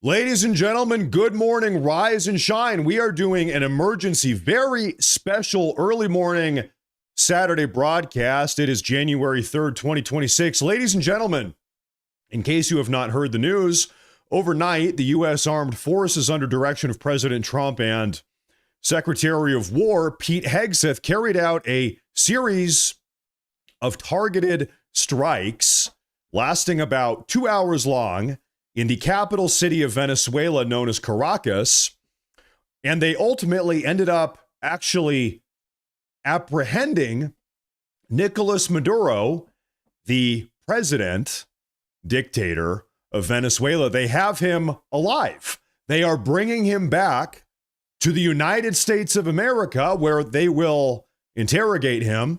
Ladies and gentlemen, good morning, rise and shine. We are doing an emergency, very special early morning Saturday broadcast. It is January 3rd, 2026. Ladies and gentlemen, in case you have not heard the news, overnight, the U.S. Armed Forces, under direction of President Trump and Secretary of War Pete Hegseth, carried out a series of targeted strikes lasting about 2 hours long in the capital city of Venezuela, known as Caracas, and they ultimately ended up actually apprehending Nicolas Maduro, the president, dictator of Venezuela. They have him alive. They are bringing him back to the United States of America, where they will interrogate him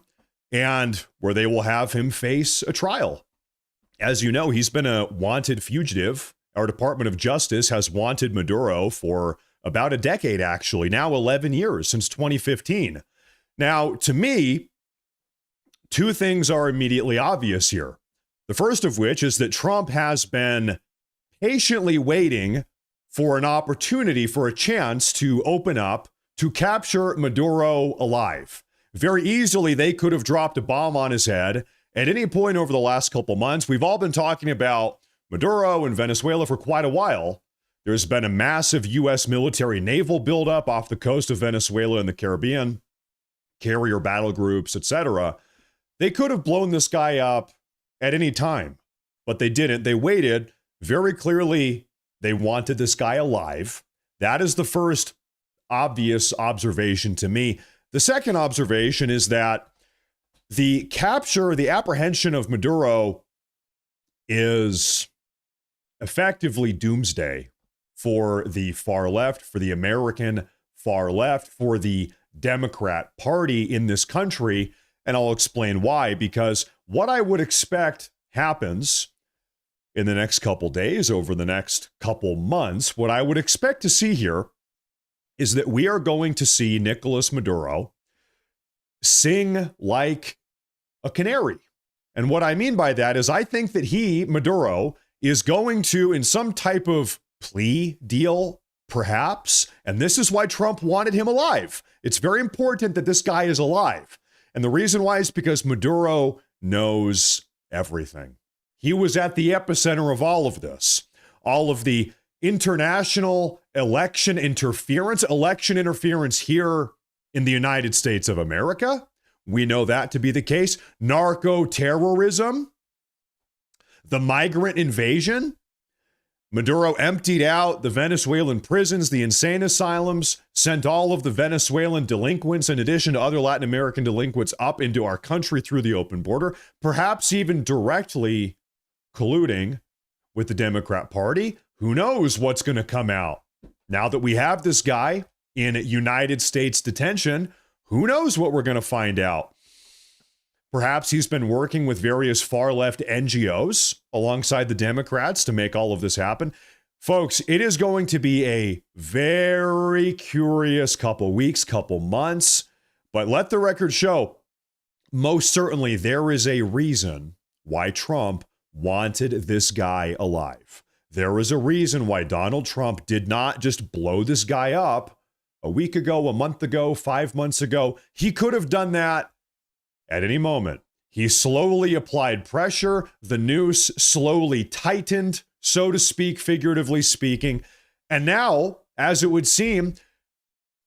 and where they will have him face a trial. As you know, he's been a wanted fugitive. Our Department of Justice has wanted Maduro for about a decade, actually, now 11 years, since 2015. Now, to me, two things are immediately obvious here. The first of which is that Trump has been patiently waiting for an opportunity, for a chance to open up, to capture Maduro alive. Very easily, they could have dropped a bomb on his head at any point over the last couple months. We've all been talking about Maduro and Venezuela for quite a while. There's been a massive U.S. military naval buildup off the coast of Venezuela and the Caribbean, carrier battle groups, etc. They could have blown this guy up at any time, but they didn't. They waited. Very clearly, they wanted this guy alive. That is the first obvious observation to me. The second observation is that the capture, the apprehension of Maduro is effectively doomsday for the far left, for the American far left, for the Democrat Party in this country. And I'll explain why, because what I would expect happens in the next couple days, over the next couple months, what I would expect to see here is that we are going to see Nicolas Maduro sing like a canary. And what I mean by that is I think that Maduro, is going to, in some type of plea deal, perhaps, and this is why Trump wanted him alive. It's very important that this guy is alive. And the reason why is because Maduro knows everything. He was at the epicenter of all of this, all of the international election interference here in the United States of America. We know that to be the case. Narco-terrorism, the migrant invasion. Maduro emptied out the Venezuelan prisons, the insane asylums, sent all of the Venezuelan delinquents, in addition to other Latin American delinquents, up into our country through the open border, perhaps even directly colluding with the Democrat Party. Who knows what's going to come out? Now that we have this guy in United States detention, who knows what we're going to find out? Perhaps he's been working with various far-left NGOs alongside the Democrats to make all of this happen. Folks, it is going to be a very curious couple weeks, couple months, but let the record show, most certainly there is a reason why Trump wanted this guy alive. There is a reason why Donald Trump did not just blow this guy up a week ago, a month ago, 5 months ago. He could have done that at any moment. He slowly applied pressure. The noose slowly tightened, so to speak, figuratively speaking. And now, as it would seem,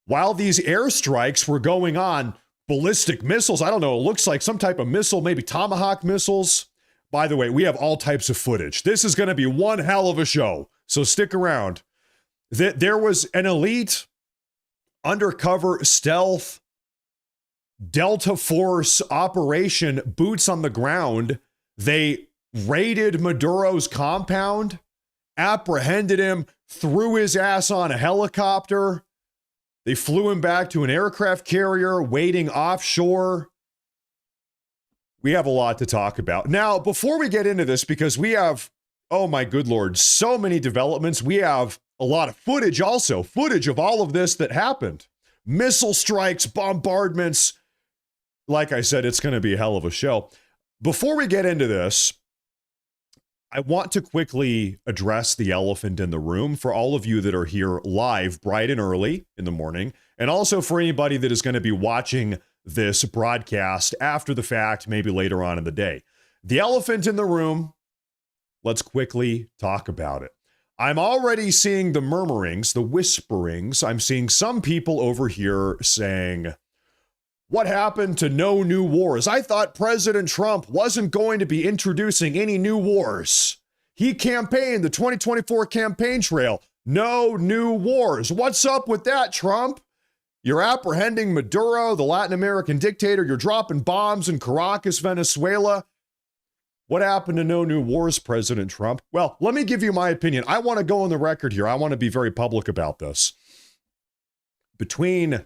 while these airstrikes were going on, ballistic missiles, I don't know, it looks like some type of missile, maybe Tomahawk missiles. By the way, we have all types of footage. This is going to be one hell of a show, so stick around. There was an elite undercover stealth Delta Force operation, boots on the ground. They raided Maduro's compound, apprehended him, threw his ass on a helicopter. They flew him back to an aircraft carrier waiting offshore. We have a lot to talk about. Now, before we get into this, because we have, oh my good Lord, so many developments. We have a lot of footage also, footage of all of this that happened. Missile strikes, bombardments. Like I said, it's going to be a hell of a show. Before we get into this, I want to quickly address the elephant in the room for all of you that are here live, bright and early in the morning, and also for anybody that is going to be watching this broadcast after the fact, maybe later on in the day. The elephant in the room, let's quickly talk about it. I'm already seeing the murmurings, the whisperings. I'm seeing some people over here saying, what happened to no new wars? I thought President Trump wasn't going to be introducing any new wars. He campaigned the 2024 campaign trail. No new wars. What's up with that, Trump? You're apprehending Maduro, the Latin American dictator. You're dropping bombs in Caracas, Venezuela. What happened to no new wars, President Trump? Well, let me give you my opinion. I want to go on the record here. I want to be very public about this. Between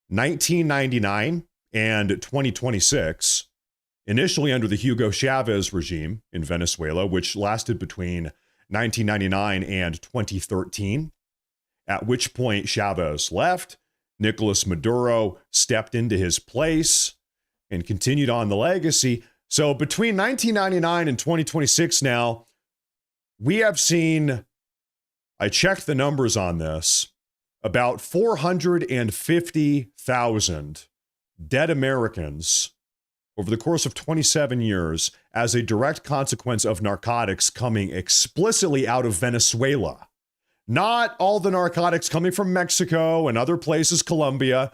1999 and 2026, initially under the Hugo Chavez regime in Venezuela, which lasted between 1999 and 2013, at which point Chavez left, Nicolas Maduro stepped into his place and continued on the legacy. So between 1999 and 2026 now, we have seen, I checked the numbers on this, about 450,000 dead Americans over the course of 27 years as a direct consequence of narcotics coming explicitly out of Venezuela. Not all the narcotics coming from Mexico and other places, Colombia.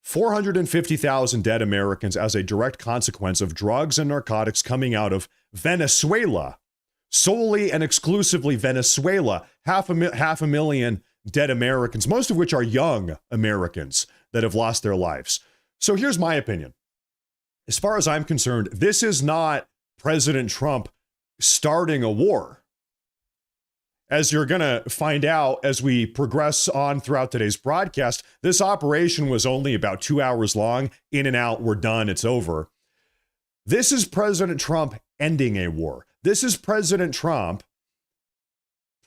450,000 dead Americans as a direct consequence of drugs and narcotics coming out of Venezuela. Solely and exclusively Venezuela. Half a million dead Americans, most of which are young Americans that have lost their lives. So here's my opinion. As far as I'm concerned, this is not President Trump starting a war. As you're going to find out as we progress on throughout today's broadcast, this operation was only about 2 hours long. In and out, we're done, it's over. This is President Trump ending a war. This is President Trump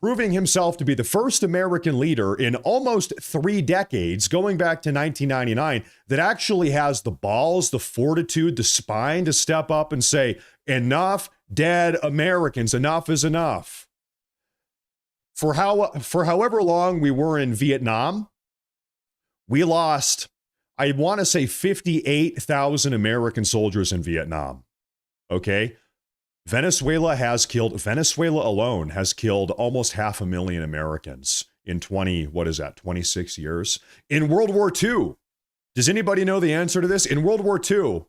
proving himself to be the first American leader in almost 3 decades, going back to 1999, that actually has the balls, the fortitude, the spine to step up and say, enough dead Americans, enough is enough. For however long we were in Vietnam, we lost, I want to say 58,000 American soldiers in Vietnam. Okay? Venezuela alone has killed almost 500,000 Americans in 26 years. In World War II, does anybody know the answer to this? In World War II,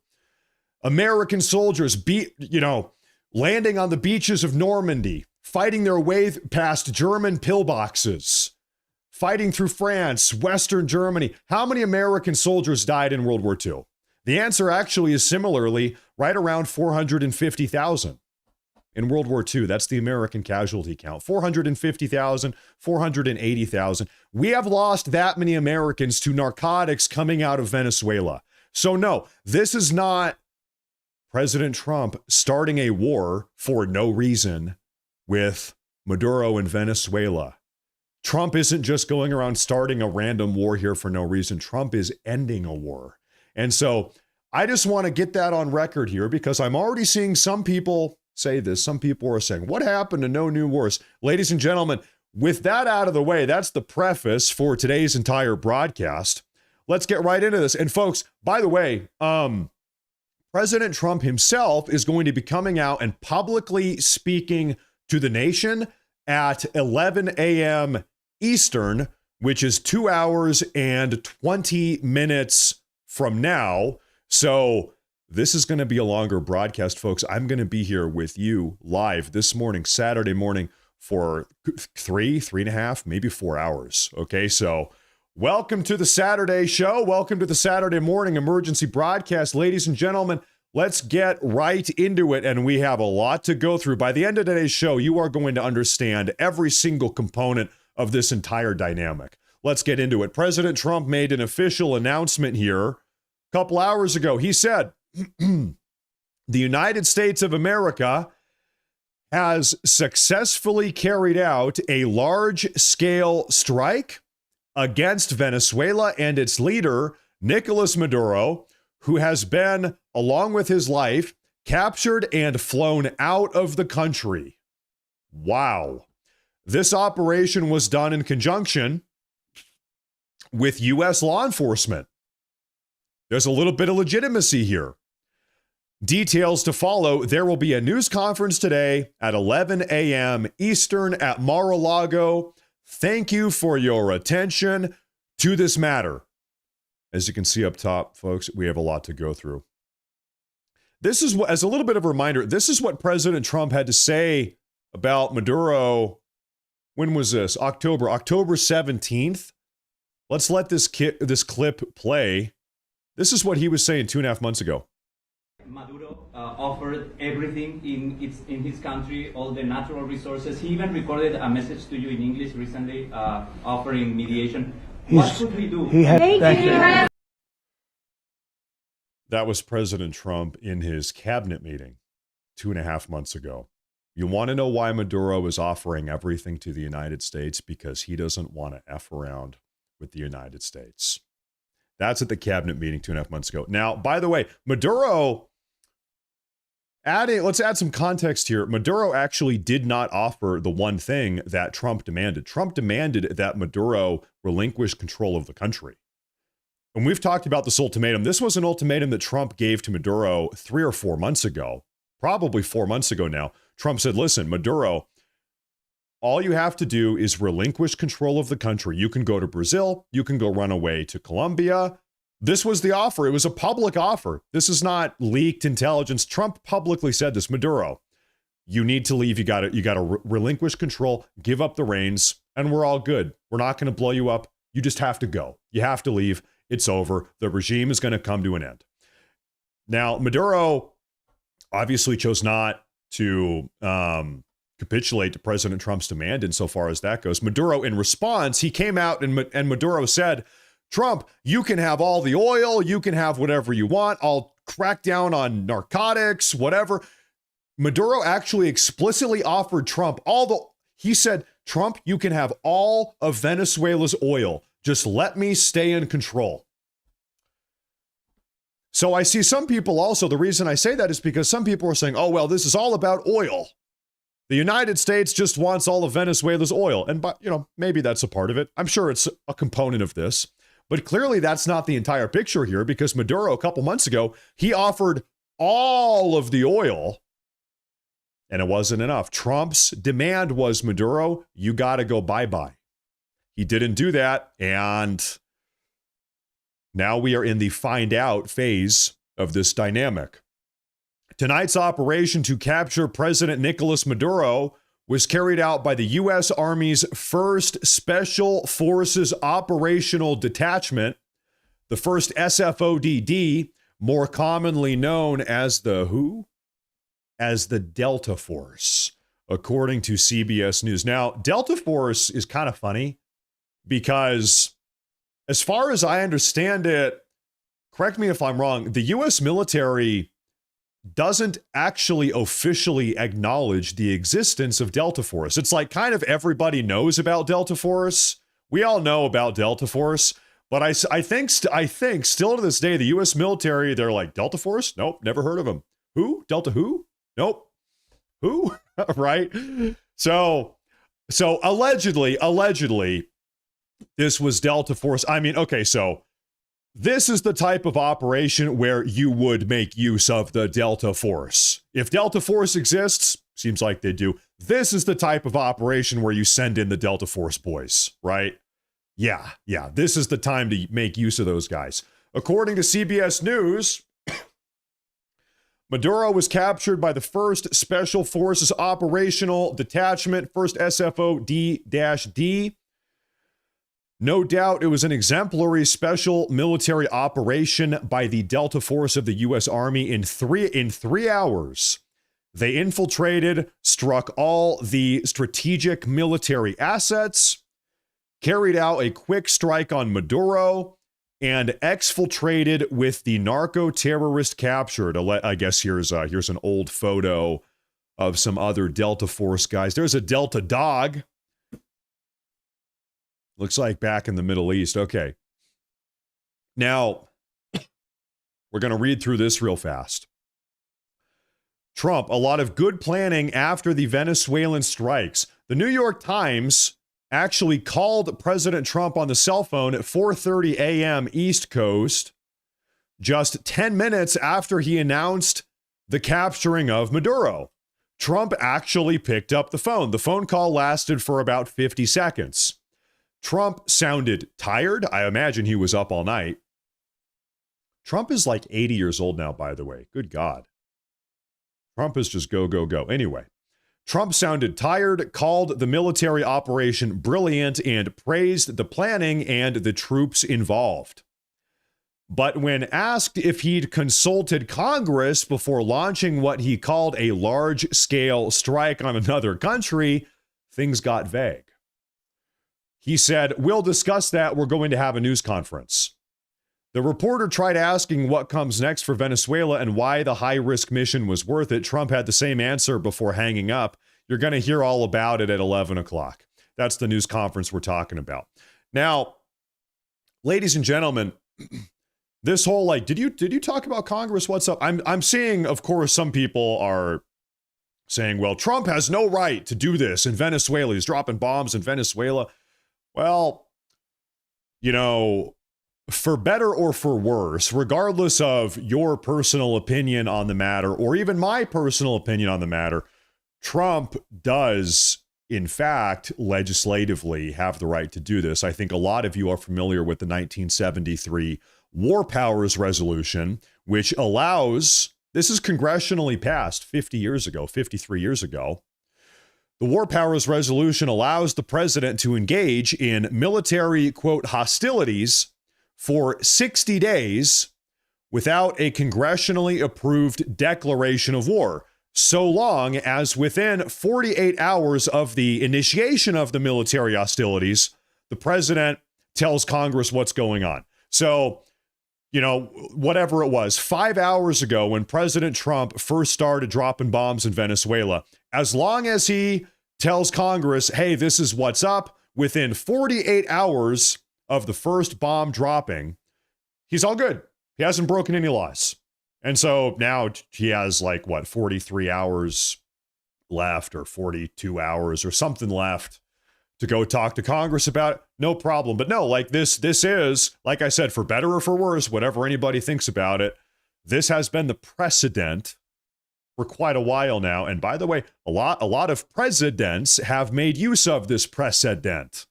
American soldiers landing on the beaches of Normandy, fighting their way past German pillboxes, fighting through France, Western Germany. How many American soldiers died in World War II? The answer actually is similarly right around 450,000. In World War II, that's the American casualty count. 450,000, 480,000. We have lost that many Americans to narcotics coming out of Venezuela. So no, this is not President Trump starting a war for no reason with Maduro in Venezuela. Trump isn't just going around starting a random war here for no reason. Trump is ending a war. And so I just want to get that on record here because I'm already seeing some people say this. Some people are saying, what happened to no new wars? Ladies and gentlemen, with that out of the way, that's the preface for today's entire broadcast. Let's get right into this. And folks, by the way, President Trump himself is going to be coming out and publicly speaking to the nation at 11 a.m. Eastern, which is 2 hours and 20 minutes from now. So this is going to be a longer broadcast, folks. I'm going to be here with you live this morning, Saturday morning, for 3.5, maybe 4 hours. Okay, so welcome to the Saturday show. Welcome to the Saturday morning emergency broadcast. Ladies and gentlemen, let's get right into it. And we have a lot to go through. By the end of today's show, you are going to understand every single component of this entire dynamic. Let's get into it. President Trump made an official announcement here a couple hours ago. He said, the United States of America has successfully carried out a large-scale strike against Venezuela and its leader, Nicolas Maduro, who has been, along with his life, captured and flown out of the country. Wow. This operation was done in conjunction with U.S. law enforcement. There's a little bit of legitimacy here. Details to follow. There will be a news conference today at 11 a.m. Eastern at Mar-a-Lago. Thank you for your attention to this matter. As you can see up top, folks, we have a lot to go through. This is what, as a little bit of a reminder, this is what President Trump had to say about Maduro. When was this? October 17th. Let's let this clip play. This is what he was saying 2.5 months ago. Maduro offered everything in his country, all the natural resources. He even recorded a message to you in English recently, offering mediation. What could we do? That was President Trump in his cabinet meeting 2.5 months ago. You want to know why Maduro is offering everything to the United States? Because he doesn't want to F around with the United States. That's at the cabinet meeting 2.5 months ago. Now, by the way, Maduro, let's add some context here. Maduro actually did not offer the one thing that Trump demanded. Trump demanded that Maduro relinquish control of the country. And we've talked about this ultimatum. This was an ultimatum that Trump gave to Maduro 3 or 4 months ago, probably 4 months ago now. Trump said, listen, Maduro, all you have to do is relinquish control of the country. You can go to Brazil. You can go run away to Colombia. This was the offer. It was a public offer. This is not leaked intelligence. Trump publicly said this. Maduro, you need to leave. You got to relinquish control, give up the reins, and we're all good. We're not going to blow you up. You just have to go. You have to leave. It's over. The regime is going to come to an end. Now, Maduro obviously chose not to capitulate to President Trump's demand insofar as that goes. Maduro, in response, he came out and Maduro said, Trump, you can have all the oil, you can have whatever you want, I'll crack down on narcotics, whatever. Maduro actually explicitly offered Trump he said, Trump, you can have all of Venezuela's oil. Just let me stay in control. So I see some people also, the reason I say that is because some people are saying, oh, well, this is all about oil. The United States just wants all of Venezuela's oil. And, maybe that's a part of it. I'm sure it's a component of this. But clearly that's not the entire picture here, because Maduro, a couple months ago, he offered all of the oil and it wasn't enough. Trump's demand was, Maduro, you got to go bye-bye. He didn't do that. And now we are in the find out phase of this dynamic. Tonight's operation to capture President Nicolas Maduro was carried out by the U.S. Army's 1st Special Forces Operational Detachment, the 1st SFODD, more commonly known as the who? As the Delta Force, according to CBS News. Now, Delta Force is kind of funny because, as far as I understand it, correct me if I'm wrong, the U.S. military doesn't actually officially acknowledge the existence of Delta Force. It's like kind of everybody knows about Delta Force. We all know about Delta Force, but I think still to this day, the U.S. military, they're like, Delta Force? Nope, never heard of them. Who? Delta who? Nope. Who? Right? So allegedly, this was Delta Force. I mean, okay, so this is the type of operation where you would make use of the Delta Force. If Delta Force exists, seems like they do, this is the type of operation where you send in the Delta Force boys, right? Yeah, this is the time to make use of those guys. According to CBS News, Maduro was captured by the 1st Special Forces Operational Detachment, 1st SFOD-D. No doubt it was an exemplary special military operation by the Delta Force of the U.S. Army in 3 hours. They infiltrated, struck all the strategic military assets, carried out a quick strike on Maduro, and exfiltrated with the narco-terrorist captured. I guess here's an old photo of some other Delta Force guys. There's a Delta dog. Looks like back in the Middle East. Okay. Now, we're going to read through this real fast. Trump, a lot of good planning after the Venezuelan strikes. The New York Times actually called President Trump on the cell phone at 4:30 a.m. East Coast, just 10 minutes after he announced the capturing of Maduro. Trump actually picked up the phone. The phone call lasted for about 50 seconds. Trump sounded tired. I imagine he was up all night. Trump is like 80 years old now, by the way. Good God. Trump is just go, go, go. Anyway, Trump sounded tired, called the military operation brilliant, and praised the planning and the troops involved. But when asked if he'd consulted Congress before launching what he called a large-scale strike on another country, things got vague. He said, "We'll discuss that. We're going to have a news conference." The reporter tried asking what comes next for Venezuela and why the high-risk mission was worth it. Trump had the same answer before hanging up. You're going to hear all about it at 11 o'clock. That's the news conference we're talking about. Now, ladies and gentlemen, this whole, like, did you talk about Congress? What's up? I'm seeing, of course, some people are saying, well, Trump has no right to do this in Venezuela. He's dropping bombs in Venezuela. Well, you know, for better or for worse, regardless of your personal opinion on the matter, or even my personal opinion on the matter, Trump does, in fact, legislatively have the right to do this. I think a lot of you are familiar with the 1973 War Powers Resolution, which allows, this is congressionally passed 53 years ago. The War Powers Resolution allows the president to engage in military, quote, hostilities for 60 days without a congressionally approved declaration of war, so long as within 48 hours of the initiation of the military hostilities, the president tells Congress what's going on. So, you know, whatever it was, 5 hours ago when President Trump first started dropping bombs in Venezuela, as long as he tells Congress, hey, this is what's up, within 48 hours of the first bomb dropping, he's all good. He hasn't broken any laws. And so now he has 43 hours left or 42 hours or something left to go talk to Congress about it. No problem. But no, this is, like I said, for better or for worse, whatever anybody thinks about it, this has been the precedent for quite a while now. And by the way, a lot of presidents have made use of this precedent.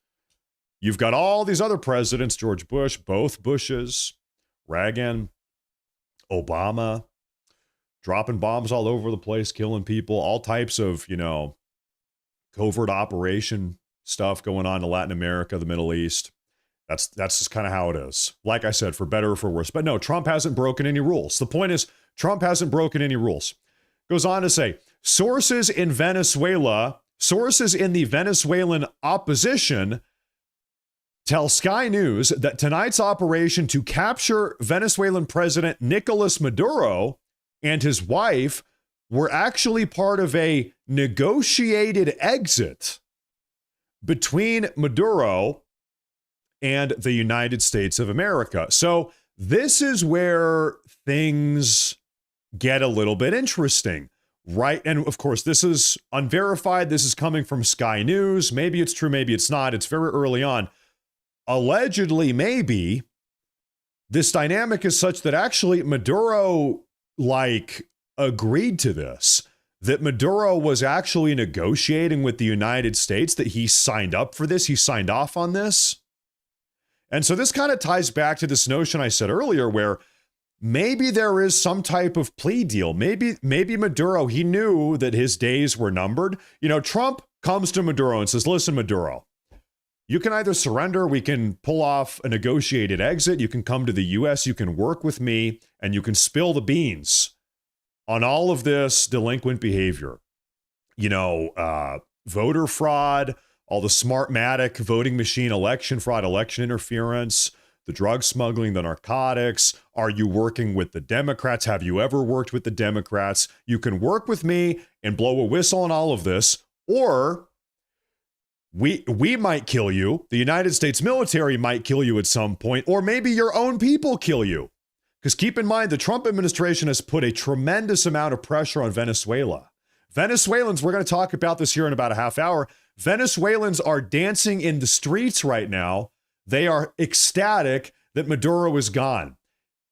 You've got all these other presidents, George Bush, both Bushes, Reagan, Obama, dropping bombs all over the place, killing people, all types of, covert operation stuff going on in Latin America, the Middle East. That's just kind of how it is. Like I said, for better or for worse. But no, Trump hasn't broken any rules. The point is, Trump hasn't broken any rules. Goes on to say, sources in the Venezuelan opposition tell Sky News that tonight's operation to capture Venezuelan President Nicolas Maduro and his wife were actually part of a negotiated exit between Maduro and the United States of America. So this is where things get a little bit interesting, right? And of course, this is unverified. This is coming from Sky News. Maybe it's true, maybe it's not. It's very early on. Allegedly, maybe this dynamic is such that actually Maduro agreed to this, that Maduro was actually negotiating with the United States, that he signed up for this, he signed off on this. And so this kind of ties back to this notion I said earlier, where maybe there is some type of plea deal. Maybe Maduro, he knew that his days were numbered. Trump comes to Maduro and says, listen, Maduro, you can either surrender, we can pull off a negotiated exit, you can come to the U.S., you can work with me, and you can spill the beans on all of this delinquent behavior. Voter fraud, all the Smartmatic voting machine election fraud, election interference, the drug smuggling, the narcotics. Are you working with the Democrats? Have you ever worked with the Democrats? You can work with me and blow a whistle on all of this, or we might kill you. The United States military might kill you at some point, or maybe your own people kill you. Because keep in mind, the Trump administration has put a tremendous amount of pressure on Venezuela. Venezuelans, we're going to talk about this here in about a half hour. Venezuelans are dancing in the streets right now. They are ecstatic that Maduro is gone.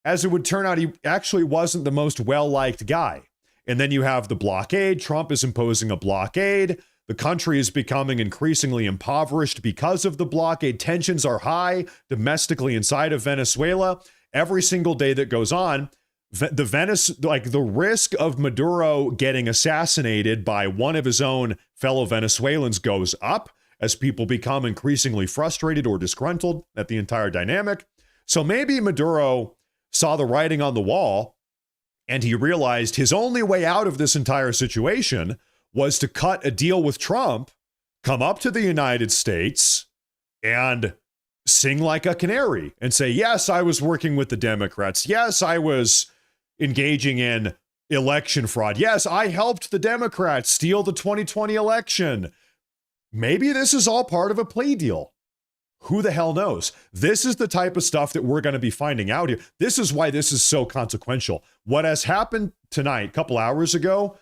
As it would turn out, he actually wasn't the most well-liked guy. And then you have the blockade. Trump is imposing a blockade. The country is becoming increasingly impoverished because of the blockade. Tensions are high domestically inside of Venezuela. Every single day that goes on, the risk of Maduro getting assassinated by one of his own fellow Venezuelans goes up as people become increasingly frustrated or disgruntled at the entire dynamic. So maybe Maduro saw the writing on the wall and he realized his only way out of this entire situation was to cut a deal with Trump, come up to the United States, and sing like a canary and say, yes, I was working with the Democrats. Yes, I was engaging in election fraud. Yes, I helped the Democrats steal the 2020 election. Maybe this is all part of a plea deal. Who the hell knows? This is the type of stuff that we're going to be finding out here. This is why this is so consequential. What has happened tonight, a couple hours ago,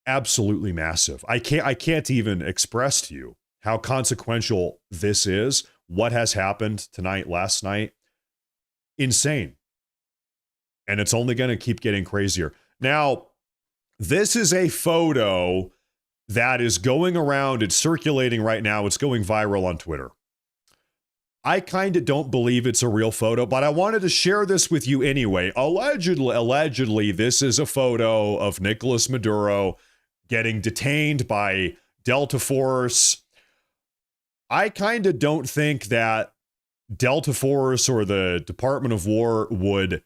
absolutely massive. I can't even express to you how consequential this is. What has happened tonight, last night, insane. And it's only going to keep getting crazier. Now, this is a photo that is going around. It's circulating right now. It's going viral on Twitter. I kind of don't believe it's a real photo, but I wanted to share this with you anyway. Allegedly, this is a photo of Nicolas Maduro getting detained by Delta Force. I kind of don't think that Delta Force or the Department of War would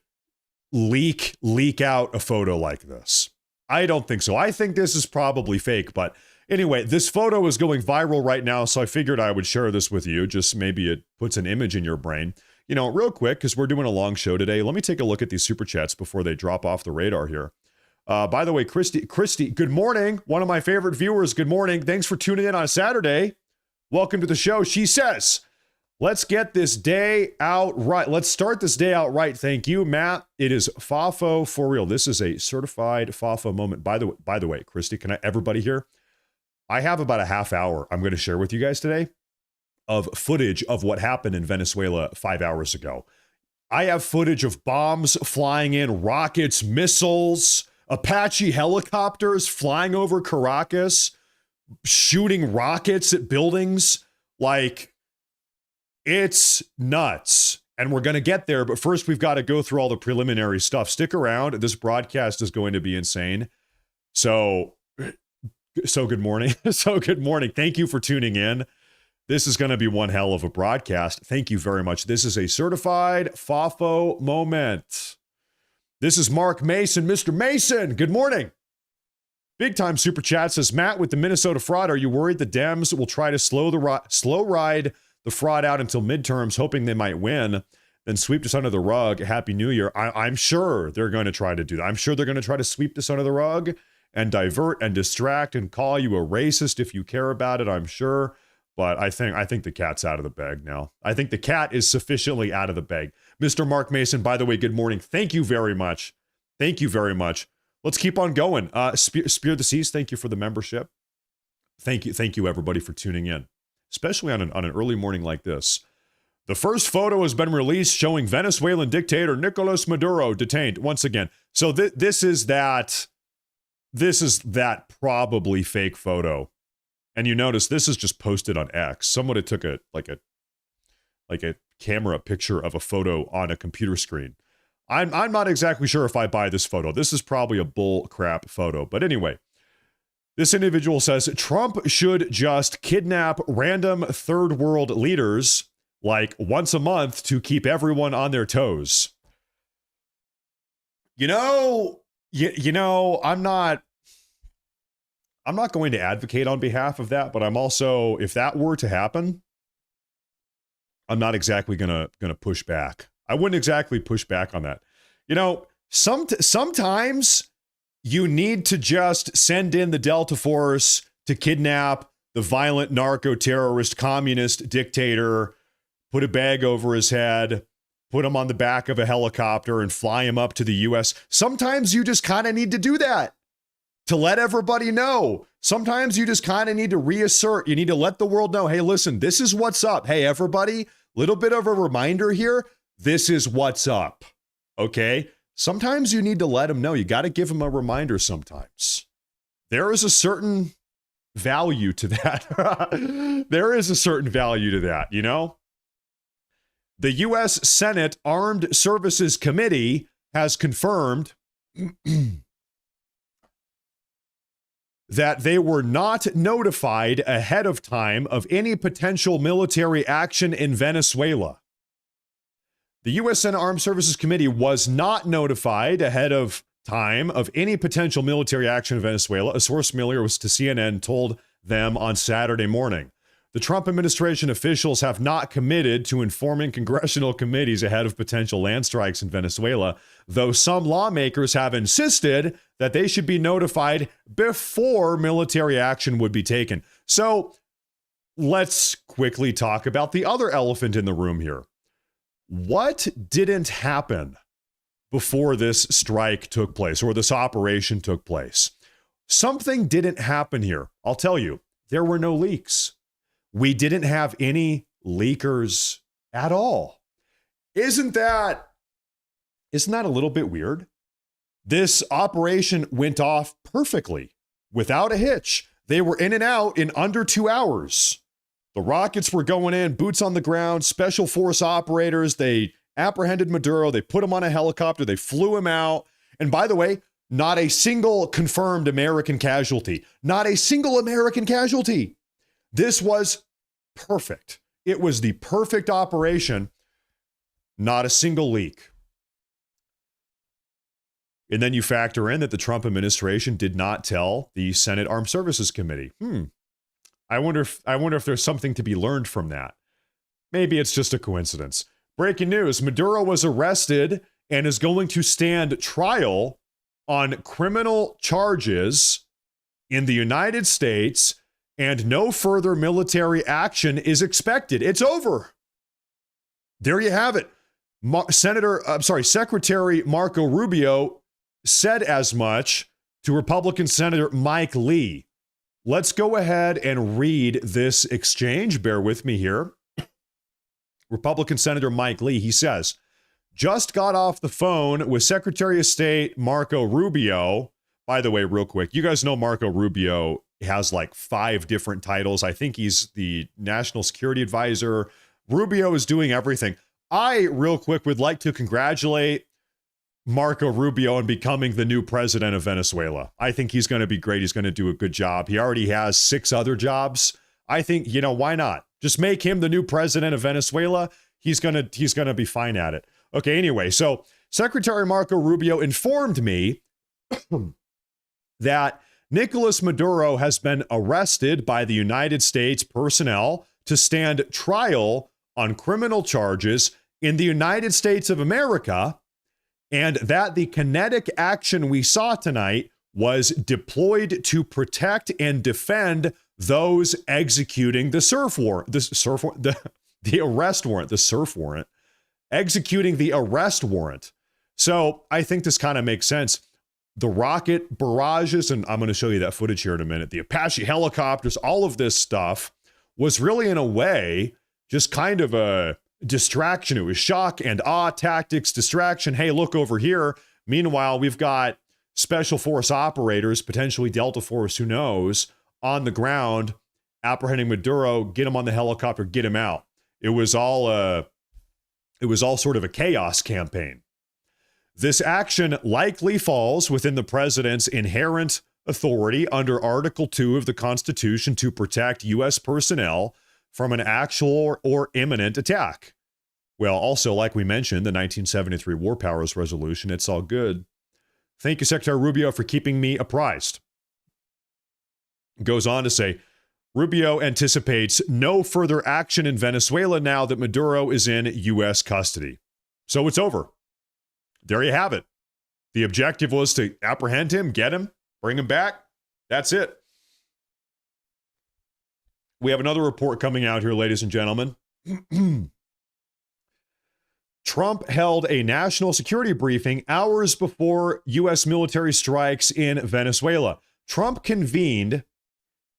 leak out a photo like this. I don't think so. I think this is probably fake, but anyway, this photo is going viral right now, so I figured I would share this with you. Just maybe it puts an image in your brain. You know, real quick, because we're doing a long show today, let me take a look at these super chats before they drop off the radar here. By the way, Christy, good morning. One of my favorite viewers, good morning. Thanks for tuning in on Saturday. Welcome to the show. She says, let's get this day out right. Let's start this day out right. Thank you, Matt. It is FAFO for real. This is a certified FAFO moment. By the way, Christy, everybody here? I have about a half hour I'm going to share with you guys today of footage of what happened in Venezuela 5 hours ago. I have footage of bombs flying in, rockets, missiles, Apache helicopters flying over Caracas, shooting rockets at buildings. Like, it's nuts. And we're going to get there. But first, we've got to go through all the preliminary stuff. Stick around. This broadcast is going to be insane. So good morning. Good morning. Thank you for tuning in. This is going to be one hell of a broadcast. Thank you very much. This is a certified FAFO moment. This is Mark Mason. Mr. Mason, good morning. Big time super chat says, Matt, with the Minnesota fraud, are you worried the Dems will try to slow ride the fraud out until midterms, hoping they might win, then sweep this under the rug? Happy New Year. I'm sure they're going to try to do that. I'm sure they're going to try to sweep this under the rug and divert and distract and call you a racist if you care about it, I'm sure. But I think the cat's out of the bag now. I think the cat is sufficiently out of the bag. Mr. Mark Mason, by the way, good morning. Thank you very much. Thank you very much. Let's keep on going. Spear the Seas, thank you for the membership. Thank you, everybody, for tuning in, especially on an early morning like this. The first photo has been released showing Venezuelan dictator Nicolas Maduro detained once again. So this is that probably fake photo. And you notice this is just posted on X. Somebody took a camera picture of a photo on a computer screen. I'm not exactly sure if I buy this photo. This is probably a bull crap photo. But anyway, this individual says Trump should just kidnap random third world leaders like once a month to keep everyone on their toes. You know, I'm not going to advocate on behalf of that, but I'm also, if that were to happen, I'm not exactly gonna push back. I wouldn't exactly push back on that. You know, sometimes you need to just send in the Delta Force to kidnap the violent narco-terrorist communist dictator, put a bag over his head, put them on the back of a helicopter and fly them up to the U.S. Sometimes you just kind of need to do that to let everybody know. Sometimes you just kind of need to reassert. You need to let the world know, hey, listen, this is what's up. Hey, everybody, little bit of a reminder here. This is what's up. Okay? Sometimes you need to let them know. You got to give them a reminder sometimes. There is a certain value to that. There is a certain value to that, you know? The U.S. Senate Armed Services Committee has confirmed that they were not notified ahead of time of any potential military action in Venezuela. The U.S. Senate Armed Services Committee was not notified ahead of time of any potential military action in Venezuela. A source familiar with to CNN told them on Saturday morning. The Trump administration officials have not committed to informing congressional committees ahead of potential land strikes in Venezuela, though some lawmakers have insisted that they should be notified before military action would be taken. So let's quickly talk about the other elephant in the room here. What didn't happen before this strike took place or this operation took place? Something didn't happen here. I'll tell you, there were no leaks. We didn't have any leakers at all. Isn't that a little bit weird? This operation went off perfectly, without a hitch. They were in and out in under 2 hours. The rockets were going in, boots on the ground, special force operators. They apprehended Maduro. They put him on a helicopter. They flew him out. And by the way, not a single confirmed American casualty. Not a single American casualty. This was perfect. It was the perfect operation. Not a single leak. And then you factor in that the Trump administration did not tell the Senate Armed Services Committee. I wonder if there's something to be learned from that. Maybe it's just a coincidence. Breaking news: Maduro was arrested and is going to stand trial on criminal charges in the United States, and no further military action is expected. It's over. There you have it. Secretary Marco Rubio said as much to Republican Senator Mike Lee. Let's go ahead and read this exchange. Bear with me here. Republican Senator Mike Lee, he says, just got off the phone with Secretary of State Marco Rubio. By the way, real quick, you guys know Marco Rubio has like 5 different titles. I think he's the National Security Advisor. Rubio is doing everything. I, real quick, would like to congratulate Marco Rubio on becoming the new president of Venezuela. I think he's going to be great. He's going to do a good job. He already has 6 other jobs. I think, why not? Just make him the new president of Venezuela. He's going to be fine at it. Okay, anyway, so Secretary Marco Rubio informed me that Nicolas Maduro has been arrested by the United States personnel to stand trial on criminal charges in the United States of America, and that the kinetic action we saw tonight was deployed to protect and defend those executing the arrest warrant, executing the arrest warrant. So I think this kind of makes sense. The rocket barrages, and I'm going to show you that footage here in a minute, the Apache helicopters, all of this stuff was really, in a way, just kind of a distraction. It was shock and awe tactics, distraction. Hey, look over here. Meanwhile, we've got special force operators, potentially Delta Force, who knows, on the ground, apprehending Maduro, get him on the helicopter, get him out. It was all sort of a chaos campaign. This action likely falls within the president's inherent authority under Article 2 of the Constitution to protect U.S. personnel from an actual or imminent attack. Well, also, like we mentioned, the 1973 War Powers Resolution, it's all good. Thank you, Secretary Rubio, for keeping me apprised. Goes on to say, Rubio anticipates no further action in Venezuela now that Maduro is in U.S. custody. So it's over. There you have it. The objective was to apprehend him, get him, bring him back. That's it. We have another report coming out here, ladies and gentlemen. Trump held a national security briefing hours before U.S. military strikes in Venezuela. Trump convened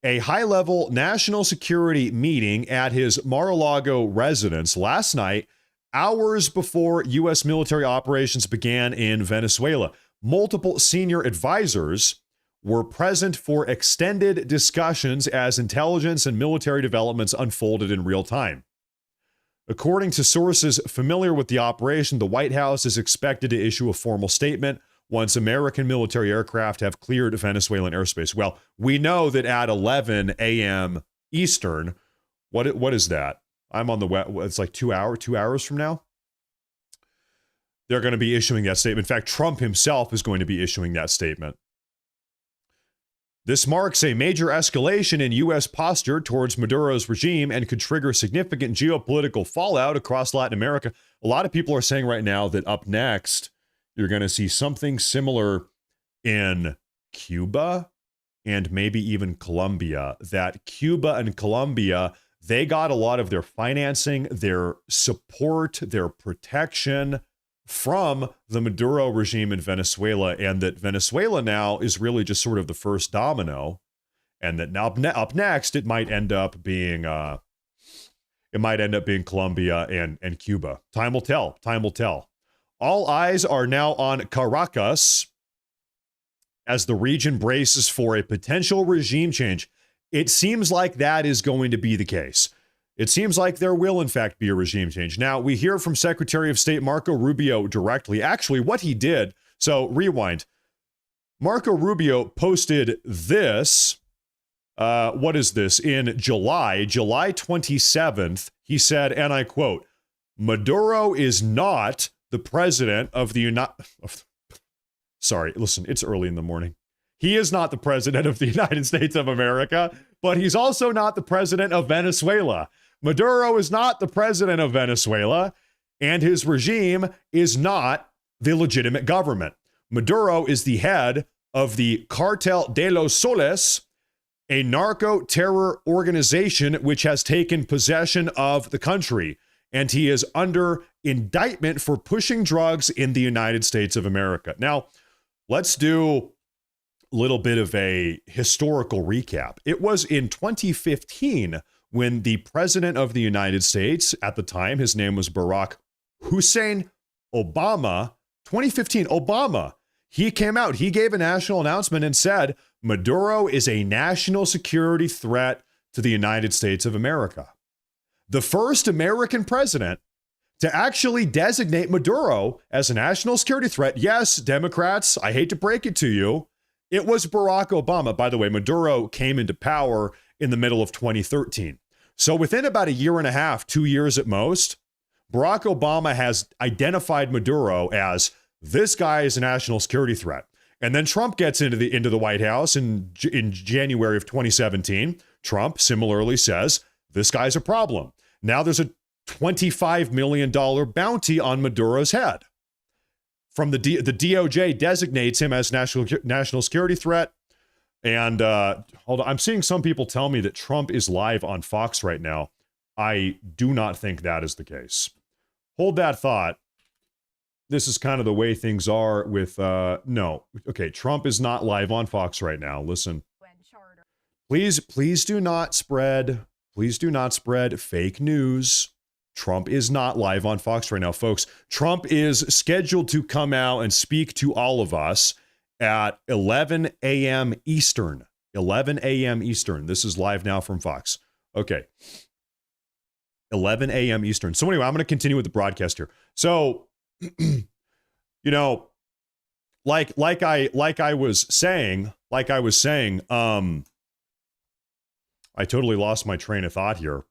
a high-level national security meeting at his Mar-a-Lago residence last night, hours before U.S. military operations began in Venezuela. Multiple senior advisors were present for extended discussions as intelligence and military developments unfolded in real time. According to sources familiar with the operation, the White House is expected to issue a formal statement once American military aircraft have cleared Venezuelan airspace. Well, we know that at 11 a.m. Eastern, what is that? I'm on the web. It's like 2 hours from now. They're going to be issuing that statement. In fact, Trump himself is going to be issuing that statement. This marks a major escalation in U.S. posture towards Maduro's regime and could trigger significant geopolitical fallout across Latin America. A lot of people are saying right now that up next, you're going to see something similar in Cuba and maybe even Colombia. That Cuba and Colombia, they got a lot of their financing, their support, their protection from the Maduro regime in Venezuela, and that Venezuela now is really just sort of the first domino, and that now up next it might end up being Colombia and Cuba. Time will tell. Time will tell. All eyes are now on Caracas as the region braces for a potential regime change. It seems like that is going to be the case. It seems like there will, in fact, be a regime change. Now, we hear from Secretary of State Marco Rubio directly. Actually, what he did, so rewind. Marco Rubio posted this. What is this? In July 27th, he said, and I quote, "Maduro is not the president of the United..." Sorry, listen, it's early in the morning. He is not the president of the United States of America, but he's also not the president of Venezuela. Maduro is not the president of Venezuela, and his regime is not the legitimate government. Maduro is the head of the Cartel de los Soles, a narco-terror organization which has taken possession of the country, and he is under indictment for pushing drugs in the United States of America. Now, let's do a little bit of a historical recap. It was in 2015 when the president of the United States, at the time, his name was Barack Hussein Obama, 2015, Obama, he came out, he gave a national announcement and said, Maduro is a national security threat to the United States of America. The first American president to actually designate Maduro as a national security threat. Yes, Democrats, I hate to break it to you, it was Barack Obama. By the way, Maduro came into power in the middle of 2013. So within about a year and a half, 2 years at most, Barack Obama has identified Maduro as this guy is a national security threat. And then Trump gets into the White House in January of 2017. Trump similarly says, this guy's a problem. Now there's a $25 million bounty on Maduro's head. From the DOJ designates him as national security threat. And hold on, I'm seeing some people tell me that Trump is live on Fox right now. I do not think that is the case. Hold that thought. This is kind of the way things are with, no. Okay, Trump is not live on Fox right now. Listen. Please do not spread fake news. Trump is not live on Fox right now, folks. Trump is scheduled to come out and speak to all of us at 11 a.m. Eastern. 11 a.m. Eastern. This is live now from Fox. Okay. 11 a.m. Eastern. So anyway, I'm going to continue with the broadcast here. So, you know, like I was saying, I totally lost my train of thought here.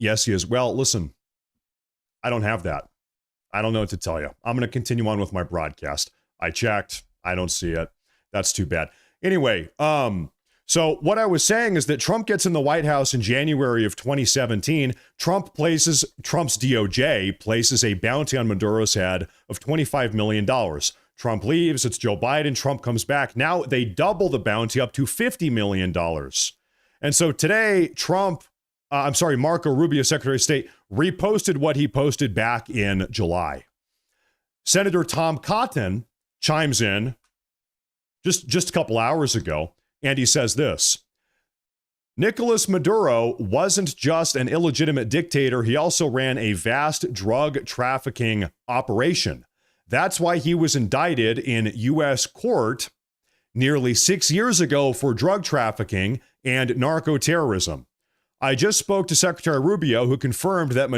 Yes, he is. Well, listen, I don't have that. I don't know what to tell you. I'm going to continue on with my broadcast. I checked. I don't see it. That's too bad. Anyway, so what I was saying is that Trump gets in the White House in January of 2017. Trump's DOJ places a bounty on Maduro's head of $25 million. Trump leaves. It's Joe Biden. Trump comes back. Now they double the bounty up to $50 million. And so today, Trump Marco Rubio, Secretary of State, reposted what he posted back in July. Senator Tom Cotton chimes in just a couple hours ago, and he says this: Nicolas Maduro wasn't just an illegitimate dictator, he also ran a vast drug trafficking operation. That's why he was indicted in U.S. court nearly 6 years ago for drug trafficking and narco-terrorism. I just spoke to Secretary Rubio, who confirmed that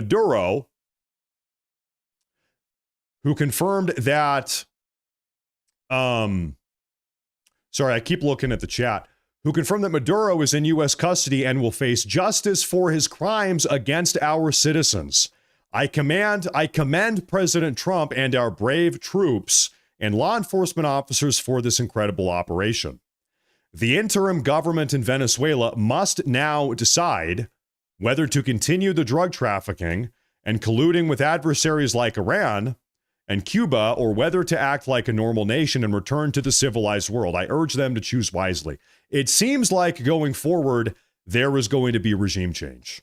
I keep looking at the chat, who confirmed that Maduro is in U.S. custody and will face justice for his crimes against our citizens. I commend President Trump and our brave troops and law enforcement officers for this incredible operation. The interim government in Venezuela must now decide whether to continue the drug trafficking and colluding with adversaries like Iran and Cuba, or whether to act like a normal nation and return to the civilized world. I urge them to choose wisely. It seems like going forward, there is going to be regime change.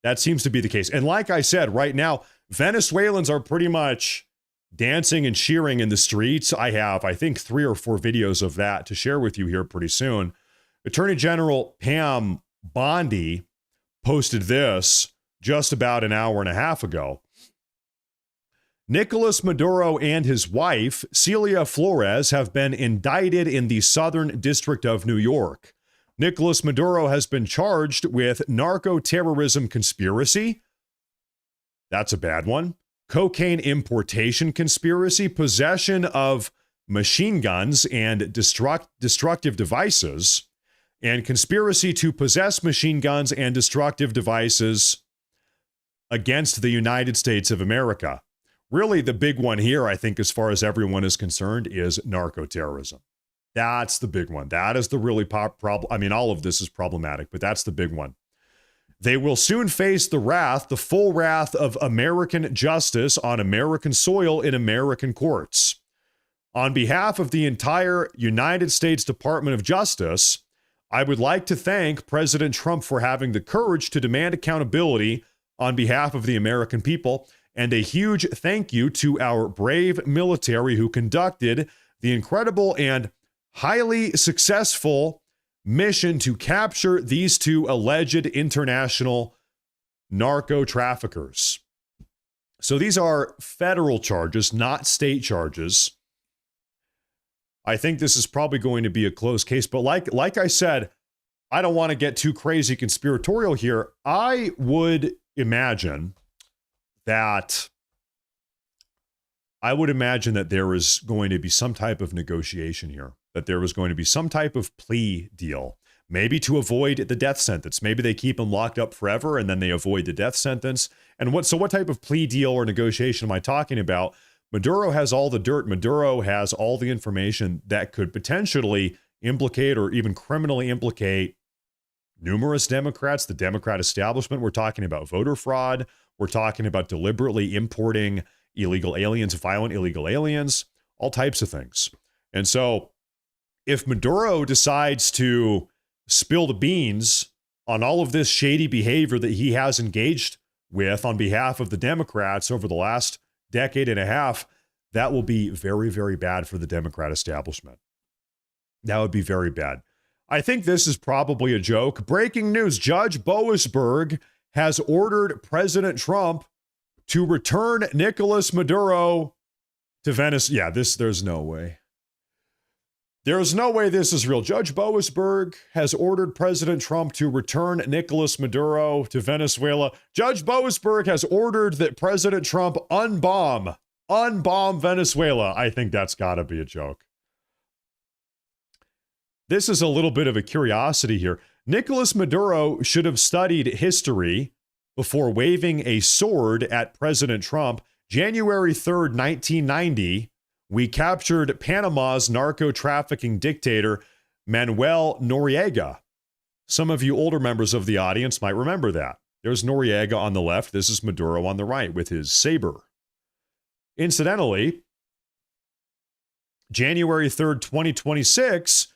That seems to be the case. And like I said, right now, Venezuelans are pretty much dancing and cheering in the streets. I have, I think, 3 or 4 videos of that to share with you here pretty soon. Attorney General Pam Bondi posted this just about an hour and a half ago. Nicolas Maduro and his wife, Celia Flores, have been indicted in the Southern District of New York. Nicolas Maduro has been charged with narco-terrorism conspiracy. That's a bad one. Cocaine importation conspiracy, possession of machine guns and destructive devices, and conspiracy to possess machine guns and destructive devices against the United States of America. Really, the big one here, I think, as far as everyone is concerned, is narco-terrorism. That's the big one. That is the really problem. I mean, all of this is problematic, but that's the big one. They will soon face the full wrath of American justice on American soil in American courts. On behalf of the entire United States Department of Justice, I would like to thank President Trump for having the courage to demand accountability on behalf of the American people, and a huge thank you to our brave military who conducted the incredible and highly successful mission to capture these 2 alleged international narco traffickers. So these are federal charges, not state charges. I think this is probably going to be a closed case, but like I said, I don't want to get too crazy conspiratorial here. I would imagine that there is going to be some type of negotiation here, that there was going to be some type of plea deal, maybe to avoid the death sentence. Maybe they keep him locked up forever and then they avoid the death sentence. And what type of plea deal or negotiation am I talking about? Maduro has all the dirt. Maduro has all the information that could potentially implicate or even criminally implicate numerous Democrats, the Democrat establishment. We're talking about voter fraud. We're talking about deliberately importing illegal aliens, violent illegal aliens, all types of things. And so if Maduro decides to spill the beans on all of this shady behavior that he has engaged with on behalf of the Democrats over the last decade and a half, that will be very, very bad for the Democrat establishment. That would be very bad. I think this is probably a joke. Breaking news: Judge Boasberg has ordered President Trump to return Nicolas Maduro to Venezuela. Yeah, there's no way. There's no way this is real. Judge Boasberg has ordered President Trump to return Nicolas Maduro to Venezuela. Judge Boasberg has ordered that President Trump unbomb Venezuela. I think that's got to be a joke. This is a little bit of a curiosity here. Nicolas Maduro should have studied history before waving a sword at President Trump. January 3rd, 1990, we captured Panama's narco-trafficking dictator, Manuel Noriega. Some of you older members of the audience might remember that. There's Noriega on the left. This is Maduro on the right with his saber. Incidentally, January 3rd, 2026,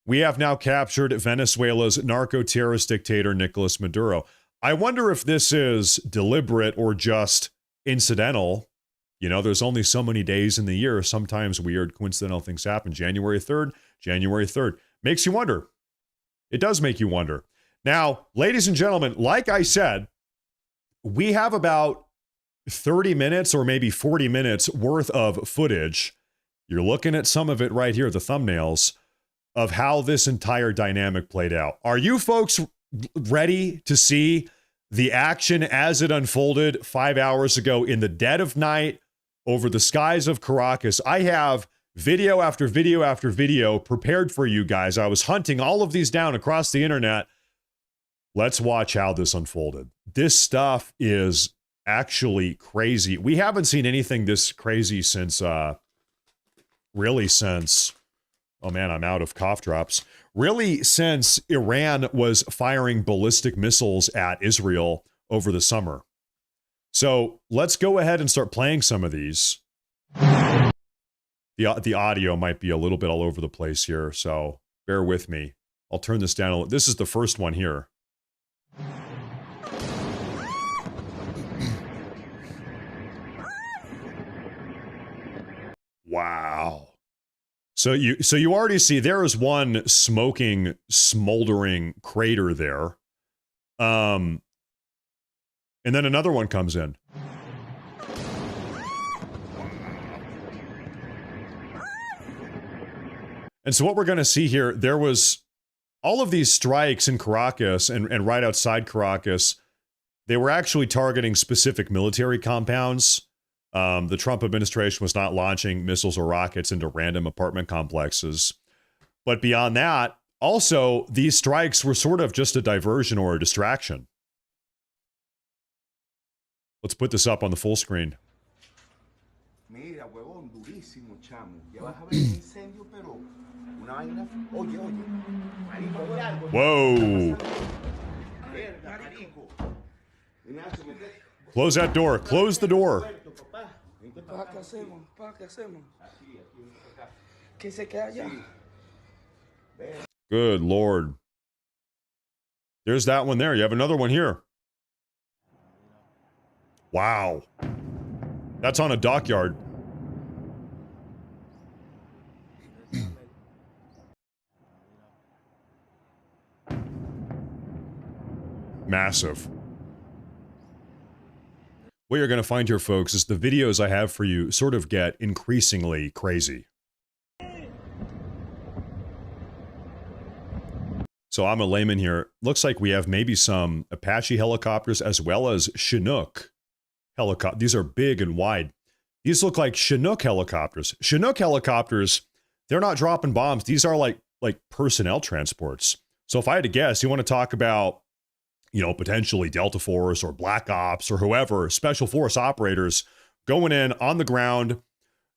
we have now captured Venezuela's narco-terrorist dictator, Nicolas Maduro. I wonder if this is deliberate or just incidental. You know, there's only so many days in the year. Sometimes weird coincidental things happen. January 3rd, January 3rd. Makes you wonder. It does make you wonder. Now, ladies and gentlemen, like I said, we have about 30 minutes or maybe 40 minutes worth of footage. You're looking at some of it right here, the thumbnails, of how this entire dynamic played out. Are you folks ready to see the action as it unfolded 5 hours ago in the dead of night over the skies of Caracas? I have video after video after video prepared for you guys. I was hunting all of these down across the internet. Let's watch how this unfolded. This stuff is actually crazy. We haven't seen anything this crazy since, really since, oh man, I'm out of cough drops. Really since Iran was firing ballistic missiles at Israel over the summer. So let's go ahead and start playing some of these. The audio might be a little bit all over the place here, so bear with me. I'll turn this down a little. This is the first one here. Wow. So you already see there is one smoking, smoldering crater there. And then another one comes in. And so what we're going to see here, there was all of these strikes in Caracas and right outside Caracas. They were actually targeting specific military compounds. The Trump administration was not launching missiles or rockets into random apartment complexes. But beyond that, also, these strikes were sort of just a diversion or a distraction. Let's put this up on the full screen. Mira, huevón, durísimo, chamo. Ya vas a ver un incendio, pero una vaina. Oye, oye. Marico, oye algo. Whoa. Verga, marico. Ignacio, mete. Close that door. Close the door. Pa, ¿qué hacemos? Pa, ¿qué hacemos? ¿Qué se queda allá? Good Lord. There's that one there. You have another one here. Wow. That's on a dockyard. Massive. What you're going to find here, folks, is the videos I have for you sort of get increasingly crazy. So I'm a layman here. Looks like we have maybe some Apache helicopters as well as Chinook helicopters. These are big and wide. These look like Chinook helicopters. Chinook helicopters, they're not dropping bombs. These are like personnel transports. So if I had to guess, you want to talk about, you know, potentially Delta Force or Black Ops or whoever, special force operators going in on the ground,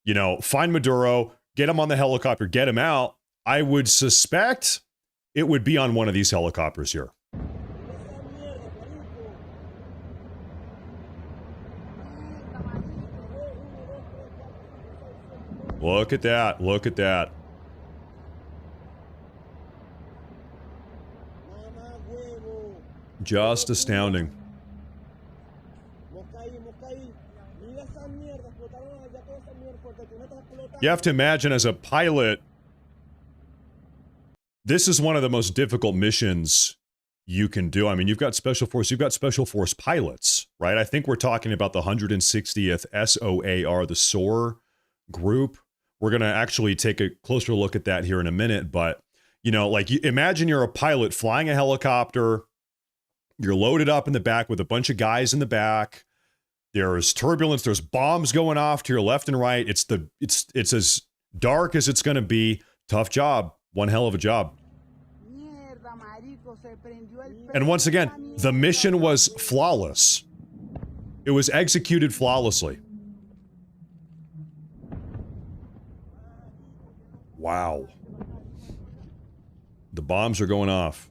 you know, find Maduro, get him on the helicopter, get him out. I would suspect it would be on one of these helicopters here. Look at that. Look at that. Just astounding. You have to imagine as a pilot, this is one of the most difficult missions you can do. I mean, you've got special force pilots, right? I think we're talking about the 160th SOAR, the SOAR group. We're going to actually take a closer look at that here in a minute. But, you know, like, imagine you're a pilot flying a helicopter. You're loaded up in the back with a bunch of guys in the back. There's turbulence. There's bombs going off to your left and right. It's as dark as it's going to be. Tough job. One hell of a job. And once again, the mission was flawless. It was executed flawlessly. Wow. The bombs are going off.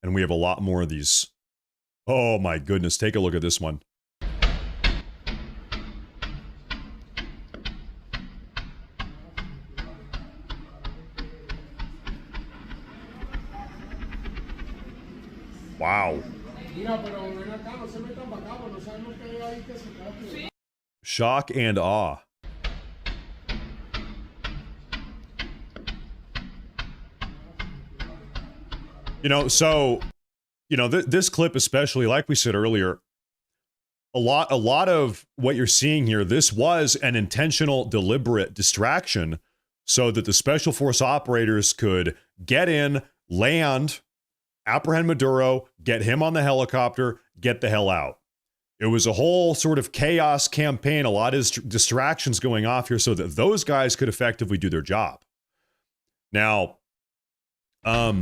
And we have a lot more of these. Oh my goodness, take a look at this one. Wow. Shock and awe. So, this clip especially, like we said earlier, a lot of what you're seeing here, this was an intentional, deliberate distraction so that the special force operators could get in, land, apprehend Maduro, get him on the helicopter, get the hell out. It was a whole sort of chaos campaign, a lot of distractions going off here so that those guys could effectively do their job. Now, let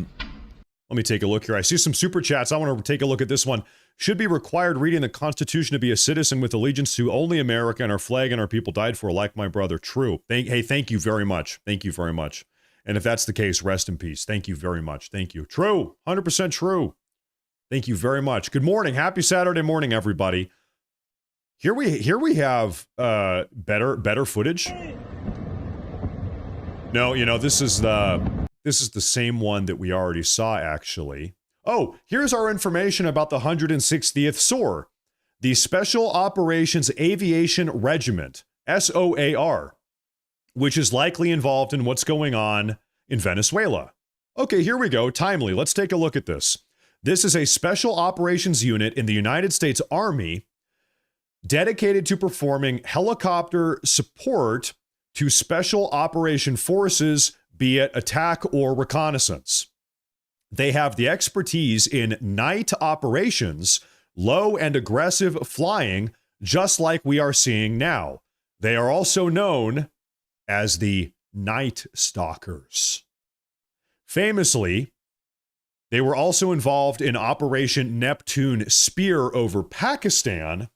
me take a look here. I see some super chats. I want to take a look at this one. Should be required reading the Constitution to be a citizen with allegiance to only America and our flag and our people died for, like my brother. True. Thank you very much. Thank you very much. And if that's the case, rest in peace. Thank you very much. Thank you. True. 100% true. Thank you very much. Good morning. Happy Saturday morning, everybody. Here we have better footage. No, this is the same one that we already saw, actually. Oh, here's our information about the 160th SOAR, the Special Operations Aviation Regiment, SOAR, which is likely involved in what's going on in Venezuela. Okay, here we go. Timely. Let's take a look at this. This is a special operations unit in the United States Army dedicated to performing helicopter support to special operation forces, be it attack or reconnaissance. They have the expertise in night operations, low and aggressive flying, just like we are seeing now. They are also known as the Night Stalkers. Famously, they were also involved in Operation Neptune Spear over Pakistan,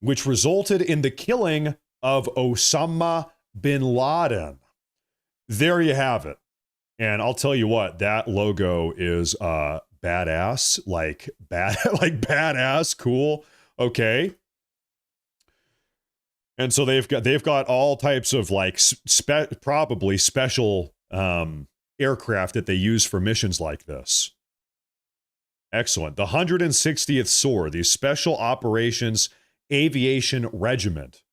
which resulted in the killing of Osama bin Laden. There you have it. And I'll tell you what, that logo is badass, like badass, cool. Okay. And so they've got all types of like probably special aircraft that they use for missions like this. Excellent. The 160th SOAR, the Special Operations Aviation Regiment.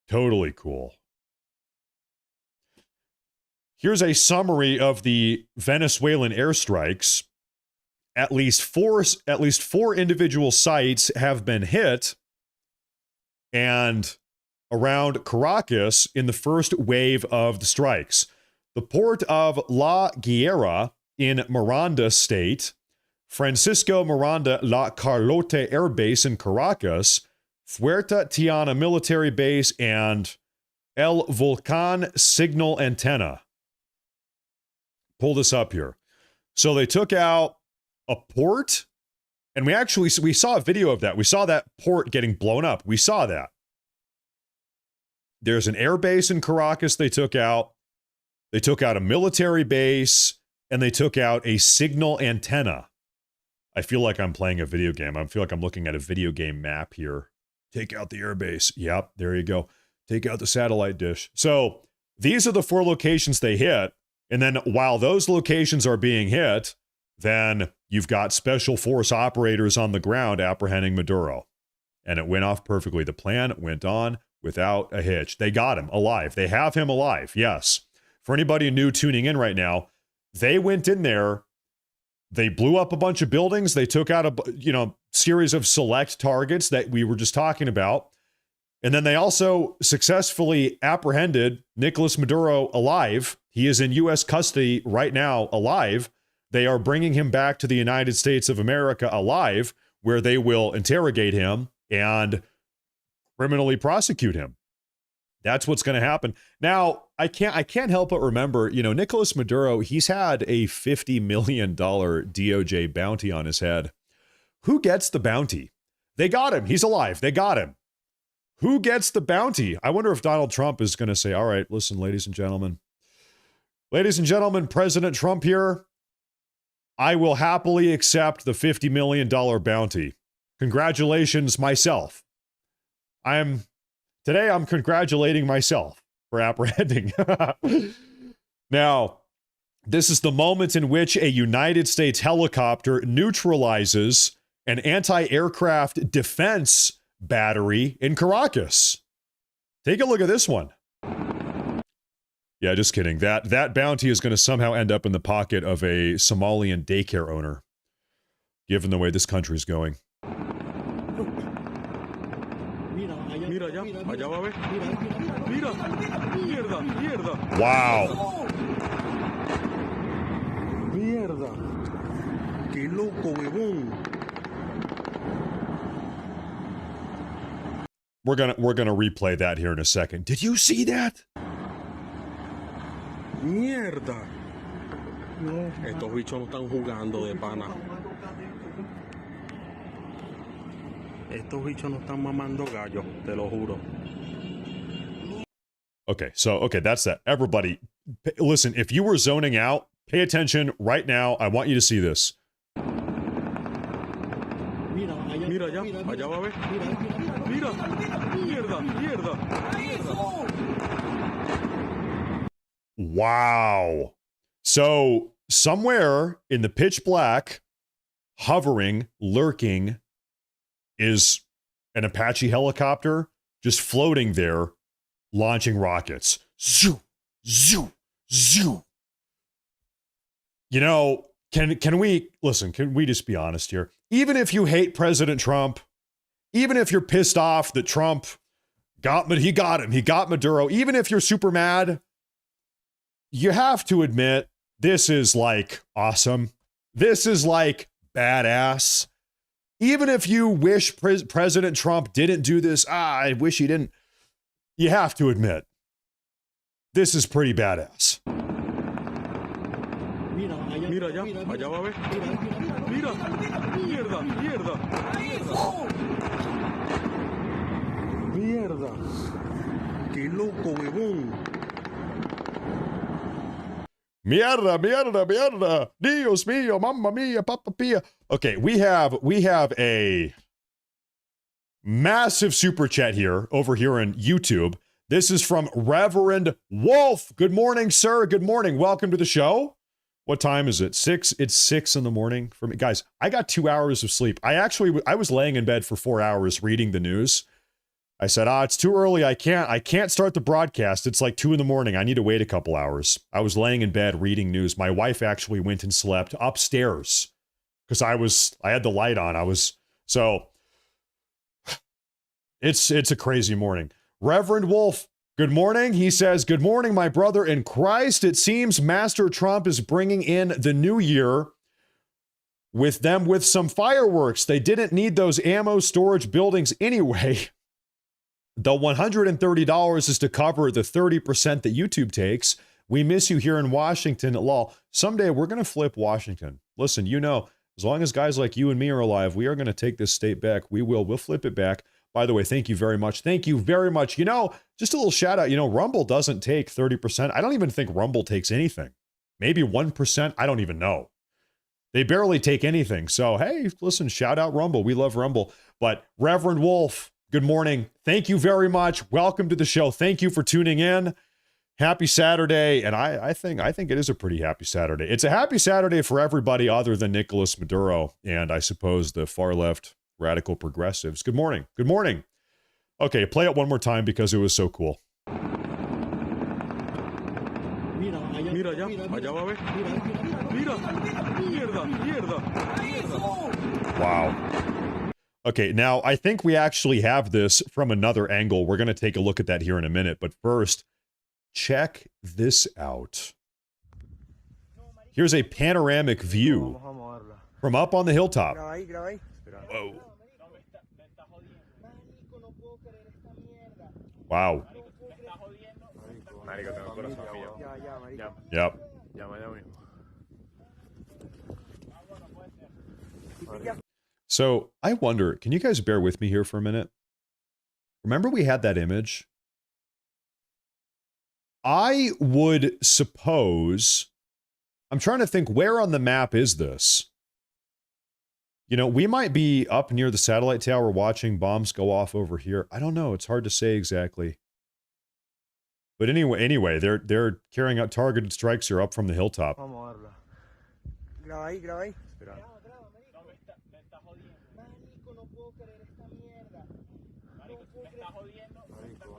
Totally cool. Here's a summary of the Venezuelan airstrikes. At least four individual sites have been hit, and around Caracas in the first wave of the strikes. The port of La Guaira in Miranda State, Francisco Miranda La Carlota Air Base in Caracas, Fuerte Tiana Military Base, and El Volcan Signal Antenna. Pull this up here. So they took out a port, and we saw a video of that. We saw that port getting blown up. We saw that. There's an air base in Caracas they took out. They took out a military base, and they took out a signal antenna. I feel like I'm playing a video game. I feel like I'm looking at a video game map here. Take out the air base. Yep, there you go. Take out the satellite dish. So these are the 4 locations they hit. And then while those locations are being hit, then you've got special force operators on the ground apprehending Maduro. And it went off perfectly. The plan went on without a hitch. They got him alive. They have him alive. Yes. For anybody new tuning in right now, they went in there. They blew up a bunch of buildings. They took out a series of select targets that we were just talking about. And then they also successfully apprehended Nicolas Maduro alive. He is in U.S. custody right now, alive. They are bringing him back to the United States of America alive, where they will interrogate him and criminally prosecute him. That's what's going to happen. Now, I can't help but remember, Nicolas Maduro, he's had a $50 million DOJ bounty on his head. Who gets the bounty? They got him. He's alive. They got him. Who gets the bounty? I wonder if Donald Trump is going to say, all right, listen, ladies and gentlemen, President Trump here, I will happily accept the $50 million bounty. Congratulations, myself. Today I'm congratulating myself for apprehending. Now, This is the moment in which a United States helicopter neutralizes an anti-aircraft defense battery in Caracas. Take a look at this one. Yeah, just kidding. That bounty is going to somehow end up in the pocket of a Somalian daycare owner, given the way this country is going. Wow. Mierda. Qué loco, huevón. We're gonna replay that here in a second. Did you see that? Mierda. No. Estos bichos no están jugando de pana. Estos bichos no están mamando gallo, te lo juro. Okay, that's that. Everybody, listen, if you were zoning out, pay attention right now. I want you to see this. Mira allá, allá va a ver. Mira, mierda, mierda. Wow. So, somewhere in the pitch black, hovering, lurking, is an Apache helicopter just floating there, launching rockets. Zoo, zoo, zoo. You know, can we just be honest here? Even if you hate President Trump, even if you're pissed off that Trump got Maduro, even if you're super mad, you have to admit this is like awesome. This is like badass. Even if you wish President Trump didn't do this, I wish he didn't. You have to admit, this is pretty badass. Mira allá, allá va a ver. Mira, mierda, mierda. Mierda. Qué loco, huevón. Mierda, mierda, mierda. Dios mío, mamma mia, papa pia. Okay, we have a massive super chat here over here on YouTube. This is from Reverend Wolf. Good morning, sir. Good morning. Welcome to the show. What time is it? 6? It's 6 in the morning for me. Guys, I got 2 hours of sleep. I was laying in bed for 4 hours reading the news. I said, it's too early. I can't start the broadcast. It's like 2 in the morning. I need to wait a couple hours. I was laying in bed reading news. My wife actually went and slept upstairs because I had the light on. It's a crazy morning. Reverend Wolf, good morning. He says, good morning, my brother in Christ. It seems Master Trump is bringing in the new year with some fireworks. They didn't need those ammo storage buildings anyway. The $130 is to cover the 30% that YouTube takes. We miss you here in Washington. Lol. Someday we're going to flip Washington. Listen, as long as guys like you and me are alive, we are going to take this state back. We will. We'll flip it back. By the way, thank you very much. Thank you very much. Just a little shout out. Rumble doesn't take 30%. I don't even think Rumble takes anything. Maybe 1%. I don't even know. They barely take anything. So, hey, listen, shout out Rumble. We love Rumble. But Reverend Wolf, good morning. Thank you very much. Welcome to the show. Thank you for tuning in. Happy Saturday. And I think it is a pretty happy Saturday. It's a happy Saturday for everybody other than Nicolas Maduro and I suppose the far left radical progressives. Good morning. Good morning. Okay, play it one more time because it was so cool. Mira allá, allá va a ver. Mira, mierda, mierda. Wow. Okay, now I think we actually have this from another angle. We're going to take a look at that here in a minute. But first, check this out. Here's a panoramic view from up on the hilltop. Whoa. Wow. Yep. So I wonder, can you guys bear with me here for a minute? Remember we had that image? I would suppose, I'm trying to think, where on the map is this? We might be up near the satellite tower watching bombs go off over here. I don't know. It's hard to say exactly. But anyway, they're carrying out targeted strikes here up from the hilltop. Vamos a verla. Graba ahí, graba ahí.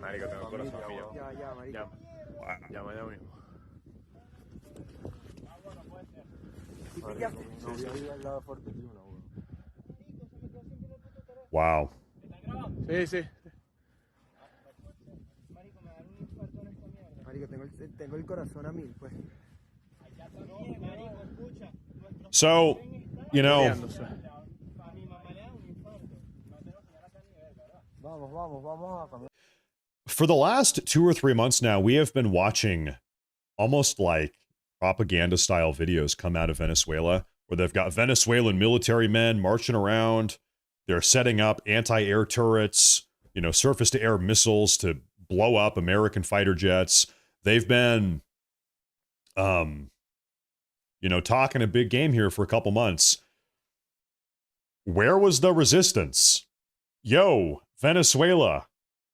Marico, tengo el corazón mío. Ya, marico. Llama ya mismo. Wow. Sí, sí. Marico, tengo el corazón a mil, pues. So, you know, Vamos a cambiar. for the last 2 or 3 months now, we have been watching almost like propaganda style videos come out of Venezuela where they've got Venezuelan military men marching around. They're setting up anti-air turrets, you know, surface to air missiles to blow up American fighter jets. They've been, you know, talking a big game here for a couple months. Where was the resistance? Yo, Venezuela,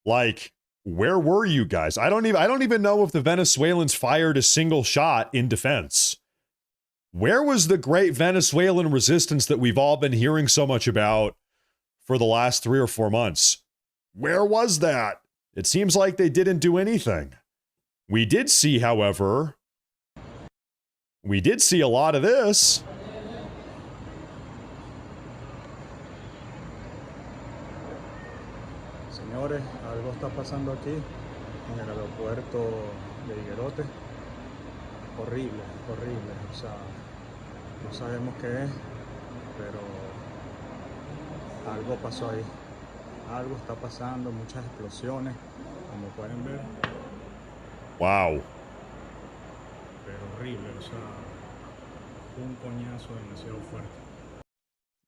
like, where were you guys? I don't even know if the Venezuelans fired a single shot in defense. Where was the great Venezuelan resistance that we've all been hearing so much about for the last 3 or 4 months? Where was that? It seems like they didn't do anything. We did see, however, a lot of this. Señores, algo está pasando aquí en el aeropuerto de Higuerote. Horrible, horrible. O sea, no sabemos qué es, pero algo pasó ahí. Algo está pasando, muchas explosiones, como pueden ver. Wow. Pero horrible, o sea, un coñazo demasiado fuerte.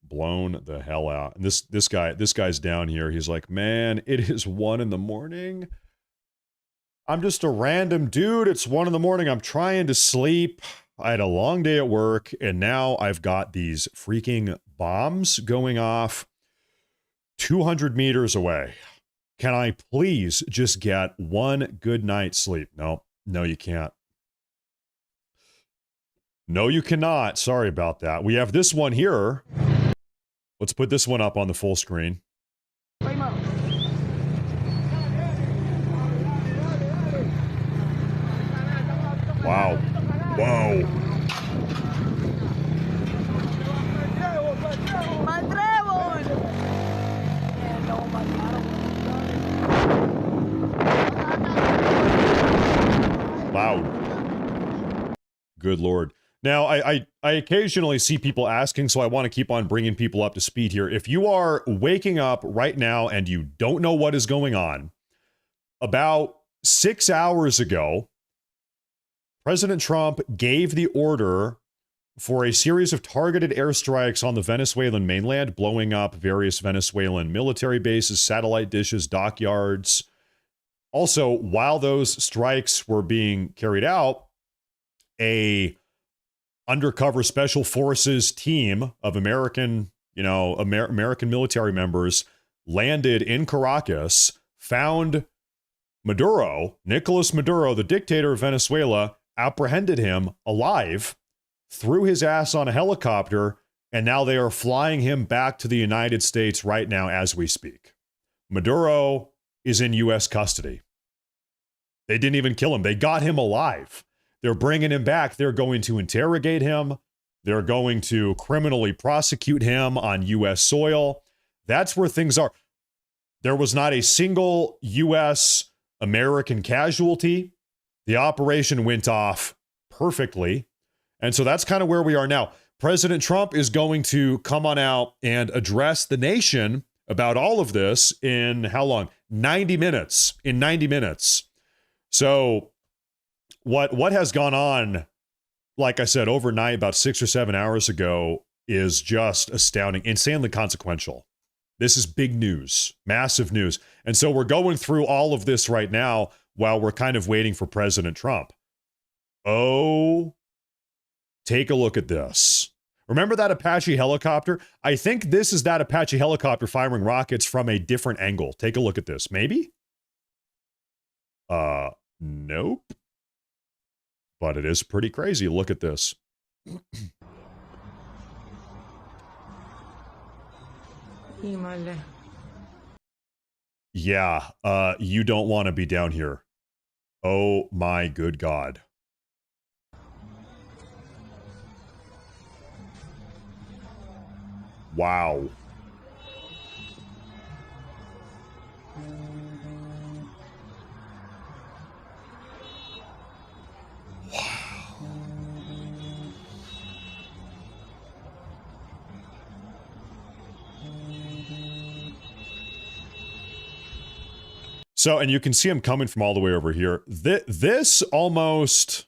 Blown the hell out. And this guy's down here. He's like, man, it is 1 a.m. I'm just a random dude. It's 1 a.m. I'm trying to sleep. I had a long day at work, and now I've got these freaking bombs going off 200 meters away. Can I please just get one good night's sleep? No, you can't. No, you cannot. Sorry about that. We have this one here. Let's put this one up on the full screen. Wow. Whoa. Loud. Good Lord. Now, I occasionally see people asking, so I want to keep on bringing people up to speed here. If you are waking up right now and you don't know what is going on, about 6 hours ago, President Trump gave the order for a series of targeted airstrikes on the Venezuelan mainland, blowing up various Venezuelan military bases, satellite dishes, dockyards. Also, while those strikes were being carried out, a undercover special forces team of American military members landed in Caracas, found Maduro, Nicolas Maduro, the dictator of Venezuela, apprehended him alive, threw his ass on a helicopter, and now they are flying him back to the United States right now as we speak. Maduro is in U.S. custody. They didn't even kill him. They got him alive. They're bringing him back. They're going to interrogate him. They're going to criminally prosecute him on U.S. soil. That's where things are. There was not a single U.S. American casualty. The operation went off perfectly. And so that's kind of where we are now. President Trump is going to come on out and address the nation about all of this in how long? 90 minutes. In 90 minutes. So what has gone on, like I said, overnight, about 6 or 7 hours ago, is just astounding, insanely consequential. This is big news, massive news. And so we're going through all of this right now while we're kind of waiting for President Trump. Oh, take a look at this. Remember that Apache helicopter? I think this is that Apache helicopter firing rockets from a different angle. Take a look at this. Maybe? Nope. But it is pretty crazy. Look at this. Yeah, you don't want to be down here. Oh my good God. Wow. So, and you can see him coming from all the way over here. This almost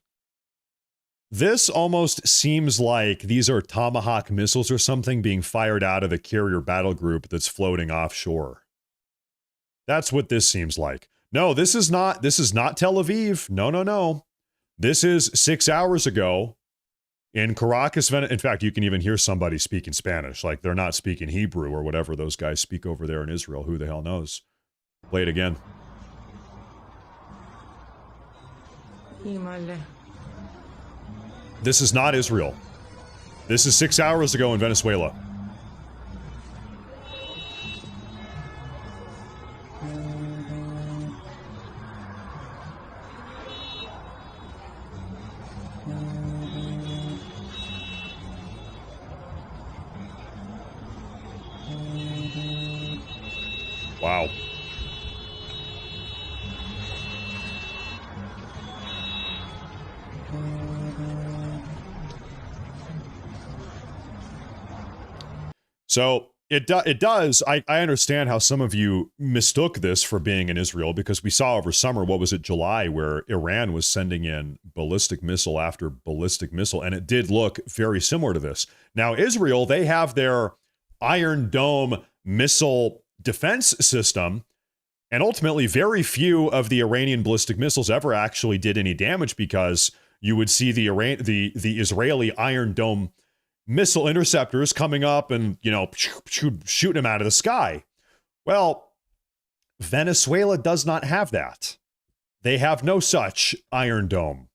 seems like these are Tomahawk missiles or something being fired out of the carrier battle group that's floating offshore. That's what this seems like. No, this is not Tel Aviv. No. This is 6 hours ago in Caracas, Venezuela. In fact, you can even hear somebody speaking Spanish. Like they're not speaking Hebrew or whatever those guys speak over there in Israel. Who the hell knows? Play it again. This is not Israel. This is 6 hours ago in Venezuela. Wow. So it does. I understand how some of you mistook this for being in Israel because we saw over summer, what was it, July, where Iran was sending in ballistic missile after ballistic missile, and it did look very similar to this. Now, Israel, they have their Iron Dome missile defense system, and ultimately very few of the Iranian ballistic missiles ever actually did any damage because you would see the Israeli Iron Dome missile interceptors coming up and, shooting them out of the sky. Well, Venezuela does not have that. They have no such Iron Dome.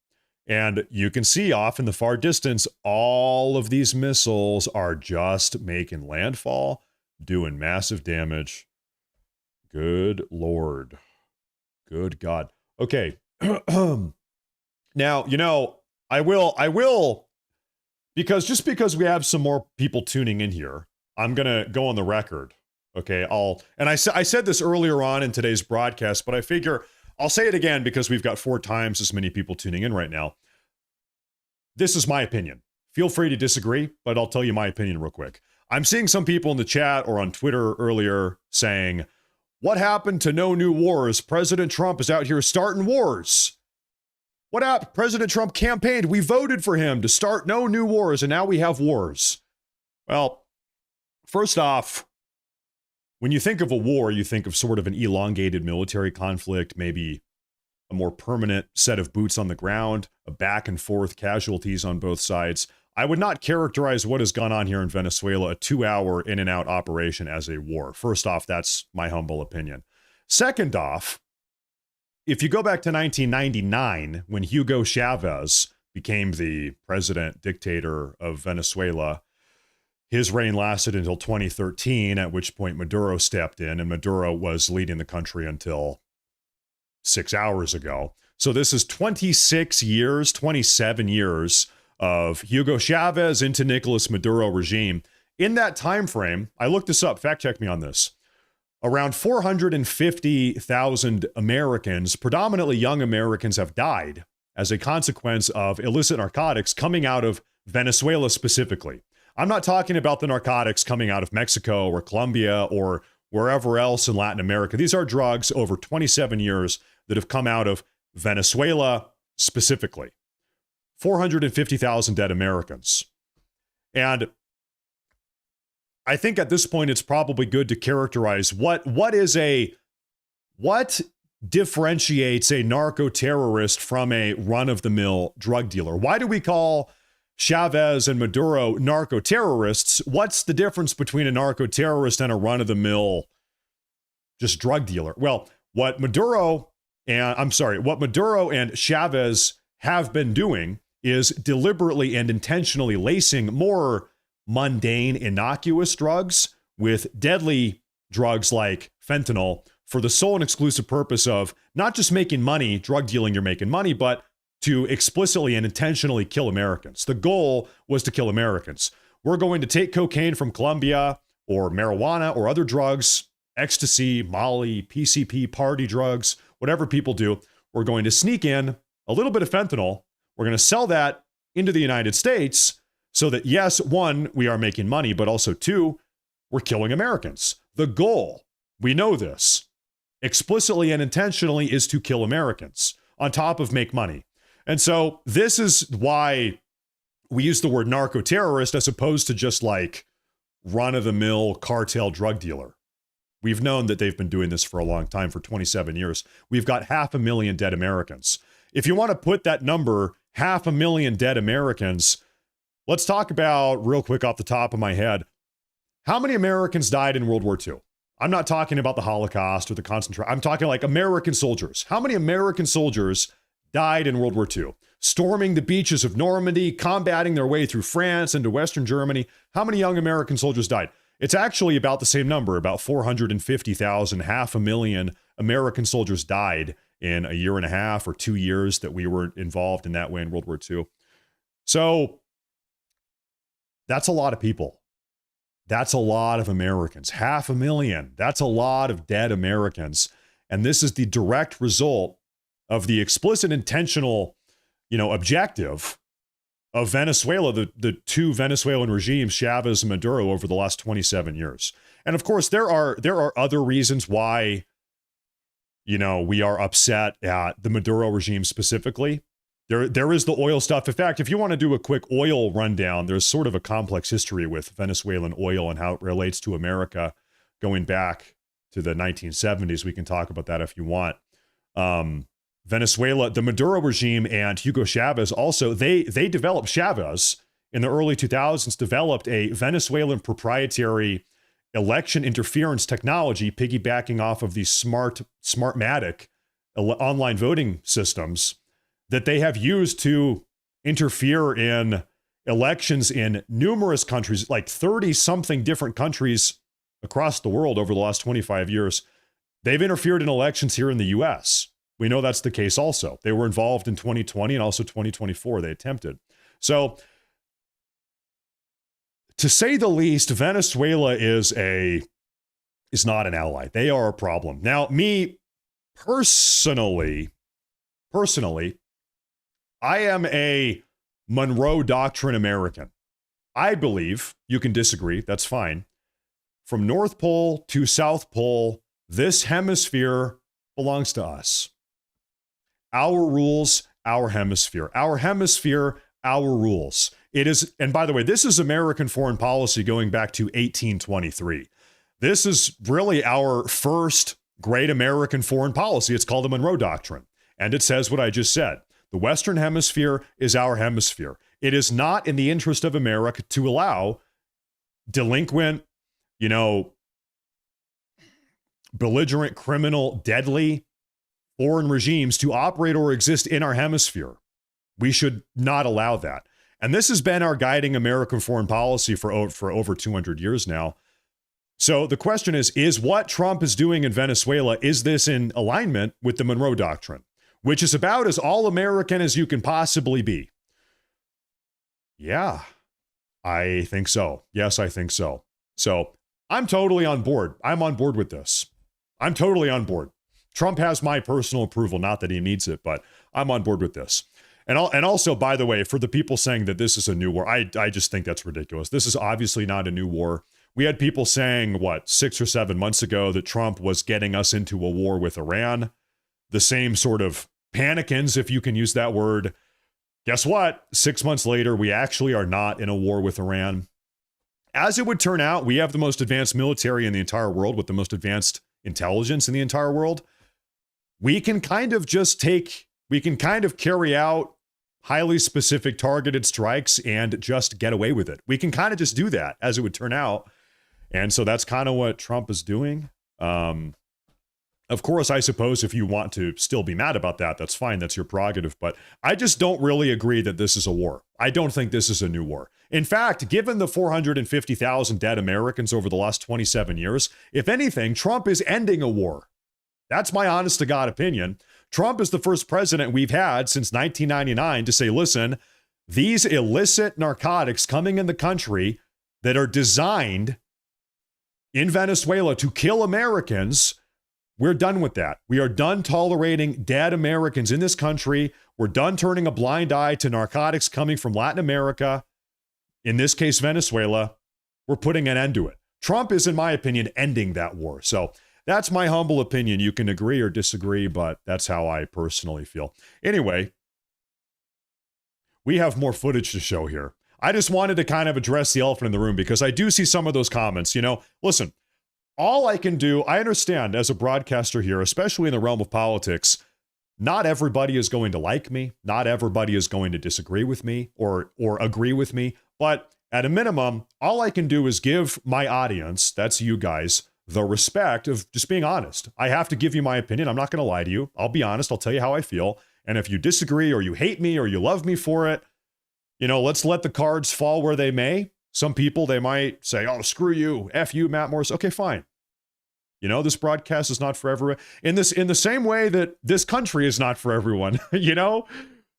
And you can see off in the far distance, all of these missiles are just making landfall, doing massive damage. Good Lord. Good God. Okay. Now, I will, because we have some more people tuning in here, I'm going to go on the record. Okay. I said this earlier on in today's broadcast, but I figure I'll say it again because we've got 4 times as many people tuning in right now. This is my opinion. Feel free to disagree, but I'll tell you my opinion real quick. I'm seeing some people in the chat or on Twitter earlier saying, what happened to no new wars? President Trump is out here starting wars. What happened? President Trump campaigned. We voted for him to start no new wars, and now we have wars. Well, first off, when you think of a war, you think of sort of an elongated military conflict, maybe a more permanent set of boots on the ground, a back and forth casualties on both sides. I would not characterize what has gone on here in Venezuela, a 2-hour in and out operation, as a war. First off, that's my humble opinion. Second off, if you go back to 1999, when Hugo Chavez became the president dictator of Venezuela, his reign lasted until 2013, at which point Maduro stepped in, and Maduro was leading the country until 6 hours ago. So this is 26 years, 27 years of Hugo Chavez into Nicolas Maduro regime. In that time frame, I looked this up, fact check me on this. Around 450,000 Americans, predominantly young Americans, have died as a consequence of illicit narcotics coming out of Venezuela specifically. I'm not talking about the narcotics coming out of Mexico or Colombia or wherever else in Latin America. These are drugs over 27 years that have come out of Venezuela specifically. 450,000 dead Americans. And I think at this point, it's probably good to characterize what differentiates a narco-terrorist from a run-of-the-mill drug dealer. Why do we call Chavez and Maduro narco-terrorists? What's the difference between a narco-terrorist and a run-of-the-mill just drug dealer? Well, what Maduro what Maduro and Chavez have been doing is deliberately and intentionally lacing more mundane, innocuous drugs with deadly drugs like fentanyl for the sole and exclusive purpose of not just making money, drug dealing, you're making money, but to explicitly and intentionally kill Americans. The goal was to kill Americans. We're going to take cocaine from Colombia or marijuana or other drugs, ecstasy, Molly, PCP, party drugs, whatever people do. We're going to sneak in a little bit of fentanyl. We're going to sell that into the United States so that, yes, one, we are making money, but also two, we're killing Americans. The goal, we know this, explicitly and intentionally is to kill Americans on top of make money. And so this is why we use the word narco-terrorist as opposed to just like run-of-the-mill cartel drug dealer. We've known that they've been doing this for a long time, for 27 years. We've got 500,000 dead Americans. If you want to put that number, 500,000 dead Americans, let's talk about, real quick off the top of my head, how many Americans died in World War II? I'm not talking about the Holocaust or the concentration. I'm talking like American soldiers. How many American soldiers died in World War II? Storming the beaches of Normandy, combating their way through France into Western Germany. How many young American soldiers died? It's actually about the same number, about 450,000, 500,000 American soldiers died in a year and a half or 2 years that we were involved in that way in World War II. So that's a lot of people. That's a lot of Americans. 500,000. That's a lot of dead Americans. And this is the direct result of the explicit intentional, objective of Venezuela, the two Venezuelan regimes, Chavez and Maduro, over the last 27 years. And of course, there are other reasons why, we are upset at the Maduro regime specifically. There is the oil stuff. In fact, if you want to do a quick oil rundown, there's sort of a complex history with Venezuelan oil and how it relates to America going back to the 1970s. We can talk about that if you want. Venezuela, the Maduro regime and Hugo Chavez also, they developed, Chavez in the early 2000s developed a Venezuelan proprietary election interference technology piggybacking off of these Smartmatic online voting systems that they have used to interfere in elections in numerous countries, like 30-something different countries across the world over the last 25 years. They've interfered in elections here in the U.S. We know that's the case also. They were involved in 2020 and also 2024. They attempted. So, to say the least, Venezuela is not an ally. They are a problem. Now, me personally, I am a Monroe Doctrine American. I believe, you can disagree, that's fine. From North Pole to South Pole, this hemisphere belongs to us. Our rules, our hemisphere. Our hemisphere, our rules. It is, and by the way, this is American foreign policy going back to 1823. This is really our first great American foreign policy. It's called the Monroe Doctrine. And it says what I just said. The Western Hemisphere is our hemisphere. It is not in the interest of America to allow delinquent, belligerent, criminal, deadly foreign regimes to operate or exist in our hemisphere. We should not allow that. And this has been our guiding American foreign policy for over 200 years now. So the question is what Trump is doing in Venezuela, is this in alignment with the Monroe Doctrine, which is about as all-American as you can possibly be? Yeah, I think so. Yes, I think so. So I'm totally on board. I'm on board with this. I'm totally on board. Trump has my personal approval, not that he needs it, but I'm on board with this. And also, by the way, for the people saying that this is a new war, I just think that's ridiculous. This is obviously not a new war. We had people saying, 6 or 7 months ago that Trump was getting us into a war with Iran. The same sort of panicins, if you can use that word. Guess what? 6 months later, we actually are not in a war with Iran. As it would turn out, we have the most advanced military in the entire world with the most advanced intelligence in the entire world. We can kind of carry out highly specific targeted strikes and just get away with it. We can kind of just do that, as it would turn out. And so that's kind of what Trump is doing. Of course, I suppose if you want to still be mad about that, that's fine. That's your prerogative. But I just don't really agree that this is a war. I don't think this is a new war. In fact, given the 450,000 dead Americans over the last 27 years, if anything, Trump is ending a war. That's my honest to God opinion. Trump is the first president we've had since 1999 to say, listen, these illicit narcotics coming in the country that are designed in Venezuela to kill Americans, we're done with that. We are done tolerating dead Americans in this country. We're done turning a blind eye to narcotics coming from Latin America, in this case, Venezuela. We're putting an end to it. Trump is, in my opinion, ending that war. So that's my humble opinion. You can agree or disagree, but that's how I personally feel. Anyway, we have more footage to show here. I just wanted to kind of address the elephant in the room because I do see some of those comments. You know, listen, all I can do, I understand as a broadcaster here, especially in the realm of politics, not everybody is going to like me. Not everybody is going to disagree with me or agree with me. But at a minimum, all I can do is give my audience, that's you guys, the respect of just being honest. I have to give you my opinion. I'm not going to lie to you. I'll be honest. I'll tell you how I feel. And if you disagree or you hate me or you love me for it, you know, let's let the cards fall where they may. Some people, they might say, oh, screw you, F you, Matt Morris. Okay, fine. You know, this broadcast is not for everyone. In the same way that this country is not for everyone. You know,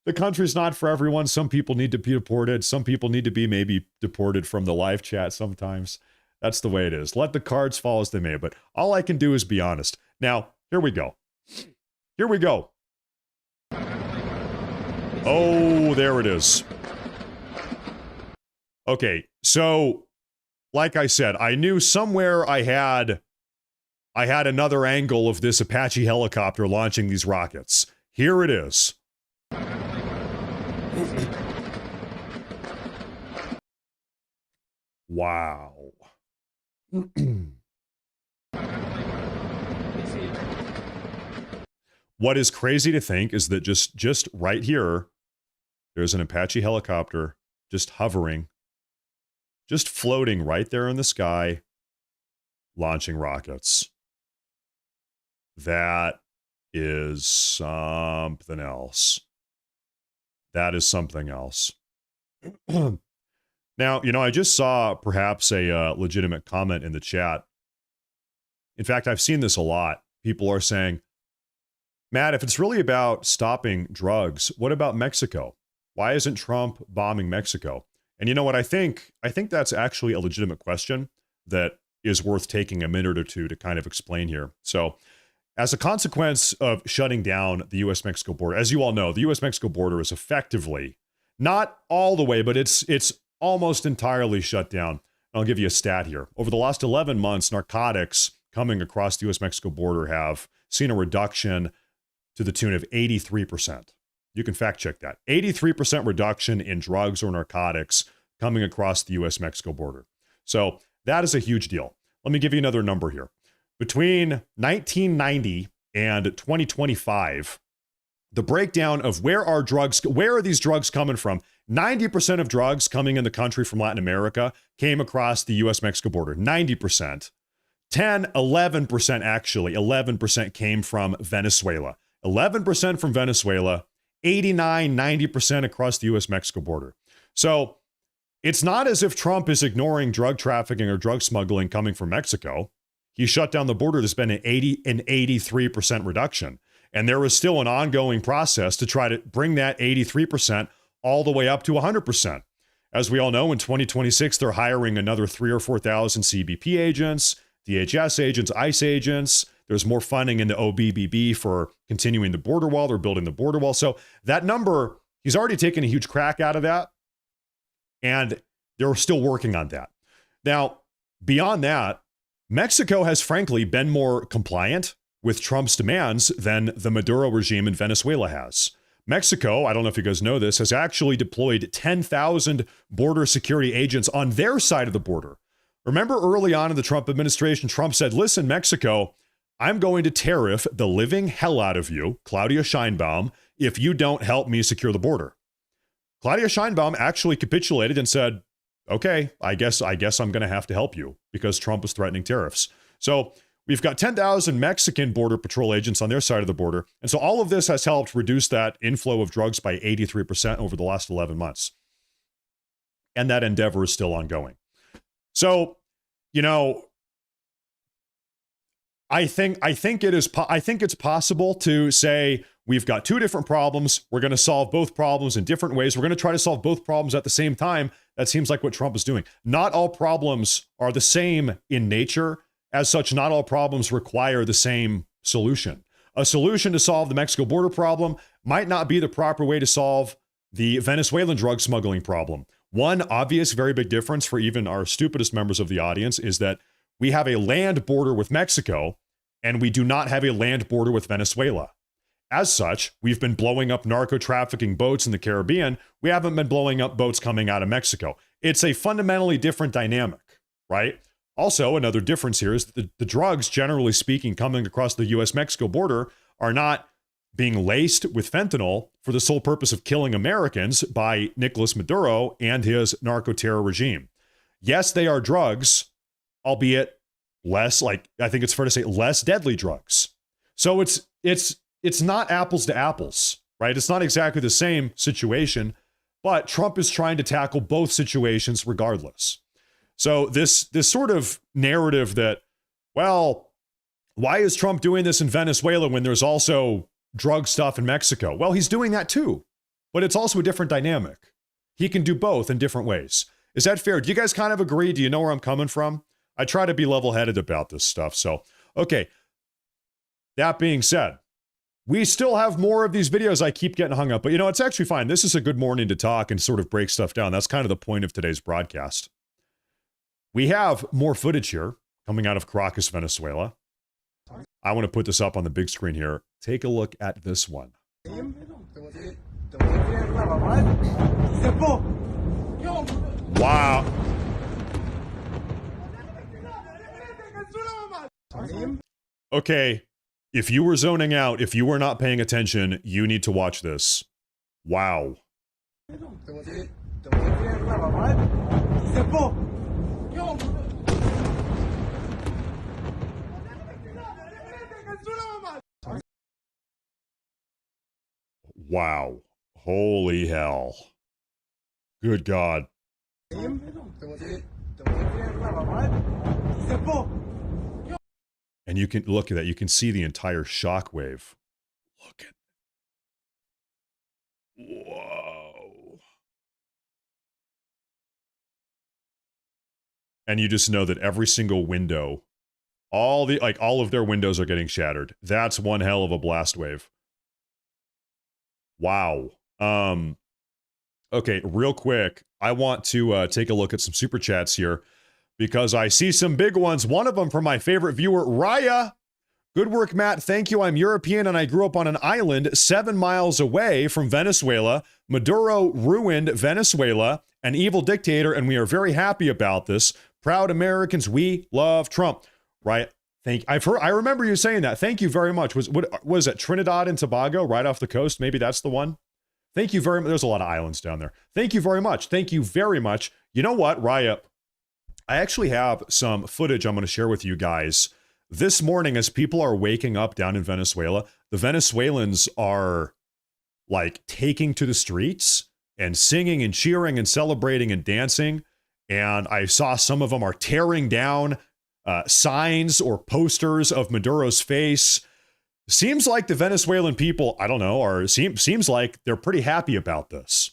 the country's not for everyone. Some people need to be deported. Some people need to be maybe deported from the live chat sometimes. That's the way it is. Let the cards fall as they may. But all I can do is be honest. Now, here we go. Here we go. Oh, there it is. Okay, so like I said, I knew somewhere I had another angle of this Apache helicopter launching these rockets. Here it is. Wow. What is crazy to think is that just right here, there's an Apache helicopter just hovering, just floating right there in the sky, launching rockets. That is something else. That is something else. Now, you know, I just saw perhaps a legitimate comment in the chat. In fact, I've seen this a lot. People are saying, Matt, if it's really about stopping drugs, what about Mexico? Why isn't Trump bombing Mexico? And you know what? I think that's actually a legitimate question that is worth taking a minute or two to kind of explain here. So, as a consequence of shutting down the U.S.-Mexico border, as you all know, the U.S.-Mexico border is effectively, not all the way, but it's almost entirely shut down. I'll give you a stat here. Over the last 11 months, narcotics coming across the U.S.-Mexico border have seen a reduction to the tune of 83%. You can fact check that. 83% reduction in drugs or narcotics coming across the U.S.-Mexico border. So that is a huge deal. Let me give you another number here. Between 1990 and 2025, the breakdown of where are these drugs coming from? 90% of drugs coming in the country from Latin America came across the U.S.-Mexico border. 90%. 11% actually, 11% came from Venezuela. 11% from Venezuela, 90% across the U.S.-Mexico border. So it's not as if Trump is ignoring drug trafficking or drug smuggling coming from Mexico. He shut down the border. There's been an 83% reduction. And there is still an ongoing process to try to bring that 83% all the way up to 100%. As we all know, in 2026, they're hiring another 3,000 or 4,000 CBP agents, DHS agents, ICE agents. There's more funding into OBBB for continuing the border wall. They're building the border wall. So that number, he's already taken a huge crack out of that. And they're still working on that. Now, beyond that, Mexico has frankly been more compliant with Trump's demands than the Maduro regime in Venezuela has. Mexico, I don't know if you guys know this, has actually deployed 10,000 border security agents on their side of the border. Remember early on in the Trump administration, Trump said, listen, Mexico, I'm going to tariff the living hell out of you, Claudia Sheinbaum, if you don't help me secure the border. Claudia Sheinbaum actually capitulated and said, okay, I guess I'm going to have to help you because Trump was threatening tariffs. So We've got 10,000 Mexican Border Patrol agents on their side of the border. And so all of this has helped reduce that inflow of drugs by 83% over the last 11 months. And that endeavor is still ongoing. So, you know, I think it's possible to say we've got two different problems. We're going to solve both problems in different ways. We're going to try to solve both problems at the same time. That seems like what Trump is doing. Not all problems are the same in nature. As such, not all problems require the same solution. A solution to solve the Mexico border problem might not be the proper way to solve the Venezuelan drug smuggling problem. One obvious, very big difference for even our stupidest members of the audience is that we have a land border with Mexico, and we do not have a land border with Venezuela. As such, we've been blowing up narco-trafficking boats in the Caribbean. We haven't been blowing up boats coming out of Mexico. It's a fundamentally different dynamic, right? Also, another difference here is that the drugs, generally speaking, coming across the U.S.-Mexico border are not being laced with fentanyl for the sole purpose of killing Americans by Nicolas Maduro and his narco-terror regime. Yes, they are drugs, albeit less, like I think it's fair to say, less deadly drugs. So it's not apples to apples, right? It's not exactly the same situation, but Trump is trying to tackle both situations regardless. So this sort of narrative that, well, why is Trump doing this in Venezuela when there's also drug stuff in Mexico? Well, he's doing that too, but it's also a different dynamic. He can do both in different ways. Is that fair? Do you guys kind of agree? Do you know where I'm coming from? I try to be level-headed about this stuff. So, okay. That being said, we still have more of these videos. I keep getting hung up, but you know, it's actually fine. This is a good morning to talk and sort of break stuff down. That's kind of the point of today's broadcast. We have more footage here coming out of Caracas, Venezuela. I want to put this up on the big screen here. Take a look at this one. Wow. Okay, if you were zoning out, if you were not paying attention, you need to watch this. Wow. Wow. Holy hell. Good God. And you can look at that. You can see the entire shockwave. Look at. Whoa. And you just know that every single window, all of their windows are getting shattered. That's one hell of a blast wave. Wow. Okay, real quick, I want to take a look at some super chats here because I see some big ones. One of them from my favorite viewer, Raya. Good work, Matt. Thank you. I'm European and I grew up on an island 7 miles away from Venezuela. Maduro ruined Venezuela, an evil dictator, and we are very happy about this. Proud Americans, we love Trump. Right? I remember you saying that. Thank you very much. Was it Trinidad and Tobago right off the coast? Maybe that's the one. Thank you very much. There's a lot of islands down there. Thank you very much. Thank you very much. You know what, Raya? I actually have some footage I'm going to share with you guys. This morning, as people are waking up down in Venezuela, the Venezuelans are like taking to the streets and singing and cheering and celebrating and dancing. And I saw some of them are tearing down signs or posters of Maduro's face. Seems like the Venezuelan people, I don't know, seems like they're pretty happy about this.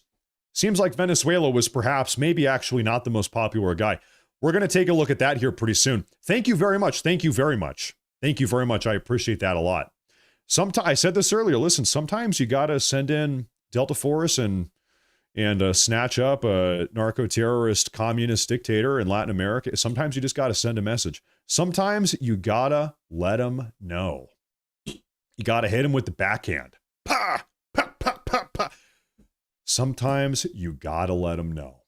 Seems like Venezuela was perhaps maybe actually not the most popular guy. We're going to take a look at that here pretty soon. Thank you very much. Thank you very much. Thank you very much. I appreciate that a lot. Sometimes I said this earlier. Listen, sometimes you got to send in Delta Force and snatch up a narco-terrorist communist dictator in Latin America. Sometimes you just got to send a message. Sometimes you got to let them know. You got to hit him with the backhand. Pa! Pa! Pa! Pa! Pa! Sometimes you got to let them know.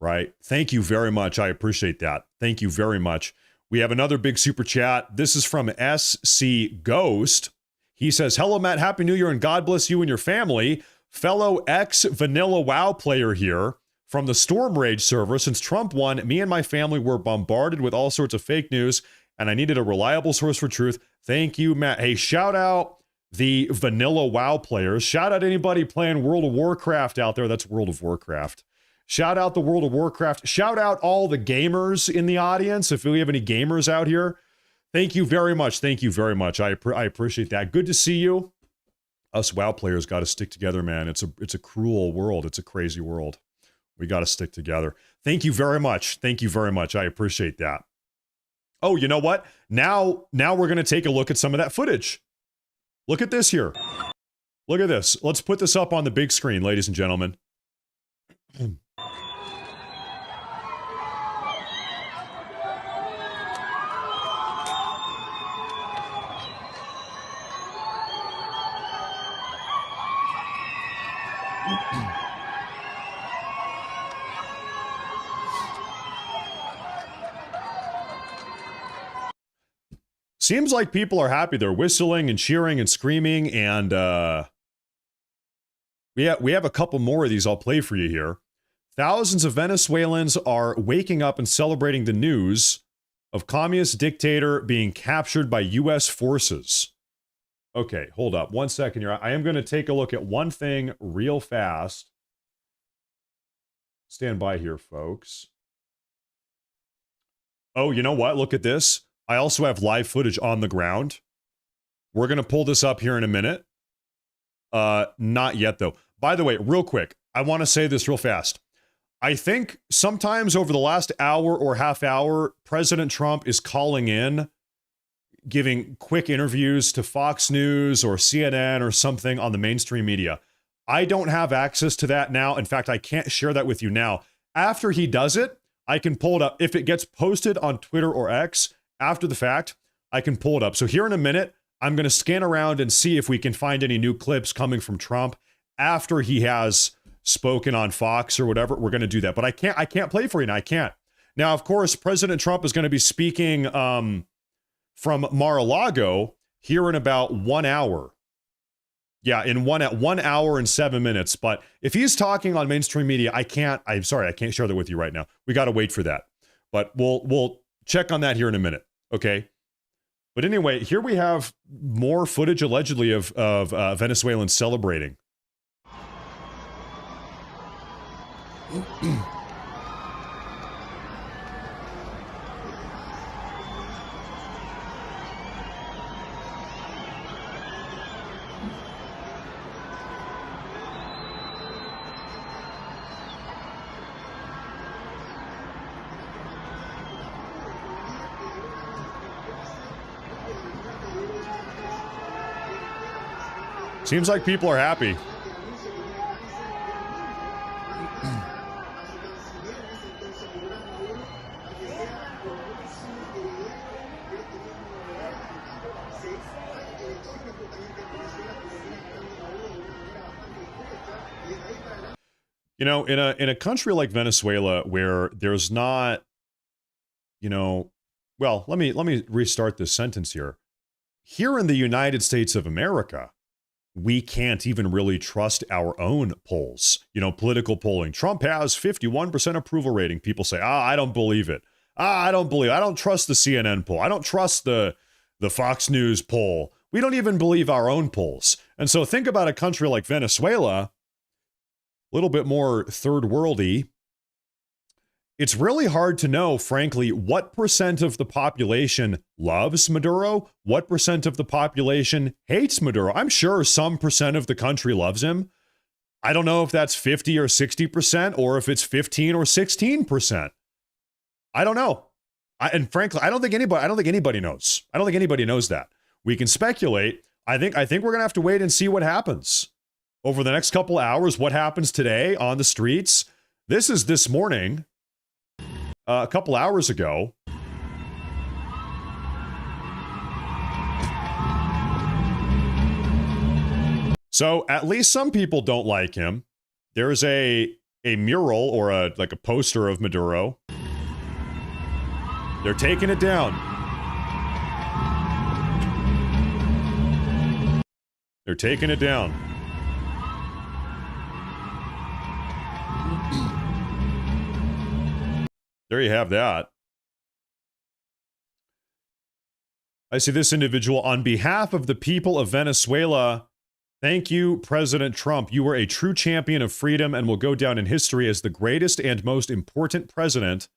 Right? Thank you very much. I appreciate that. Thank you very much. We have another big super chat. This is from SC Ghost. He says, hello, Matt. Happy New Year and God bless you and your family. Fellow ex-Vanilla WoW player here from the Storm Rage server. Since Trump won, me and my family were bombarded with all sorts of fake news and I needed a reliable source for truth. Thank you, Matt. Hey, shout out the vanilla WoW players. Shout out anybody playing World of Warcraft out there. That's World of Warcraft. Shout out the World of Warcraft. Shout out all the gamers in the audience. If we have any gamers out here, thank you very much. Thank you very much. I appreciate that. Good to see you. Us WoW players got to stick together, man. It's a cruel world. It's a crazy world. We got to stick together. Thank you very much. Thank you very much. I appreciate that. Oh, you know what? Now we're going to take a look at some of that footage. Look at this here. Look at this. Let's put this up on the big screen, ladies and gentlemen. Seems like people are happy. They're whistling and cheering and screaming, and we have a couple more of these I'll play for you here. Thousands of Venezuelans are waking up and celebrating the news of communist dictator being captured by U.S. forces. Okay, hold up 1 second here. I am going to take a look at one thing real fast. Stand by here, folks. Oh, you know what? Look at this. I also have live footage on the ground. We're going to pull this up here in a minute. Not yet, though. By the way, real quick, I want to say this real fast. I think sometimes over the last hour or half hour, President Trump is calling in, giving quick interviews to Fox News or CNN or something on the mainstream media. I don't have access to that now. In fact, I can't share that with you now. After he does it, I can pull it up. If it gets posted on Twitter or X, after the fact, I can pull it up. So here in a minute, I'm going to scan around and see if we can find any new clips coming from Trump after he has spoken on Fox or whatever. We're going to do that. But I can't play for you now. I can't. Now, of course, President Trump is going to be speaking from Mar-a-Lago here in about 1 hour. Yeah, in 1 hour and 7 minutes. But if he's talking on mainstream media, I'm sorry, I can't share that with you right now. We got to wait for that. But we'll check on that here in a minute, okay? But anyway, here we have more footage allegedly of Venezuelans celebrating. Seems like people are happy. You know, in a country like Venezuela where there's not, well, let me restart this sentence here. Here in the United States of America, we can't even really trust our own polls, political polling. Trump has 51% approval rating. People say, I don't believe it. I don't trust the CNN poll. I don't trust the Fox News poll. We don't even believe our own polls. And so think about a country like Venezuela, a little bit more third worldy. It's really hard to know, frankly, what percent of the population loves Maduro, what percent of the population hates Maduro. I'm sure some percent of the country loves him. I don't know if that's 50 or 60% or if it's 15 or 16%. I don't know. And frankly, I don't think anybody knows. I don't think anybody knows that. We can speculate. I think we're going to have to wait and see what happens over the next couple hours, what happens today on the streets. This is this morning. A couple hours ago. So at least some people don't like him. There's a mural or a poster of Maduro. They're taking it down. They're taking it down. There you have that. I see this individual. On behalf of the people of Venezuela, thank you, President Trump. You were a true champion of freedom and will go down in history as the greatest and most important president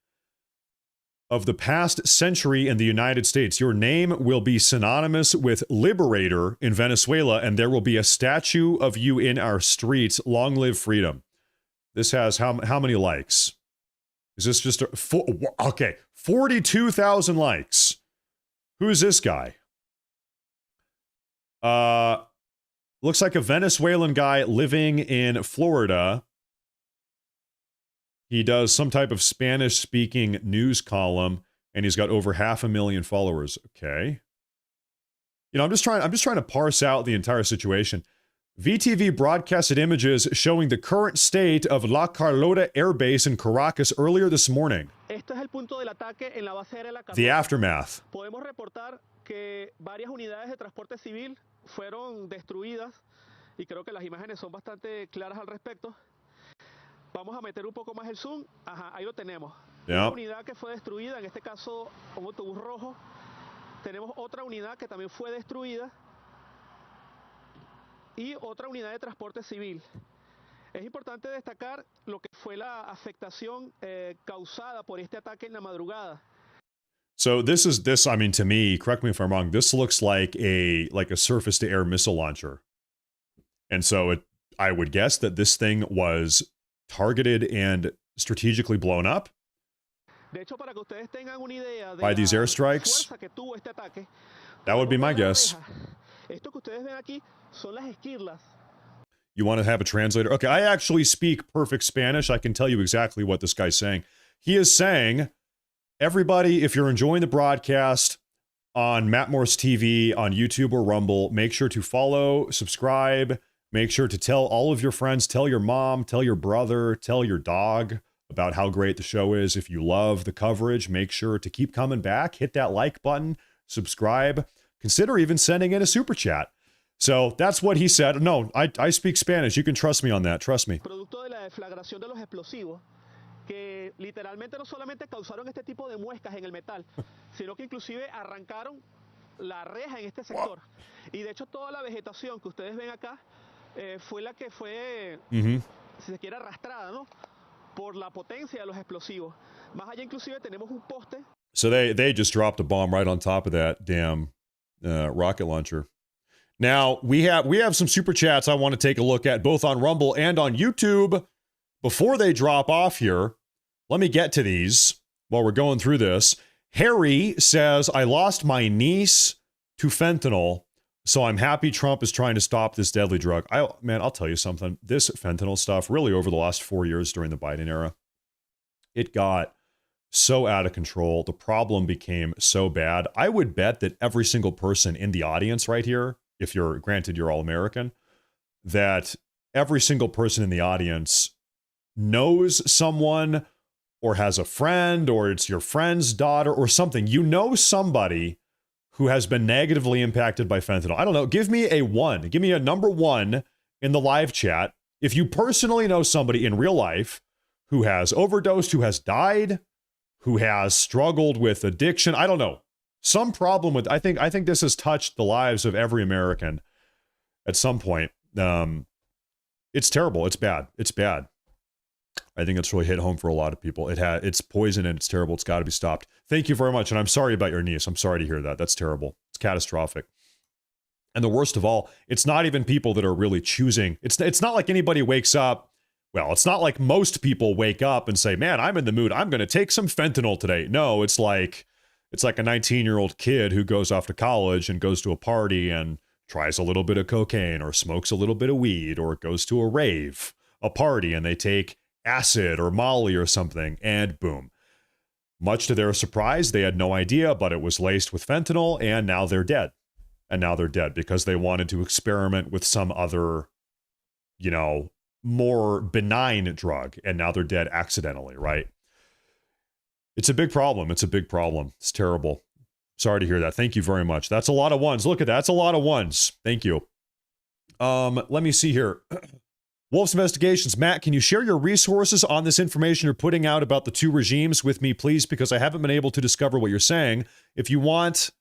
of the past century in the United States. Your name will be synonymous with liberator in Venezuela, and there will be a statue of you in our streets. Long live freedom. This has how many likes? Is this just okay, 42,000 likes. Who's this guy? Looks like a Venezuelan guy living in Florida. He does some type of Spanish-speaking news column, and he's got over 500,000 followers. Okay. You know, I'm just trying to parse out the entire situation. VTV broadcasted images showing the current state of La Carlota Air Base in Caracas earlier this morning. The aftermath. Podemos reportar que varias unidades de transporte civil fueron destruidas y creo que las imágenes son bastante claras al respecto. Vamos a meter un poco más el zoom. Ajá, ahí lo tenemos. Una unidad que fue destruida, en este caso un autobús rojo. Tenemos otra unidad que también fue destruida y otra unidad de transporte civil. Es importante destacar lo que fue la afectación causada por este ataque en la madrugada. So I mean, to me, correct me if I'm wrong, this looks like a surface-to-air missile launcher. And so I would guess that this thing was targeted and strategically blown up De hecho, para que ustedes tengan una idea de by these la airstrikes. fuerza que tuvo este ataque, That would be my podemos ver la guess. reja. Esto que ustedes ven aquí son las esquirlas. You want to have a translator? Okay, I actually speak perfect Spanish. I can tell you exactly what this guy's saying. He is saying, everybody, if you're enjoying the broadcast on Matt Morse TV, on YouTube or Rumble, make sure to follow, subscribe, make sure to tell all of your friends, tell your mom, tell your brother, tell your dog about how great the show is. If you love the coverage, make sure to keep coming back, hit that like button, subscribe, consider even sending in a super chat. So that's what he said. No, I speak Spanish. You can trust me on that. Trust me. Producto de la deflagración de los explosivos, que literalmente no solamente causaron este tipo de muescas en el metal, sino que inclusive arrancaron la reja en este sector. Y de hecho toda la vegetación que ustedes ven acá fue la que fue, si se quiere, arrastrada, ¿no? Por la potencia de los explosivos. Más allá inclusive tenemos un poste. So they just dropped a bomb right on top of that damn rocket launcher. Now, we have some super chats I want to take a look at, both on Rumble and on YouTube. Before they drop off here, let me get to these while we're going through this. Harry says, I lost my niece to fentanyl, so I'm happy Trump is trying to stop this deadly drug. I'll tell you something. This fentanyl stuff, really over the last 4 years during the Biden era, it got so out of control. The problem became so bad. I would bet that every single person in the audience right here, if you're all American, that every single person in the audience knows someone or has a friend or it's your friend's daughter or something. You know somebody who has been negatively impacted by fentanyl. I don't know. Give me a one. Give me a number one in the live chat. If you personally know somebody in real life who has overdosed, who has died, who has struggled with addiction, I don't know. Some problem with, I think this has touched the lives of every American at some point. It's terrible. It's bad. It's bad. I think it's really hit home for a lot of people. It's poison and it's terrible. It's got to be stopped. Thank you very much. And I'm sorry about your niece. I'm sorry to hear that. That's terrible. It's catastrophic. And the worst of all, it's not even people that are really choosing. It's not like anybody wakes up. Well, it's not like most people wake up and say, man, I'm in the mood. I'm going to take some fentanyl today. No, it's like a 19-year-old kid who goes off to college and goes to a party and tries a little bit of cocaine or smokes a little bit of weed or goes to a rave, a party, and they take acid or Molly or something, and boom. Much to their surprise, they had no idea, but it was laced with fentanyl, and now they're dead. And now they're dead because they wanted to experiment with some other, more benign drug, and now they're dead accidentally, right? It's a big problem. It's a big problem. It's terrible. Sorry to hear that. Thank you very much. That's a lot of ones. Look at that. That's a lot of ones. Thank you. Let me see here. Wolf's Investigations. Matt, can you share your resources on this information you're putting out about the two regimes with me, please? Because I haven't been able to discover what you're saying. If you want,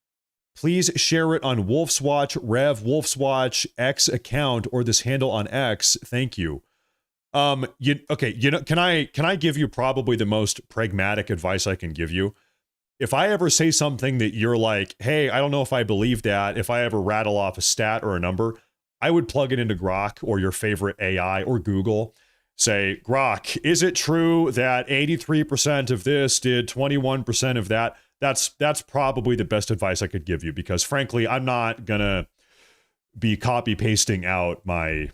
Please share it on Wolf's Watch, Rev, Wolf's Watch, X account, or this handle on X. Thank you. Can I give you probably the most pragmatic advice I can give you? If I ever say something that you're like, hey, I don't know if I believe that, if I ever rattle off a stat or a number, I would plug it into Grok or your favorite AI or Google. Say, Grok, is it true that 83% of this did 21% of that? That's probably the best advice I could give you, because frankly, I'm not gonna be copy pasting out my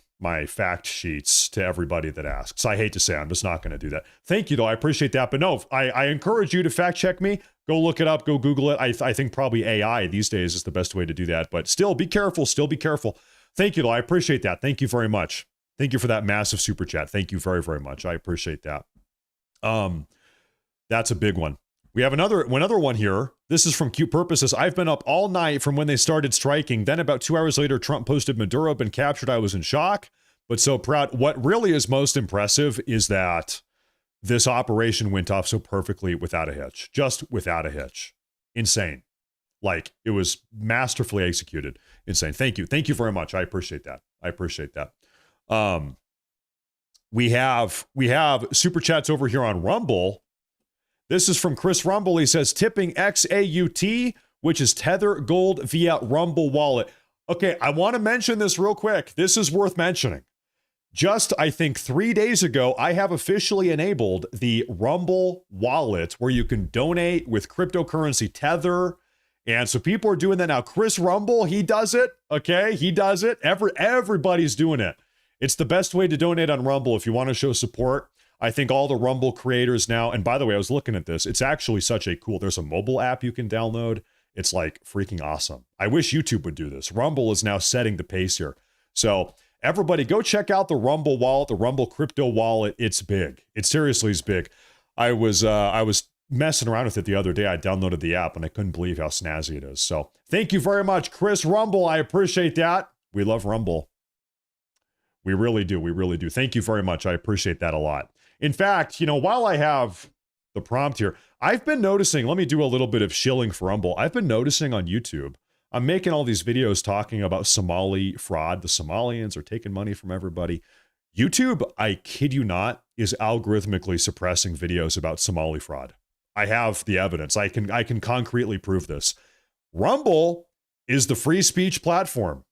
fact sheets to everybody that asks. I hate to say, I'm just not going to do that. Thank you though. I appreciate that. But no, I encourage you to fact check me. Go look it up. Go Google it. I think probably AI these days is the best way to do that. But still be careful. Still be careful. Thank you though. I appreciate that. Thank you very much. Thank you for that massive super chat. Thank you very, very much. I appreciate that. That's a big one. We have another one here. This is from Cute Purposes. I've been up all night from when they started striking. Then about 2 hours later, Trump posted Maduro been captured. I was in shock, but so proud. What really is most impressive is that this operation went off so perfectly without a hitch. Just without a hitch. Insane. Like, it was masterfully executed. Insane. Thank you. Thank you very much. I appreciate that. I appreciate that. We have super chats over here on Rumble. This is from Chris Rumble. He says, tipping XAUT, which is Tether Gold via Rumble Wallet. Okay, I want to mention this real quick. This is worth mentioning. Just, I think, 3 days ago, I have officially enabled the Rumble Wallet where you can donate with cryptocurrency Tether. And so people are doing that now. Chris Rumble, he does it. Okay, he does it. Everybody's doing it. It's the best way to donate on Rumble if you want to show support. I think all the Rumble creators now, and by the way, I was looking at this. It's actually such a cool, there's a mobile app you can download. It's like freaking awesome. I wish YouTube would do this. Rumble is now setting the pace here. So everybody go check out the Rumble wallet, the Rumble crypto wallet. It's big. It seriously is big. I was messing around with it the other day. I downloaded the app and I couldn't believe how snazzy it is. So thank you very much, Chris Rumble. I appreciate that. We love Rumble. We really do. We really do. Thank you very much. I appreciate that a lot. In fact, while I have the prompt here, I've been noticing, let me do a little bit of shilling for Rumble. I've been noticing on YouTube, I'm making all these videos talking about Somali fraud. The Somalians are taking money from everybody. YouTube, I kid you not, is algorithmically suppressing videos about Somali fraud. I have the evidence. I can concretely prove this. Rumble is the free speech platform.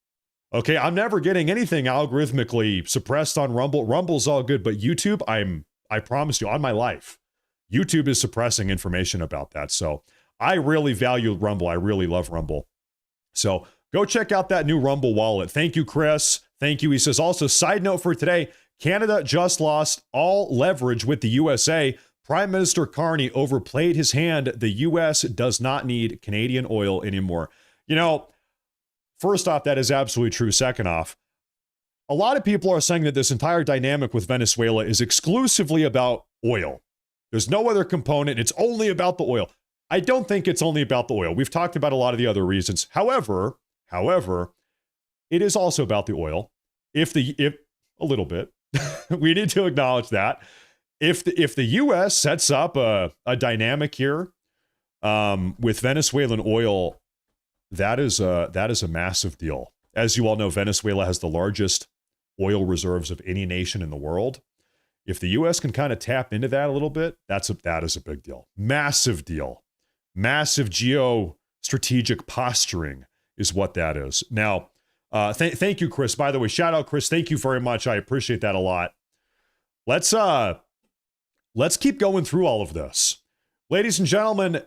Okay, I'm never getting anything algorithmically suppressed on Rumble. Rumble's all good, but YouTube, I promise you, on my life, YouTube is suppressing information about that. So I really value Rumble. I really love Rumble. So go check out that new Rumble wallet. Thank you, Chris. Thank you. He says, also, side note for today, Canada just lost all leverage with the USA. Prime Minister Carney overplayed his hand. The US does not need Canadian oil anymore. First off, that is absolutely true. Second off, a lot of people are saying that this entire dynamic with Venezuela is exclusively about oil. There's no other component. It's only about the oil. I don't think it's only about the oil. We've talked about a lot of the other reasons. However, it is also about the oil. If a little bit, we need to acknowledge that. If the U.S. sets up a dynamic here with Venezuelan oil, that is a massive deal. As you all know, Venezuela has the largest oil reserves of any nation in the world. If the U.S. can kind of tap into that a little bit, that is a big deal. Massive deal. Massive geostrategic posturing is what that is. Now, thank you, Chris. By the way, shout out, Chris. Thank you very much. I appreciate that a lot. Let's keep going through all of this. Ladies and gentlemen,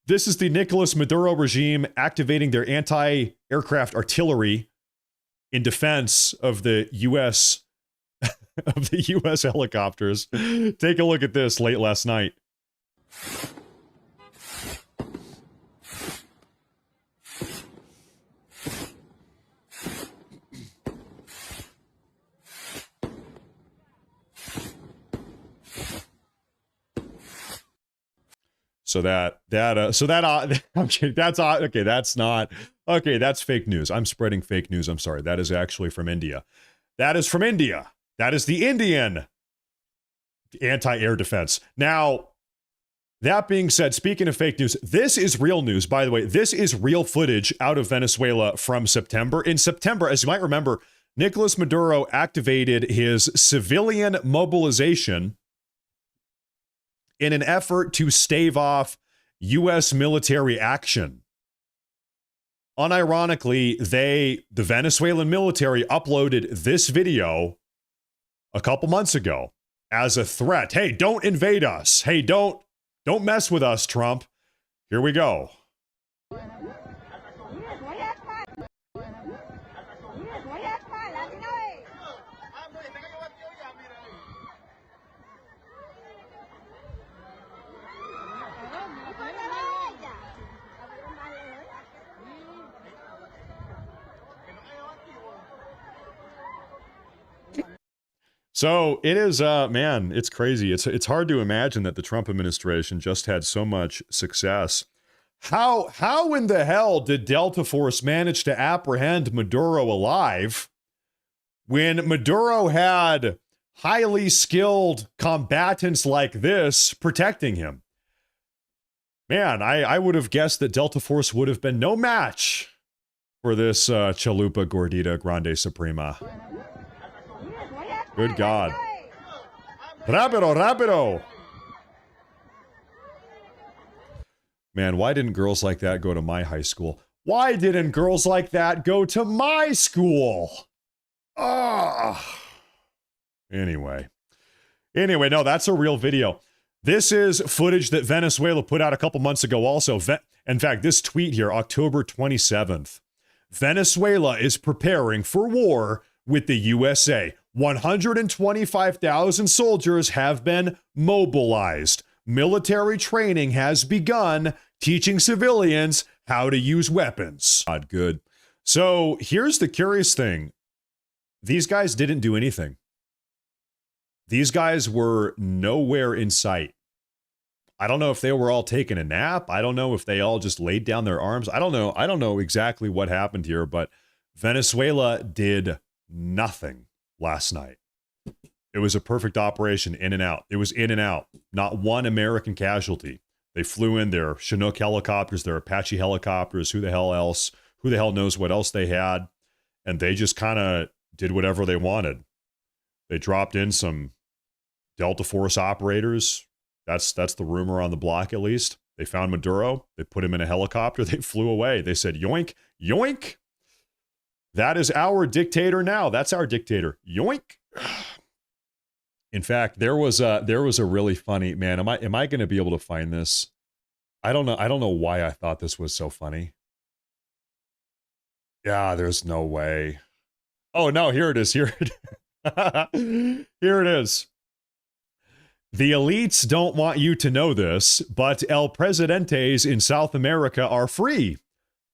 this is the Nicolas Maduro regime activating their anti-aircraft artillery in defense of the U.S. of the U.S. helicopters. Take a look at this late last night. That's fake news. I'm spreading fake news. I'm sorry. That is actually from India. That is from India. That is the Indian anti-air defense. Now, That being said, speaking of fake news, this is real news, by the way. This is real footage out of Venezuela from September. In September, as you might remember, Nicolas Maduro activated his civilian mobilization in an effort to stave off U.S. military action. Unironically, the Venezuelan military uploaded this video a couple months ago as a threat. Hey, don't invade us. Hey, don't mess with us, Trump. Here we go. So it is, man, it's crazy. It's hard to imagine that the Trump administration just had so much success. How in the hell did Delta Force manage to apprehend Maduro alive when Maduro had highly skilled combatants like this protecting him? Man, I would have guessed that Delta Force would have been no match for this Chalupa Gordita Grande Suprema. Good God. Rapido, rapido. Man, why didn't girls like that go to my high school? Why didn't girls like that go to my school? Ah. Anyway, no, that's a real video. This is footage that Venezuela put out a couple months ago also. In fact, this tweet here, October 27th. Venezuela is preparing for war with the USA. 125,000 soldiers have been mobilized. Military training has begun, teaching civilians how to use weapons. Not good. So here's the curious thing. These guys didn't do anything. These guys were nowhere in sight. I don't know if they were all taking a nap. I don't know if they all just laid down their arms. I don't know. I don't know exactly what happened here, but Venezuela did nothing last night. It was a perfect operation, in and out. It was in and out. Not one American casualty. They flew in their Chinook helicopters, their Apache helicopters, who the hell else? Who the hell knows what else they had? And they just kind of did whatever they wanted. They dropped in some Delta Force operators. That's the rumor on the block, at least. They found Maduro. They put him in a helicopter. They flew away. They said, yoink, yoink. That is our dictator now. That's our dictator. Yoink. In fact, there was a really funny, man. Am I going to be able to find this? I don't know why I thought this was so funny. Yeah, there's no way. Oh no, here it is. Here it is. The elites don't want you to know this, but El Presidentes in South America are free.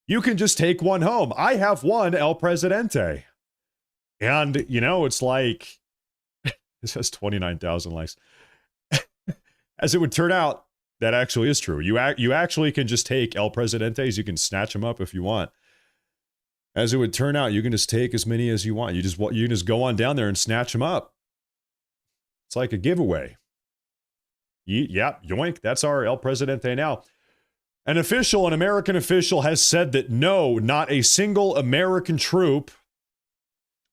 You can just take one home. I have one El Presidente. And, you know, it's like, this has 29,000 likes. As it would turn out, that actually is true. You actually can just take El Presidentes. You can snatch them up if you want. As it would turn out, you can just take as many as you want. You can just go on down there and snatch them up. It's like a giveaway. Yeah, yoink. That's our El Presidente now. An American official has said that no, not a single American troop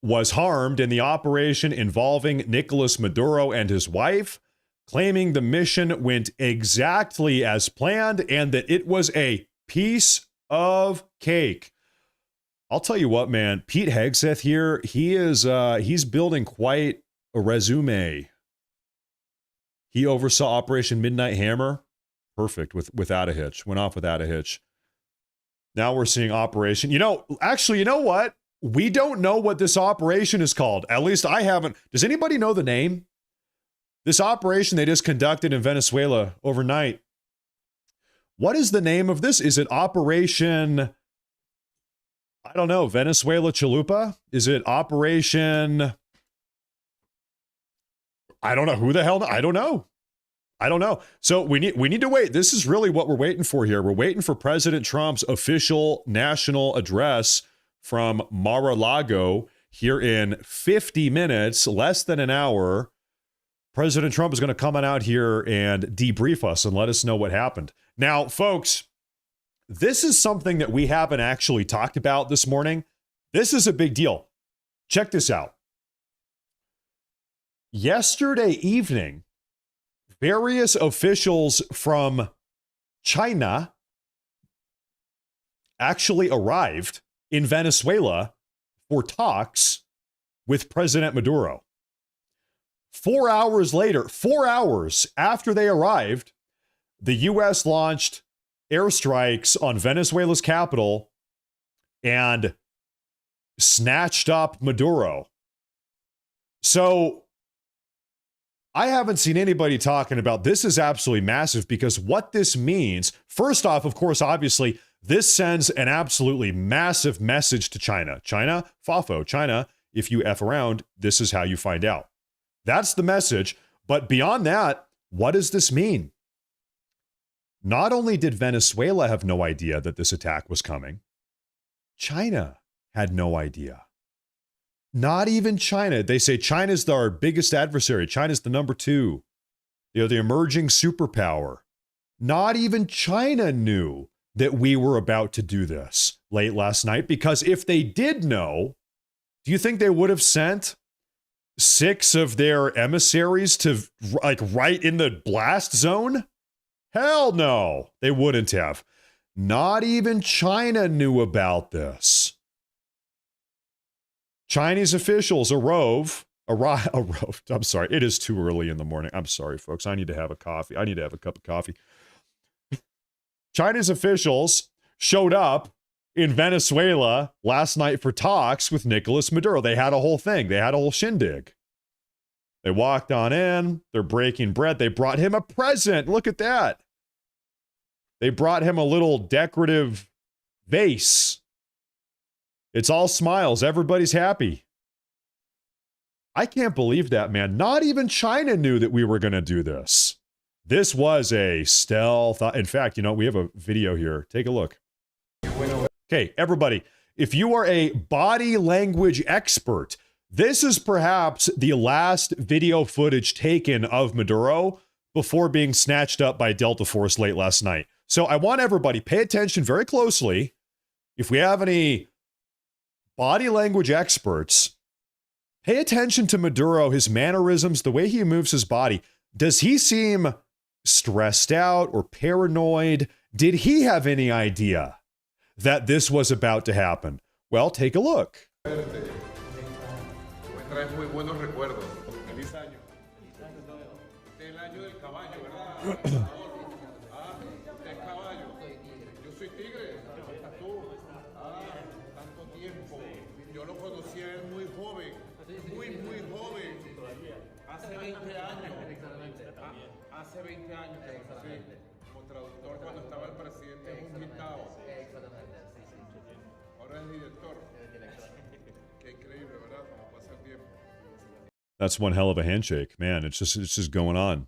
was harmed in the operation involving Nicolas Maduro and his wife, claiming the mission went exactly as planned and that it was a piece of cake. I'll tell you what, man, Pete Hegseth here, he's building quite a resume. He oversaw Operation Midnight Hammer. Perfect, without a hitch. Went off without a hitch. Now we're seeing Operation. You know what? We don't know what this operation is called. At least I haven't. Does anybody know the name? This operation they just conducted in Venezuela overnight. What is the name of this? Is it Operation, I don't know, Venezuela Chalupa? Is it Operation, I don't know. Who the hell? I don't know. So we need to wait. This is really what we're waiting for here. We're waiting for President Trump's official national address from Mar-a-Lago here in 50 minutes, less than an hour. President Trump is going to come on out here and debrief us and let us know what happened. Now, folks, this is something that we haven't actually talked about this morning. This is a big deal. Check this out. Yesterday evening, various officials from China actually arrived in Venezuela for talks with President Maduro. 4 hours later, 4 hours after they arrived, the U.S. launched airstrikes on Venezuela's capital and snatched up Maduro. So I haven't seen anybody talking about this is absolutely massive, because what this means, first off, of course, obviously, this sends an absolutely massive message to China. China, FAFO, China, if you F around, this is how you find out. That's the message. But beyond that, what does this mean? Not only did Venezuela have no idea that this attack was coming, China had no idea. Not even China. They say China's our biggest adversary. China's the number 2. They're the emerging superpower. Not even China knew that we were about to do this late last night, because if they did know, do you think they would have sent 6 of their emissaries to, like, right in the blast zone? Hell no, they wouldn't have. Not even China knew about this. Chinese officials arrived. I'm sorry, it is too early in the morning. I'm sorry, folks. I need to have a coffee. I need to have a cup of coffee. Chinese officials showed up in Venezuela last night for talks with Nicolas Maduro. They had a whole thing. They had a whole shindig. They walked on in. They're breaking bread. They brought him a present. Look at that. They brought him a little decorative vase. It's all smiles. Everybody's happy. I can't believe that, man. Not even China knew that we were going to do this. This was a stealth. In fact, you know, we have a video here. Take a look. Okay, everybody, if you are a body language expert, this is perhaps the last video footage taken of Maduro before being snatched up by Delta Force late last night. So I want everybody pay attention very closely. If we have any body language experts, pay attention to Maduro, his mannerisms, the way he moves his body. Does he seem stressed out or paranoid? Did he have any idea that this was about to happen? Well, take a look. Traes muy buenos recuerdos. Feliz año. El año del caballo, ¿verdad? Ah, es caballo. Yo soy tigre. Tú. Ah, tanto tiempo. Yo lo conocí a él muy joven. Muy joven. Hace 20 años. Hace 20 años que lo conocí. Como traductor cuando estaba el presidente Juntao. Ahora es director. Qué increíble, ¿verdad? Como pasa el tiempo. That's one hell of a handshake, man. It's just going on.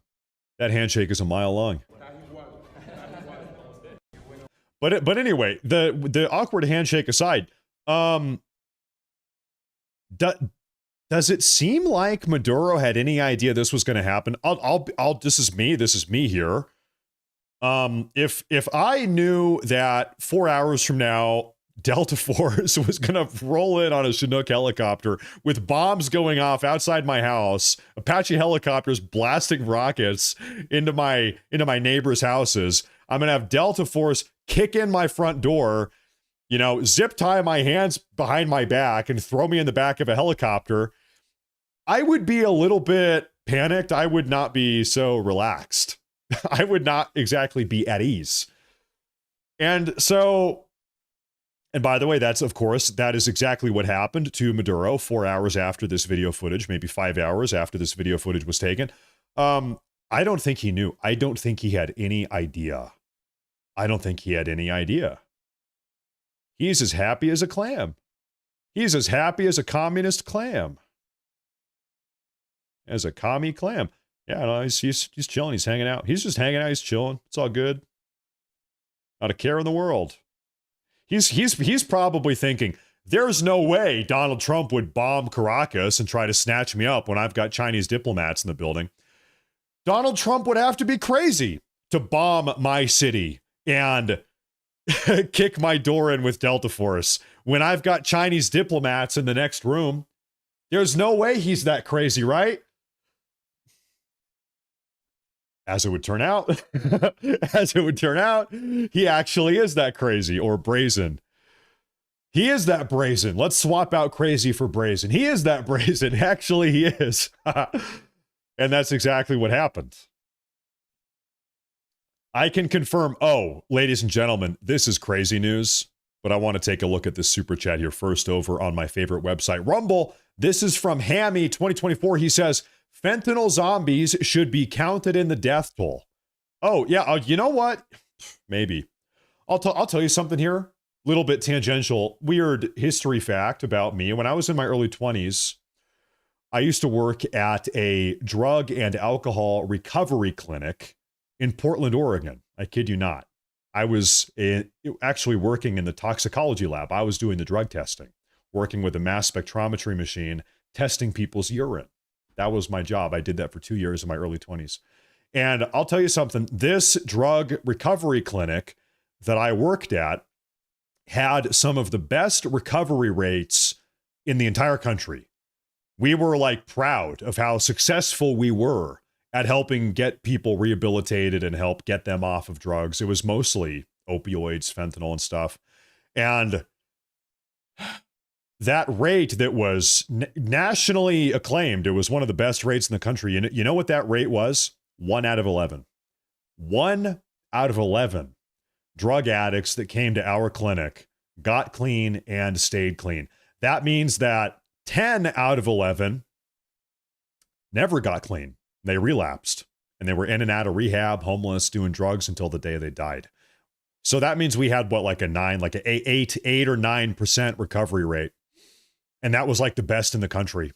That handshake is a mile long. But anyway, the awkward handshake aside, does it seem like Maduro had any idea this was going to happen? This is me here. If I knew that 4 hours from now Delta Force was going to roll in on a Chinook helicopter with bombs going off outside my house, Apache helicopters blasting rockets into my neighbors' houses, I'm going to have Delta Force kick in my front door, you know, zip tie my hands behind my back and throw me in the back of a helicopter, I would be a little bit panicked. I would not be so relaxed. I would not exactly be at ease. And so, and by the way, that is exactly what happened to Maduro 4 hours after this video footage, maybe 5 hours after this video footage was taken. I don't think he knew. I don't think he had any idea. He's as happy as a clam. He's as happy as a communist clam. As a commie clam. Yeah, no, he's chilling. He's hanging out. He's just hanging out. He's chilling. It's all good. Not a care in the world. He's probably thinking, there's no way Donald Trump would bomb Caracas and try to snatch me up when I've got Chinese diplomats in the building. Donald Trump would have to be crazy to bomb my city and kick my door in with Delta Force when I've got Chinese diplomats in the next room. There's no way he's that crazy, right? As it would turn out, he actually is that crazy, or brazen. He is that brazen. Let's swap out crazy for brazen. He is that brazen. Actually, he is. And that's exactly what happened. I can confirm, ladies and gentlemen, this is crazy news, but I want to take a look at this super chat here first over on my favorite website, Rumble. This is from Hammy 2024. He says, fentanyl zombies should be counted in the death toll. Oh, yeah. You know what? Maybe. I'll tell you something here. Little bit tangential, weird history fact about me. When I was in my early 20s, I used to work at a drug and alcohol recovery clinic in Portland, Oregon. I kid you not. I was actually working in the toxicology lab. I was doing the drug testing, working with a mass spectrometry machine, testing people's urine. That was my job. I did that for 2 years in my early 20s. And I'll tell you something, this drug recovery clinic that I worked at had some of the best recovery rates in the entire country. We were like proud of how successful we were at helping get people rehabilitated and help get them off of drugs. It was mostly opioids, fentanyl and stuff. And that rate that was nationally acclaimed, it was one of the best rates in the country. You know what that rate was? 1 out of 11. 1 out of 11 drug addicts that came to our clinic got clean and stayed clean. That means that 10 out of 11 never got clean. They relapsed and they were in and out of rehab, homeless, doing drugs until the day they died. So that means we had like an 8 or 9% recovery rate. And that was like the best in the country.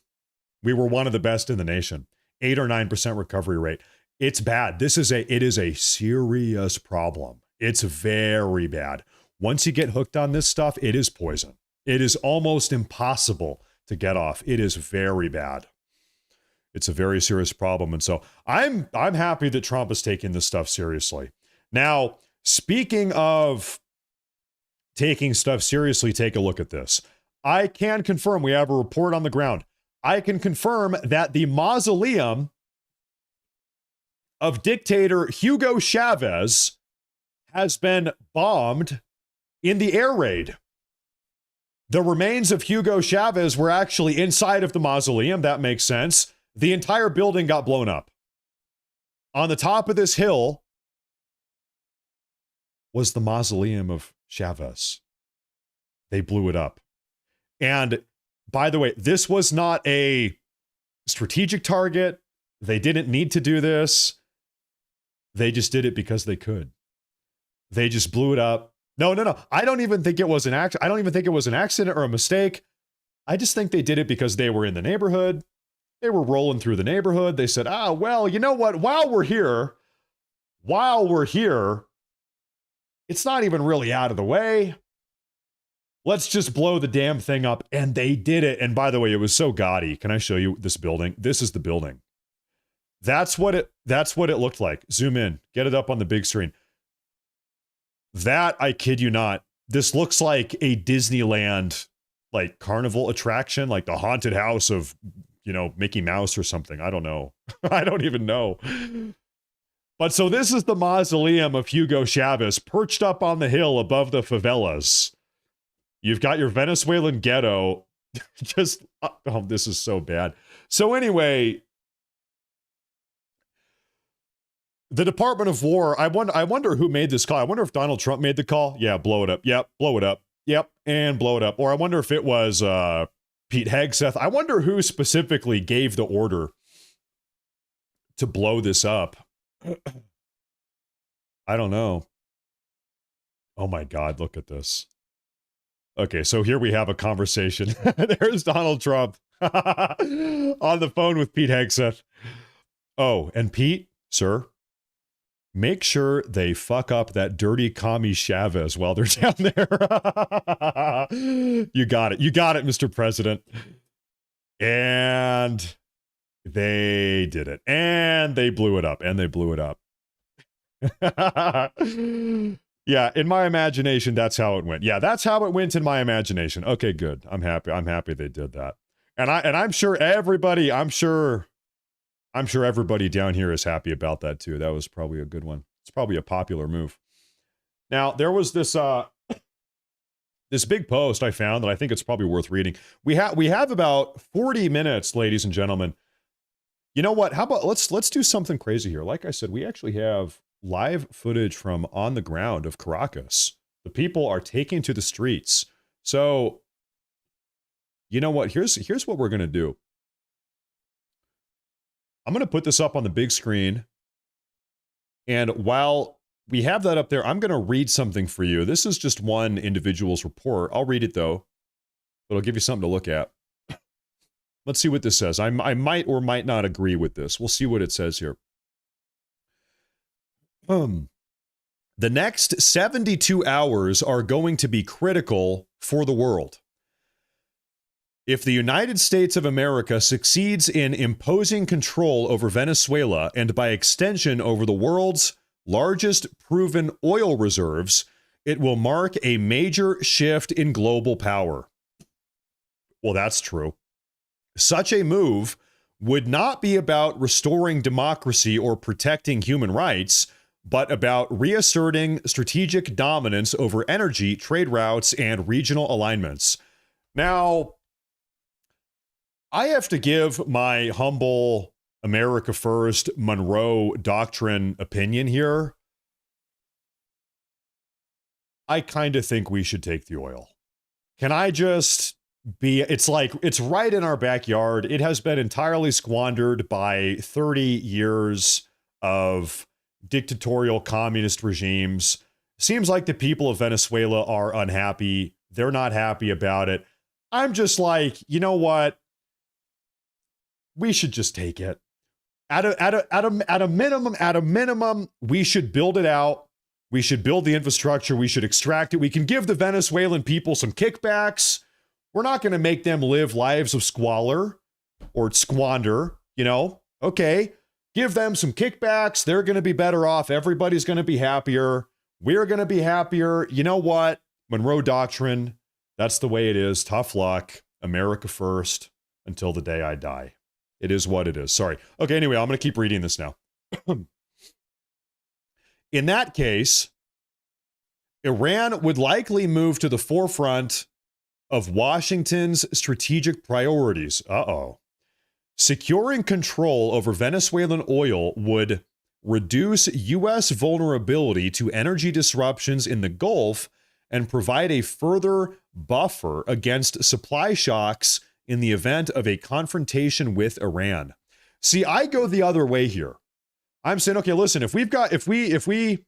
We were one of the best in the nation. 8 or 9% recovery rate. It's bad. It is a serious problem. It's very bad. Once you get hooked on this stuff, it is poison. It is almost impossible to get off. It is very bad. It's a very serious problem. And so I'm happy that Trump is taking this stuff seriously. Now, speaking of taking stuff seriously, take a look at this. I can confirm, we have a report on the ground. I can confirm that the mausoleum of dictator Hugo Chavez has been bombed in the air raid. The remains of Hugo Chavez were actually inside of the mausoleum. That makes sense. The entire building got blown up. On the top of this hill was the mausoleum of Chavez. They blew it up. And by the way, this was not a strategic target. They didn't need to do this. They just did it because they could. They just blew it up. No. I don't even think it was an accident. I don't even think it was an accident or a mistake. I just think they did it because they were in the neighborhood. They were rolling through the neighborhood. They said, well, you know what? While we're here, it's not even really out of the way. Let's just blow the damn thing up. And they did it. And by the way, it was so gaudy. Can I show you this building? This is the building. That's what it looked like. Zoom in, get it up on the big screen. That, I kid you not, this looks like a Disneyland, like carnival attraction, like the haunted house of, Mickey Mouse or something. I don't know. I don't even know. But so this is the mausoleum of Hugo Chavez perched up on the hill above the favelas. You've got your Venezuelan ghetto. This is so bad. So anyway, the Department of War, I wonder who made this call. I wonder if Donald Trump made the call. Yeah, blow it up. Yep, blow it up. Yep, and blow it up. Or I wonder if it was Pete Hegseth. I wonder who specifically gave the order to blow this up. I don't know. Oh my God, look at this. Okay, so here we have a conversation. There's Donald Trump on the phone with Pete Hegseth. Oh, and Pete, sir, make sure they fuck up that dirty commie Chavez while they're down there. You got it. You got it, Mr. President. And They did it. And they blew it up. And they blew it up. Yeah, in my imagination, that's how it went. Yeah, that's how it went in my imagination. Okay, good. I'm happy. I'm happy they did that. And I'm sure everybody, I'm sure everybody down here is happy about that too. That was probably a good one. It's probably a popular move. Now, there was this this big post I found that I think it's probably worth reading. We have about 40 minutes, ladies and gentlemen. You know what? How about let's do something crazy here. Like I said, we actually have live footage from on the ground of Caracas. The people are taking to the streets. So, you know what? Here's what we're going to do. I'm going to put this up on the big screen. And while we have that up there, I'm going to read something for you. This is just one individual's report. I'll read it, though. It'll give you something to look at. Let's see what this says. I might or might not agree with this. We'll see what it says here. The next 72 hours are going to be critical for the world. If the United States of America succeeds in imposing control over Venezuela and by extension over the world's largest proven oil reserves, it will mark a major shift in global power. Well, that's true. Such a move would not be about restoring democracy or protecting human rights, but about reasserting strategic dominance over energy, trade routes, and regional alignments. Now, I have to give my humble America First Monroe Doctrine opinion here. I kind of think we should take the oil. Can I just be, it's like, it's right in our backyard. It has been entirely squandered by 30 years of dictatorial communist regimes. Seems like the people of Venezuela are unhappy. They're not happy about it. I'm just like, you know what? We should just take it. At a minimum, we should build it out. We should build the infrastructure. We should extract it. We can give the Venezuelan people some kickbacks. We're not going to make them live lives of squalor or squander, you know? Okay, give them some kickbacks. They're going to be better off. Everybody's going to be happier. We're going to be happier. You know what? Monroe Doctrine, that's the way it is. Tough luck. America first until the day I die. It is what it is. Sorry. Okay, anyway, I'm going to keep reading this now. In that case, Iran would likely move to the forefront of Washington's strategic priorities. Securing control over Venezuelan oil would reduce U.S. vulnerability to energy disruptions in the Gulf and provide a further buffer against supply shocks in the event of a confrontation with Iran. See, I go the other way here. I'm saying, okay, listen, if we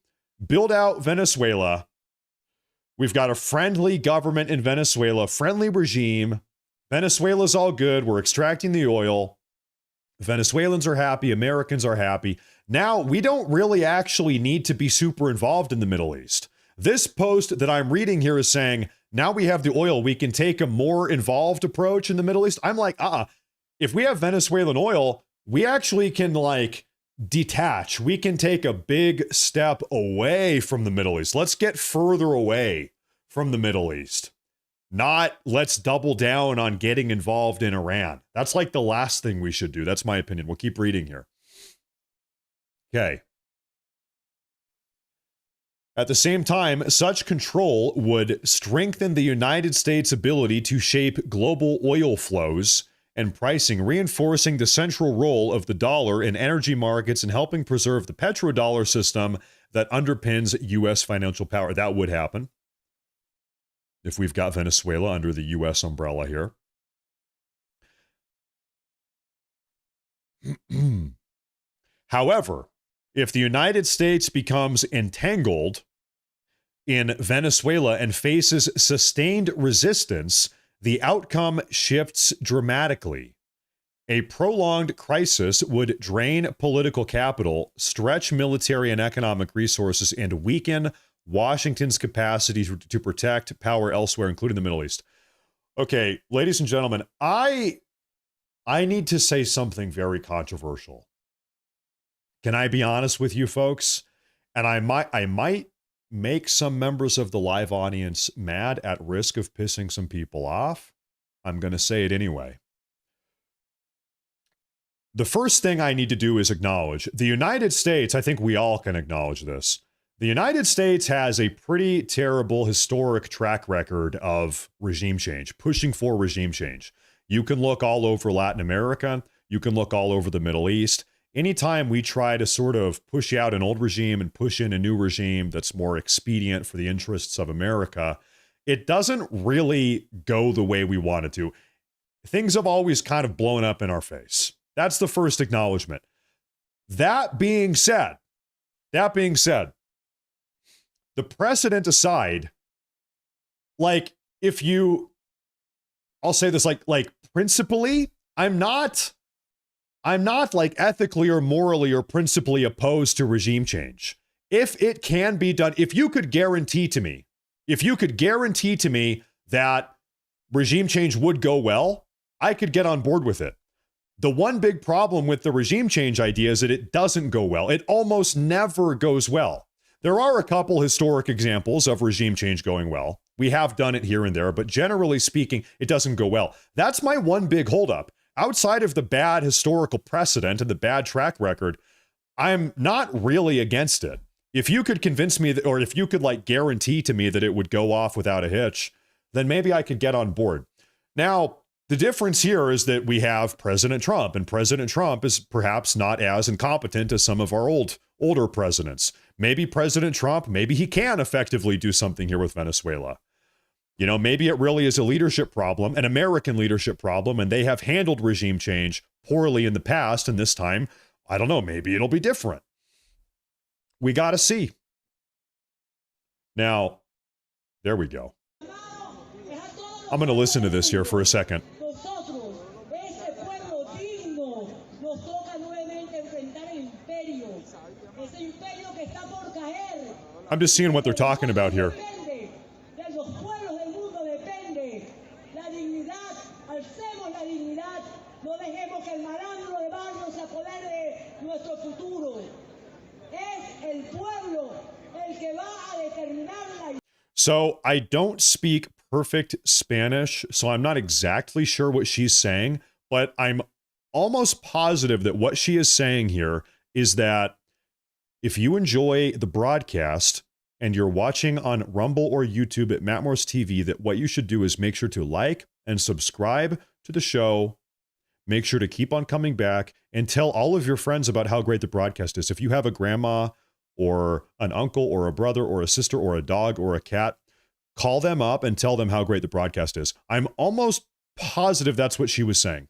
build out Venezuela, we've got a friendly government in Venezuela, friendly regime. Venezuela's all good. We're extracting the oil. Venezuelans are happy. Americans are happy. Now, we don't really actually need to be super involved in the Middle East. This post that I'm reading here is saying, now we have the oil, we can take a more involved approach in the Middle East. I'm like, if we have Venezuelan oil, we actually can like detach. We can take a big step away from the Middle East. Let's get further away from the Middle East. Not let's double down on getting involved in Iran. That's like the last thing we should do. That's my opinion. We'll keep reading here. Okay. At the same time, such control would strengthen the United States' ability to shape global oil flows and pricing, reinforcing the central role of the dollar in energy markets and helping preserve the petrodollar system that underpins U.S. financial power. That would happen if we've got Venezuela under the U.S. umbrella here. However, if the United States becomes entangled in Venezuela and faces sustained resistance, the outcome shifts dramatically. A prolonged crisis would drain political capital, stretch military and economic resources, and weaken Washington's capacity to protect power elsewhere, including the Middle East. Okay, ladies and gentlemen, I I need to say something very controversial. Can I be honest with you folks? And I might make some members of the live audience mad at risk of pissing some people off. I'm going to say it anyway. The first thing I need to do is acknowledge the United States. I think we all can acknowledge this. The United States has a pretty terrible historic track record of regime change, pushing for regime change. You can look all over Latin America. You can look all over the Middle East. Anytime we try to sort of push out an old regime and push in a new regime that's more expedient for the interests of America, it doesn't really go the way we want it to. Things have always kind of blown up in our face. That's the first acknowledgement. That being said, the precedent aside, like if you, I'll say this like principally, I'm not like ethically or morally or principally opposed to regime change. If it can be done, if you could guarantee to me that regime change would go well, I could get on board with it. The one big problem with the regime change idea is that it doesn't go well. It almost never goes well. There are a couple historic examples of regime change going well. We have done it here and there, but generally speaking, it doesn't go well. That's my one big holdup. Outside of the bad historical precedent and the bad track record, I'm not really against it. If you could convince me that, or if you could like guarantee to me that it would go off without a hitch, then maybe I could get on board. Now, the difference here is that we have President Trump, and President Trump is perhaps not as incompetent as some of our older presidents. Maybe President Trump, maybe he can effectively do something here with Venezuela. You know, maybe it really is a leadership problem, an American leadership problem, and they have handled regime change poorly in the past, and this time, I don't know, maybe it'll be different. We got to see. Now, there we go. I'm going to listen to this here for a second. I'm just seeing what they're talking about here. So I don't speak perfect Spanish, so I'm not exactly sure what she's saying, but I'm almost positive that what she is saying here is that if you enjoy the broadcast and you're watching on Rumble or YouTube at Matt Morse TV, that what you should do is make sure to like and subscribe to the show. Make sure to keep on coming back and tell all of your friends about how great the broadcast is. If you have a grandma or an uncle or a brother or a sister or a dog or a cat, call them up and tell them how great the broadcast is. I'm almost positive that's what she was saying.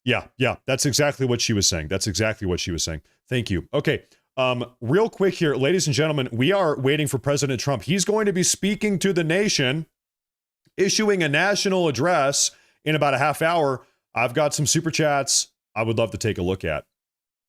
Yeah, that's exactly what she was saying. Thank you. Okay, real quick here, ladies and gentlemen, we are waiting for President Trump. He's going to be speaking to the nation, issuing a national address in about a half hour. I've got some super chats I would love to take a look at.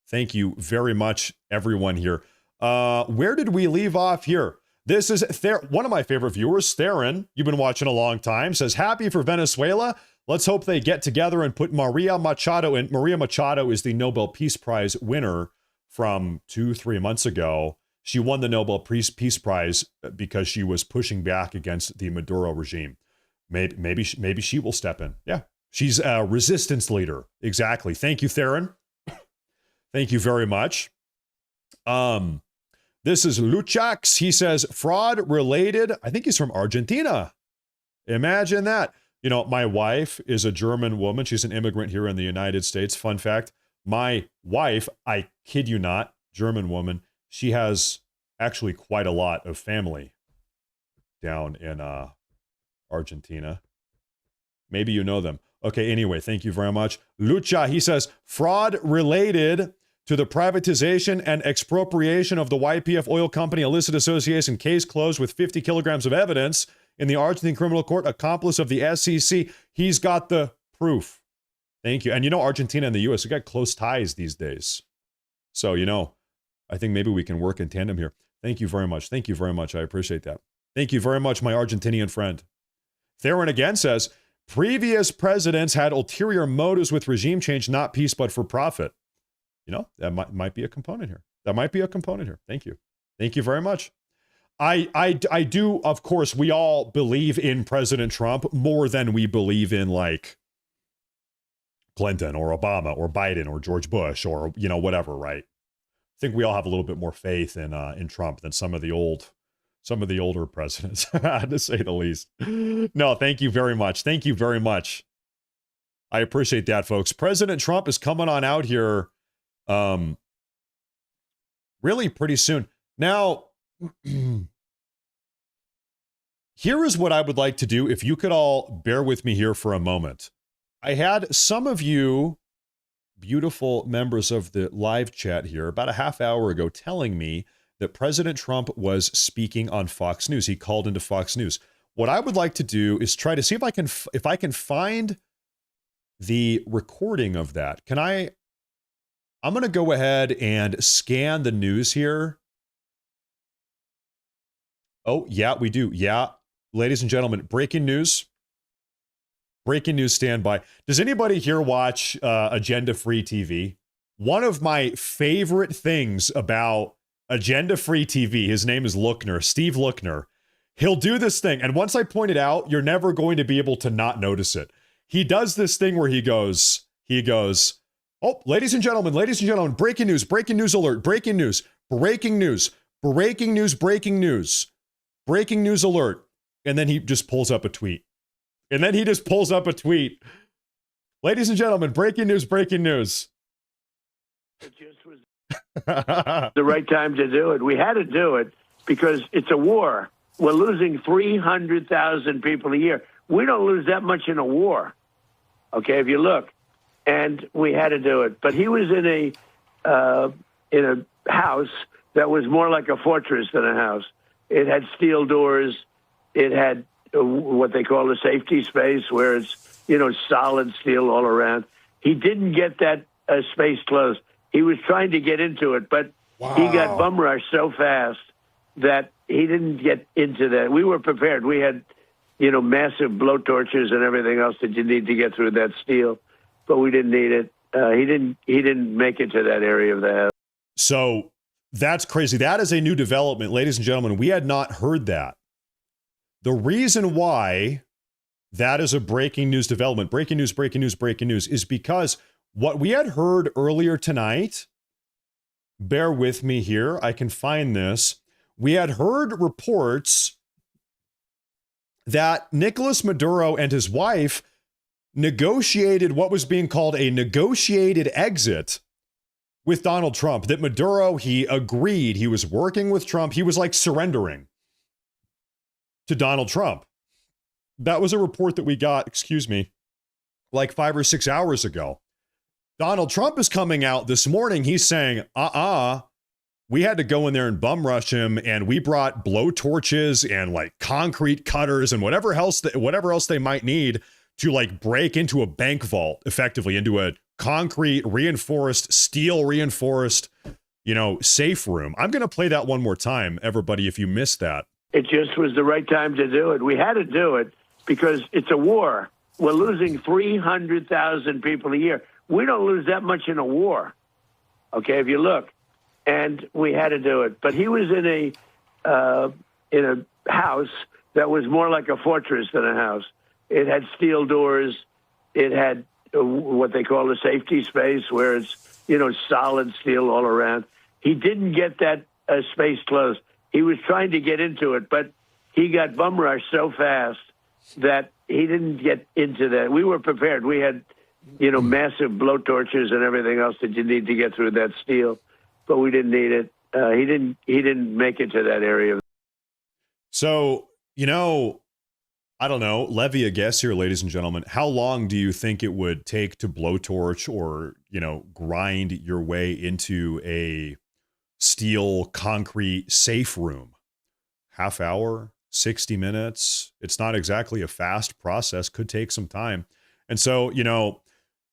Thank you very much, everyone here. Where did we leave off here? This is one of my favorite viewers, Theron. You've been watching a long time. Says, happy for Venezuela. Let's hope they get together and put Maria Machado in. Maria Machado is the Nobel Peace Prize winner from 2-3 months ago. She won the Nobel Peace Prize because she was pushing back against the Maduro regime. Maybe she will step in. Yeah, she's a resistance leader. Exactly. Thank you, Theron. Thank you very much. This is Luchax. He says, fraud related. I think he's from Argentina. Imagine that. You know, my wife is a German woman. She's an immigrant here in the United States. Fun fact, my wife, I kid you not, German woman, she has actually quite a lot of family down in Argentina. Maybe you know them. Okay, anyway, thank you very much. Lucha, he says, fraud related to the privatization and expropriation of the YPF oil company illicit association, case closed with 50 kilograms of evidence in the Argentine criminal court, accomplice of the SEC. He's got the proof. Thank you. And you know, Argentina and the U.S., we got close ties these days. So, you know, I think maybe we can work in tandem here. Thank you very much. Thank you very much. I appreciate that. Thank you very much, my Argentinian friend. Theron again says, previous presidents had ulterior motives with regime change, not peace, but for profit. You know, that might be a component here. That might be a component here. Thank you. Thank you very much. I do, of course, we all believe in President Trump more than we believe in like Clinton or Obama or Biden or George Bush or, you know, whatever, right? I think we all have a little bit more faith in Trump than some of the older presidents, to say the least. No, thank you very much. Thank you very much. I appreciate that, folks. President Trump is coming on out here really pretty soon. Now, here is what I would like to do, if you could all bear with me here for a moment. I had some of you beautiful members of the live chat here about a half hour ago telling me that President Trump was speaking on Fox News. He called into Fox News. What I would like to do is try to see if I can find the recording of that. I'm going to go ahead and scan the news here. Oh, yeah, we do. Yeah. Ladies and gentlemen, breaking news. Breaking news, standby. Does anybody here watch Agenda Free TV? One of my favorite things about Agenda Free TV, his name is Lookner, Steve Lookner. He'll do this thing. And once I point it out, you're never going to be able to not notice it. He does this thing where he goes, oh, ladies and gentlemen, breaking news alert, breaking news alert. And then he just pulls up a tweet. Ladies and gentlemen, breaking news. It just was the right time to do it. We had to do it because it's a war. We're losing 300,000 people a year. We don't lose that much in a war. Okay, if you look. And we had to do it. But he was in a house that was more like a fortress than a house. It had steel doors. It had what they call a safety space where it's, you know, solid steel all around. He didn't get that space closed. He was trying to get into it, but he got bum rushed so fast that he didn't get into that. We were prepared. We had, you know, massive blowtorches and everything else that you need to get through that steel, but we didn't need it. He didn't make it to that area of the house. So that's crazy. That is a new development, ladies and gentlemen. We had not heard that. The reason why that is a breaking news development, breaking news, is because what we had heard earlier tonight, bear with me here, I can find this. We had heard reports that Nicolas Maduro and his wife negotiated what was being called a negotiated exit with Donald Trump. That Maduro, he agreed, he was working with Trump, he was like surrendering to Donald Trump. That was a report that we got, like 5 or 6 hours ago. Donald Trump is coming out this morning. He's saying, we had to go in there and bum rush him, and we brought blowtorches and like concrete cutters and whatever else they might need to like break into a bank vault, effectively into a concrete steel reinforced, you know, safe room. I'm going to play that one more time, everybody, if you missed that. It just was the right time to do it. We had to do it because it's a war. We're losing 300,000 people a year. We don't lose that much in a war. Okay, if you look. And we had to do it. But he was in a house that was more like a fortress than a house. It had steel doors. It had what they call a safety space where it's, you know, solid steel all around. He didn't get that space closed. He was trying to get into it, but he got bum rushed so fast that he didn't get into that. We were prepared. We had, you know, massive blowtorches and everything else that you need to get through that steel, but we didn't need it. He didn't make it to that area. So, you know, I don't know, levy a guess here, ladies and gentlemen. How long do you think it would take to blowtorch or, you know, grind your way into a steel concrete safe room? Half hour, 60 minutes. It's not exactly a fast process, could take some time. And so, you know,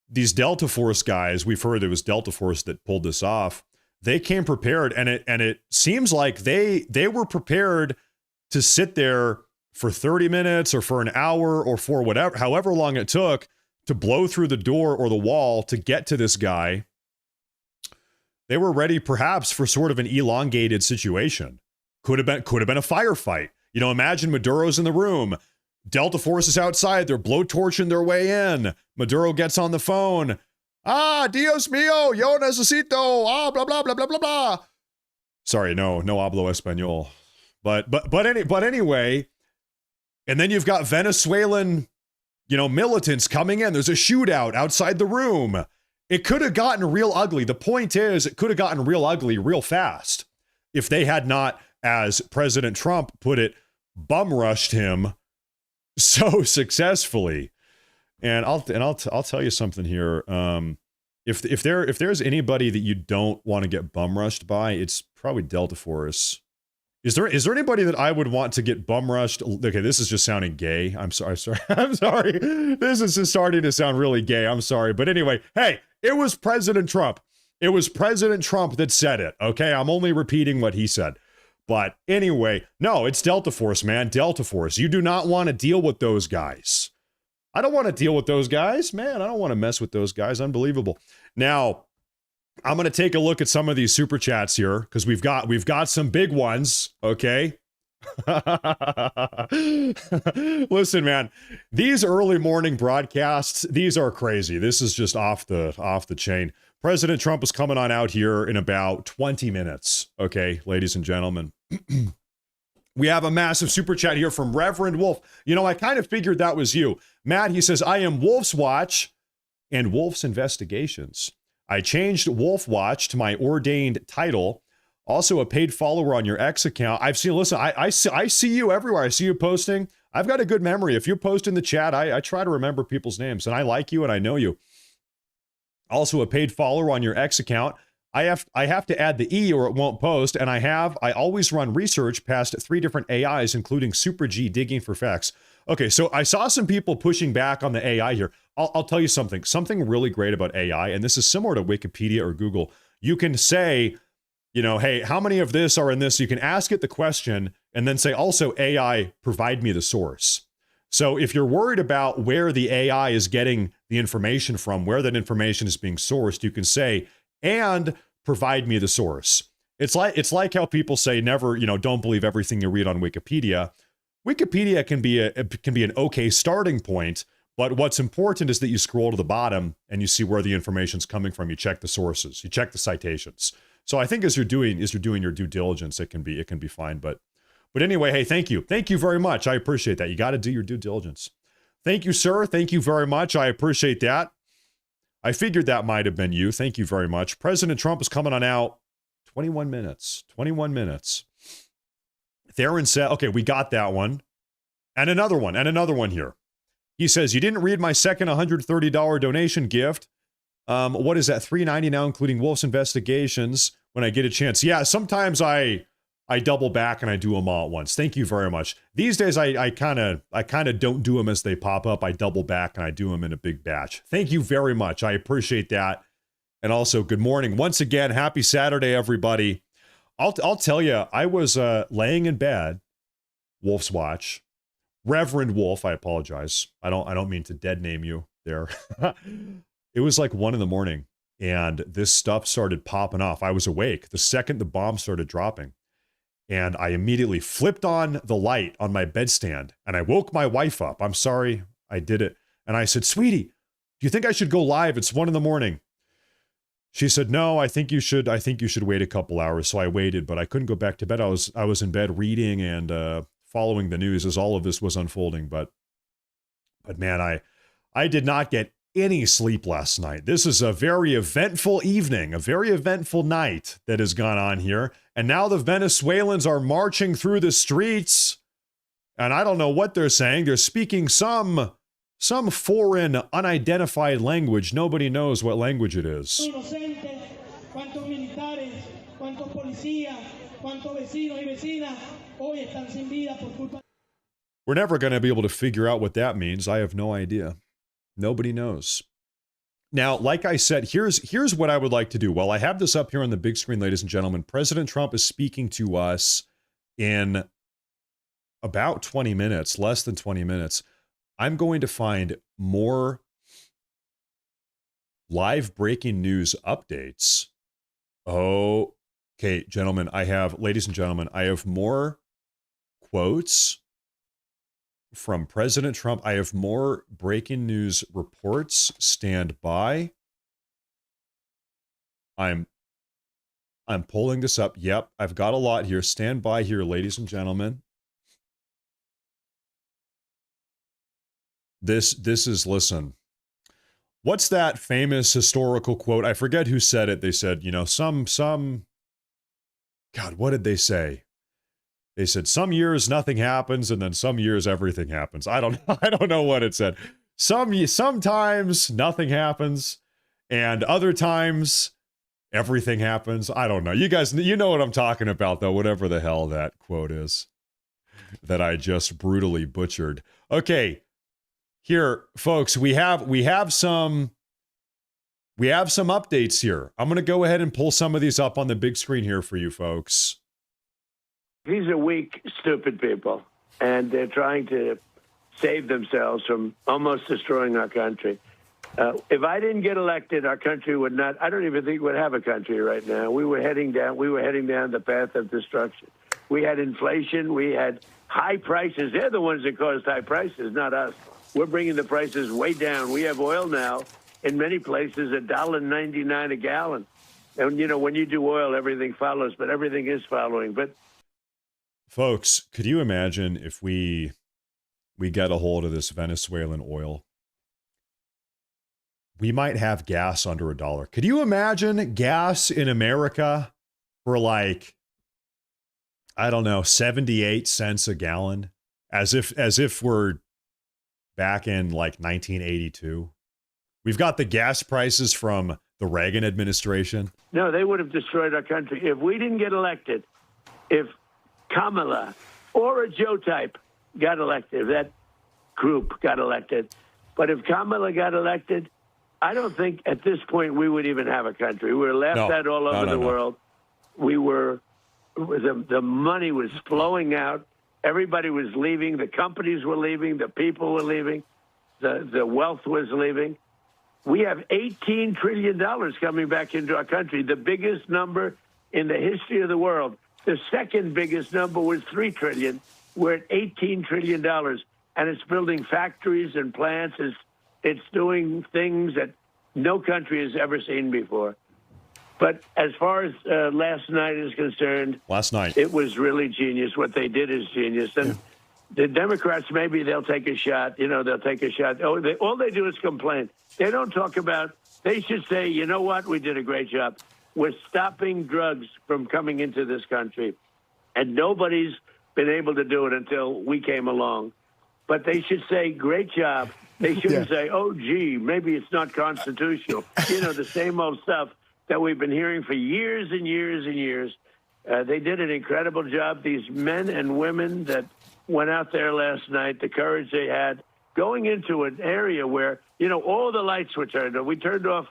these Delta Force guys, we've heard it was Delta Force that pulled this off. They came prepared, and it seems like they were prepared to sit there for 30 minutes or for an hour or for whatever, however long it took to blow through the door or the wall to get to this guy. They were ready perhaps for sort of an elongated situation. Could have been a firefight. You know, imagine Maduro's in the room. Delta Force is outside. They're blowtorching their way in. Maduro gets on the phone. Dios mío, yo necesito, blah, blah, blah, blah, blah, blah. Sorry, no hablo español. But anyway, and then you've got Venezuelan, militants coming in. There's a shootout outside the room. It could have gotten real ugly. The point is, it could have gotten real ugly real fast if they had not, as President Trump put it, bum rushed him so successfully. And I'll tell you something here. If there's anybody that you don't want to get bum rushed by, it's probably Delta Force. Is there anybody that I would want to get bum rushed? Okay, this is just sounding gay. I'm sorry. I'm sorry. This is just starting to sound really gay. I'm sorry. But anyway, hey, it was President Trump. It was President Trump that said it. Okay, I'm only repeating what he said. But anyway, no, it's Delta Force, man. Delta Force. You do not want to deal with those guys. I don't want to deal with those guys, man. I don't want to mess with those guys. Unbelievable. Now, I'm going to take a look at some of these super chats here because we've got some big ones, okay? Listen, man, these early morning broadcasts, these are crazy. This is just off the chain. President Trump is coming on out here in about 20 minutes, okay, ladies and gentlemen. We have a massive super chat here from Reverend Wolf. I kind of figured that was you. Matt, he says, I am Wolf's Watch and Wolf's Investigations. I changed Wolf Watch to my ordained title. Also a paid follower on your X account. I see you everywhere. I see you posting. I've got a good memory. If you post in the chat, I try to remember people's names, and I like you and I know you. Also a paid follower on your X account. I have to add the E or it won't post, and I always run research past 3 different AIs, including Super G digging for facts. Okay, so I saw some people pushing back on the AI here. I'll tell you something really great about AI, and this is similar to Wikipedia or Google. You can say, hey, how many of this are in this? You can ask it the question and then say, also AI, provide me the source. So if you're worried about where the AI is getting the information from, where that information is being sourced, you can say, and provide me the source. It's like how people say never, don't believe everything you read on Wikipedia. Wikipedia can be an okay starting point, but what's important is that you scroll to the bottom and you see where the information's coming from. You check the sources, you check the citations. So I think as you're doing your due diligence, it can be fine. But anyway, hey, thank you very much. I appreciate that. You got to do your due diligence. Thank you, sir. Thank you very much. I appreciate that. I figured that might have been you. Thank you very much. President Trump is coming on out. 21 minutes. 21 minutes. Theron said, okay, we got that one. And another one here. He says, you didn't read my second $130 donation gift. What is that? $3.90 now, including Wolf's Investigations when I get a chance. Yeah, sometimes I double back and I do them all at once. Thank you very much. These days, I kind of don't do them as they pop up. I double back and I do them in a big batch. Thank you very much. I appreciate that. And also, good morning. Once again, happy Saturday, everybody. I'll tell you, I was laying in bed, Wolf's Watch, Reverend Wolf. I apologize. I don't mean to dead name you there. It was like 1 a.m. and this stuff started popping off. I was awake the second the bomb started dropping. And I immediately flipped on the light on my bedstand and I woke my wife up. I'm sorry, I did it. And I said, sweetie, do you think I should go live? It's 1 a.m. She said, no, I think you should wait a couple hours. So I waited, but I couldn't go back to bed. I was in bed reading and following the news as all of this was unfolding. But man, I did not get any sleep last night. This is a very eventful evening, a very eventful night that has gone on here. And now the Venezuelans are marching through the streets. And I don't know what they're saying. They're speaking some foreign unidentified language. Nobody knows what language it is. We're never going to be able to figure out what that means. I have no idea. Nobody knows. Now, like I said, here's what I would like to do. Well, I have this up here on the big screen, ladies and gentlemen. President Trump is speaking to us in about 20 minutes, less than 20 minutes, I'm going to find more live breaking news updates. Oh, okay, gentlemen, ladies and gentlemen, I have more quotes from President Trump. I have more breaking news reports. Stand by. I'm pulling this up. Yep, I've got a lot here. Stand by here, ladies and gentlemen. This is, listen. What's that famous historical quote? I forget who said it. They said, God, what did they say? They said some years nothing happens, and then some years everything happens. I don't know what it said. Sometimes nothing happens, and other times everything happens. I don't know. You guys, you know what I'm talking about, though. Whatever the hell that quote is that I just brutally butchered. Okay, here, folks, we have some updates here. I'm going to go ahead and pull some of these up on the big screen here for you folks. These are weak, stupid people, and they're trying to save themselves from almost destroying our country. If I didn't get elected, our country would not, I don't even think we'd have a country right now. We were heading down the path of destruction. We had inflation. We had high prices. They're the ones that caused high prices, not us. We're bringing the prices way down. We have oil now in many places, $1.99 a gallon. And, when you do oil, everything follows, but everything is following. But folks, could you imagine if we get a hold of this Venezuelan oil? We might have gas under $1. Could you imagine gas in America for like, I don't know, 78 cents a gallon? As if we're back in like 1982. We've got the gas prices from the Reagan administration. No, they would have destroyed our country. If we didn't get elected, if Kamala or a Joe type got elected, if that group got elected, but if Kamala got elected, I don't think at this point we would even have a country. We were laughed at all over the world. We were, the money was flowing out. Everybody was leaving. The companies were leaving. The people were leaving. The wealth was leaving. We have $18 trillion coming back into our country, the biggest number in the history of the world. The second biggest number was $3 trillion. We're at $18 trillion, and it's building factories and plants. It's doing things that no country has ever seen before. But as far as last night is concerned, it was really genius. What they did is genius. And the Democrats, maybe they'll take a shot. They'll take a shot. All they do is complain. They don't talk about, they should say, you know what, we did a great job. We're stopping drugs from coming into this country. And nobody's been able to do it until we came along. But they should say, great job. They shouldn't say, oh, gee, maybe it's not constitutional. The same old stuff that we've been hearing for years and years and years. They did an incredible job. These men and women that went out there last night, the courage they had, going into an area where, all the lights were turned off. We turned off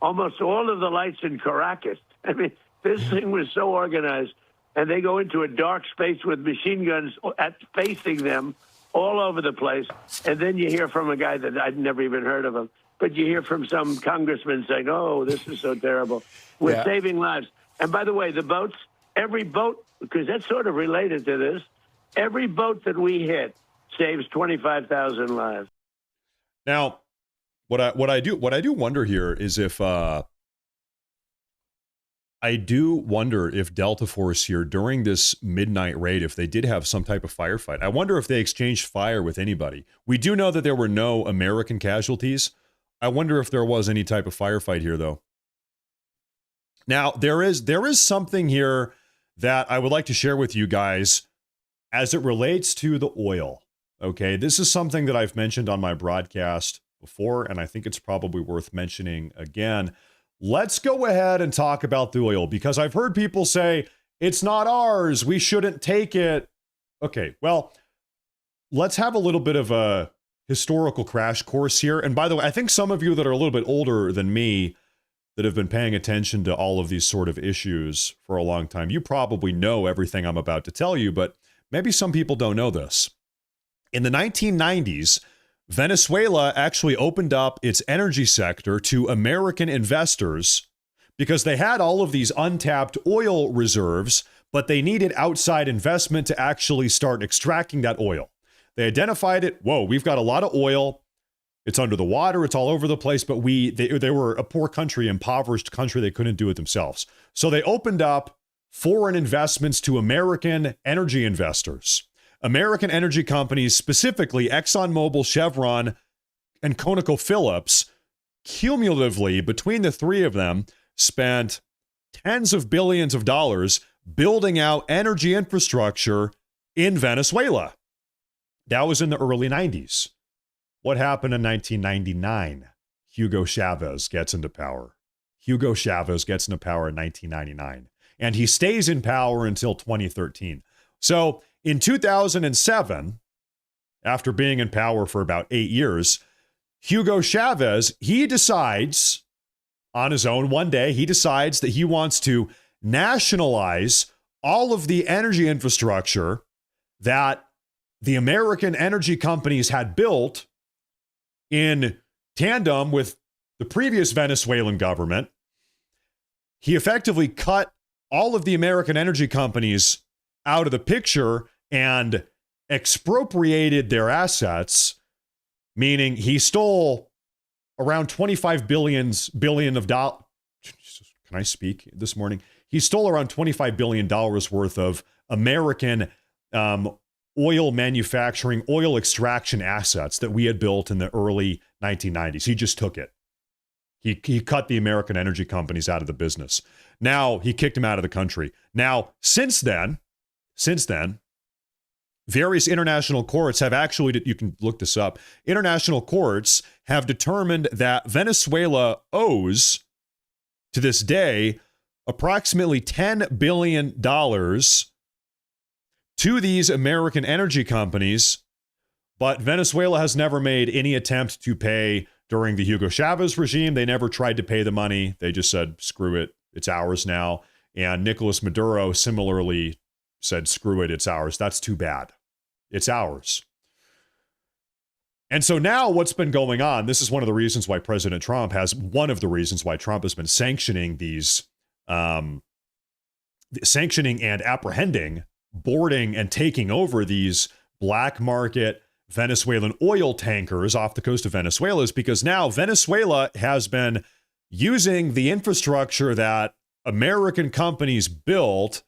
almost all of the lights in Caracas. I mean, this thing was so organized. And they go into a dark space with machine guns facing them all over the place. And then you hear from a guy that I'd never even heard of him. But you hear from some congressman saying, oh, this is so terrible. We're saving lives. And by the way, the boats, every boat, because that's sort of related to this, every boat that we hit saves 25,000 lives. Now, what I do wonder here is if I do wonder if Delta Force here during this midnight raid, if they did have some type of firefight. I wonder if they exchanged fire with anybody. We do know that there were no American casualties. I wonder if there was any type of firefight here, though. Now, there is something here that I would like to share with you guys as it relates to the oil. Okay, this is something that I've mentioned on my broadcast before, and I think it's probably worth mentioning again. Let's go ahead and talk about the oil, because I've heard people say, it's not ours, we shouldn't take it. Okay, well, let's have a little bit of a historical crash course here. And by the way, I think some of you that are a little bit older than me that have been paying attention to all of these sort of issues for a long time, you probably know everything I'm about to tell you, but maybe some people don't know this. In the 1990s, Venezuela actually opened up its energy sector to American investors because they had all of these untapped oil reserves, but they needed outside investment to actually start extracting that oil. They identified it. Whoa, we've got a lot of oil. It's under the water. It's all over the place. But they were a poor country, impoverished country. They couldn't do it themselves. So they opened up foreign investments to American energy investors. American energy companies, specifically ExxonMobil, Chevron, and ConocoPhillips, cumulatively, between the three of them, spent tens of billions of dollars building out energy infrastructure in Venezuela. That was in the early 90s. What happened in 1999? Hugo Chavez gets into power. Hugo Chavez gets into power in 1999. And he stays in power until 2013. So in 2007, after being in power for about 8 years, Hugo Chavez, he decides on his own one day, he decides that he wants to nationalize all of the energy infrastructure that the American energy companies had built in tandem with the previous Venezuelan government. He effectively cut all of the American energy companies out of the picture and expropriated their assets, meaning he stole around $25 billion of dollars. Can I speak this morning? He stole around $25 billion worth of American oil manufacturing, oil extraction assets that we had built in the early 1990s. He just took it. He cut the American energy companies out of the business. Now he kicked them out of the country. Now, since then, various international courts have actually, you can look this up, international courts have determined that Venezuela owes, to this day, approximately $10 billion to these American energy companies, but Venezuela has never made any attempt to pay during the Hugo Chavez regime. They never tried to pay the money. They just said, screw it, it's ours now. And Nicolas Maduro similarly said, screw it, it's ours. That's too bad. It's ours. And so now what's been going on, this is one of the reasons why Trump has been sanctioning these, sanctioning and apprehending, boarding and taking over these black market Venezuelan oil tankers off the coast of Venezuela, is because now Venezuela has been using the infrastructure that American companies built,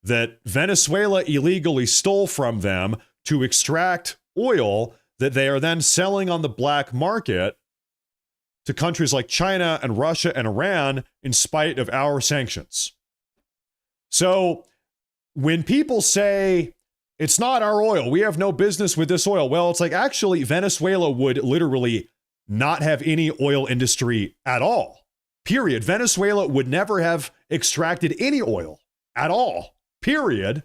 that Venezuela illegally stole from them, to extract oil that they are then selling on the black market to countries like China and Russia and Iran in spite of our sanctions. So when people say it's not our oil, we have no business with this oil, well, it's like actually Venezuela would literally not have any oil industry at all. Period. Venezuela would never have extracted any oil at all. Period.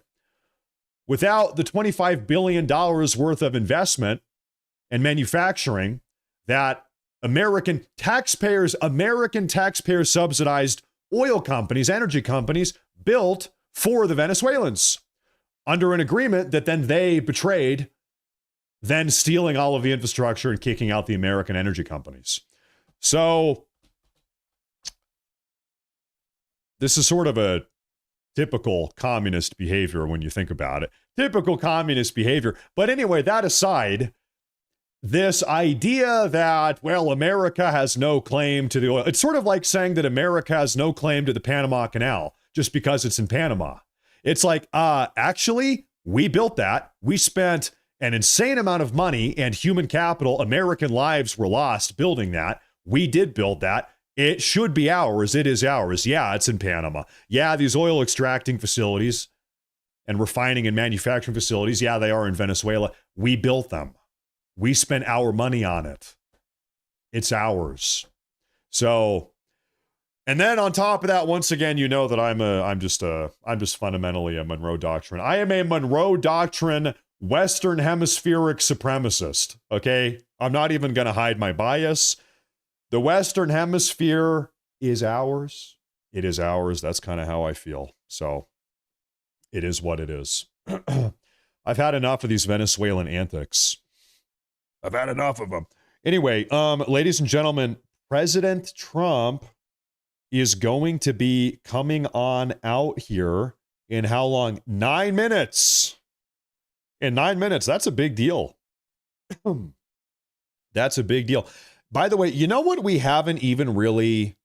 Without the $25 billion worth of investment and manufacturing that American taxpayers subsidized oil companies, energy companies built for the Venezuelans under an agreement that then they betrayed, then stealing all of the infrastructure and kicking out the American energy companies. So this is sort of a typical communist behavior when you think about it. Typical communist behavior. But anyway, that aside, this idea that, well, America has no claim to the oil. It's sort of like saying that America has no claim to the Panama Canal just because it's in Panama. It's like, actually, we built that. We spent an insane amount of money and human capital. American lives were lost building that. We did build that. It should be ours. It is ours. Yeah, it's in Panama. Yeah, these oil extracting facilities and refining and manufacturing facilities, yeah, they are in Venezuela. We built them. We spent our money on it. It's ours. So, and then on top of that, once again, you know that I'm just fundamentally a Monroe Doctrine. I am a Monroe Doctrine Western Hemispheric supremacist. Okay, I'm not even going to hide my bias. The Western Hemisphere is ours. It is ours. That's kind of how I feel. So it is what it is. I've had enough of these Venezuelan antics. I've had enough of them. Anyway, ladies and gentlemen, President Trump is going to be coming on out here in how long? 9 minutes. In 9 minutes. That's a big deal. That's a big deal. By the way, you know what we haven't even really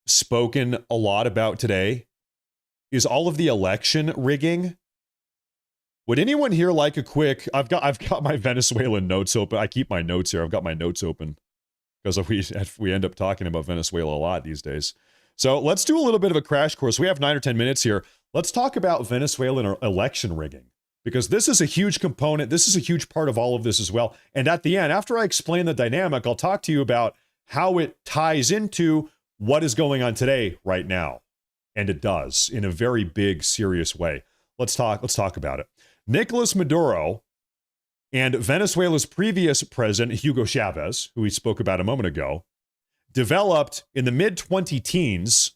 spoken a lot about today is all of the election rigging. Would anyone here like a quick, I've got my Venezuelan notes open. I keep my notes here. I've got my notes open because we end up talking about Venezuela a lot these days. So let's do a little bit of a crash course. We have 9 or 10 minutes here. Let's talk about Venezuelan election rigging, because this is a huge component. This is a huge part of all of this as well. And at the end, after I explain the dynamic, I'll talk to you about how it ties into what is going on today, right now. And it does in a very big, serious way. Let's talk about it. Nicolas Maduro and Venezuela's previous president, Hugo Chavez, who we spoke about a moment ago, developed in the mid-2010s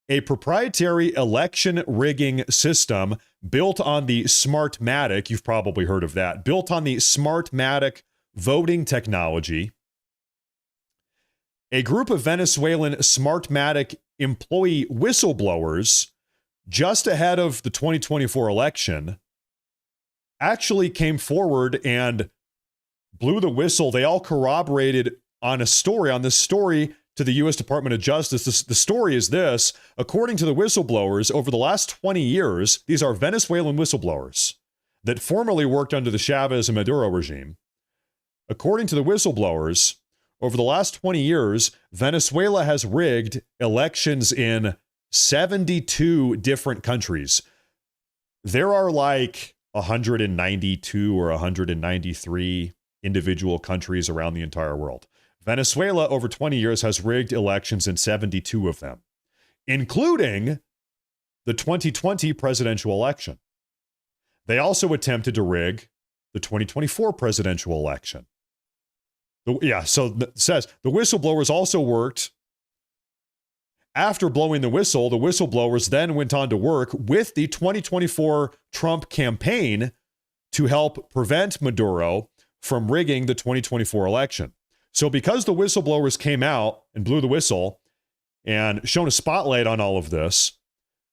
a proprietary election rigging system built on the Smartmatic. You've probably heard of that. Built on the Smartmatic voting technology. A group of Venezuelan Smartmatic employee whistleblowers, just ahead of the 2024 election, actually came forward and blew the whistle. They all corroborated on this story to the U.S. Department of Justice. The story is this: according to the whistleblowers, over the last 20 years, these are Venezuelan whistleblowers that formerly worked under the Chavez and Maduro regime. According to the whistleblowers, over the last 20 years, Venezuela has rigged elections in 72 different countries. There are like 192 or 193 individual countries around the entire world. Venezuela, over 20 years, has rigged elections in 72 of them, including the 2020 presidential election. They also attempted to rig the 2024 presidential election. So it says the whistleblowers also worked. After blowing the whistle, the whistleblowers then went on to work with the 2024 Trump campaign to help prevent Maduro from rigging the 2024 election. So because the whistleblowers came out and blew the whistle and shone a spotlight on all of this,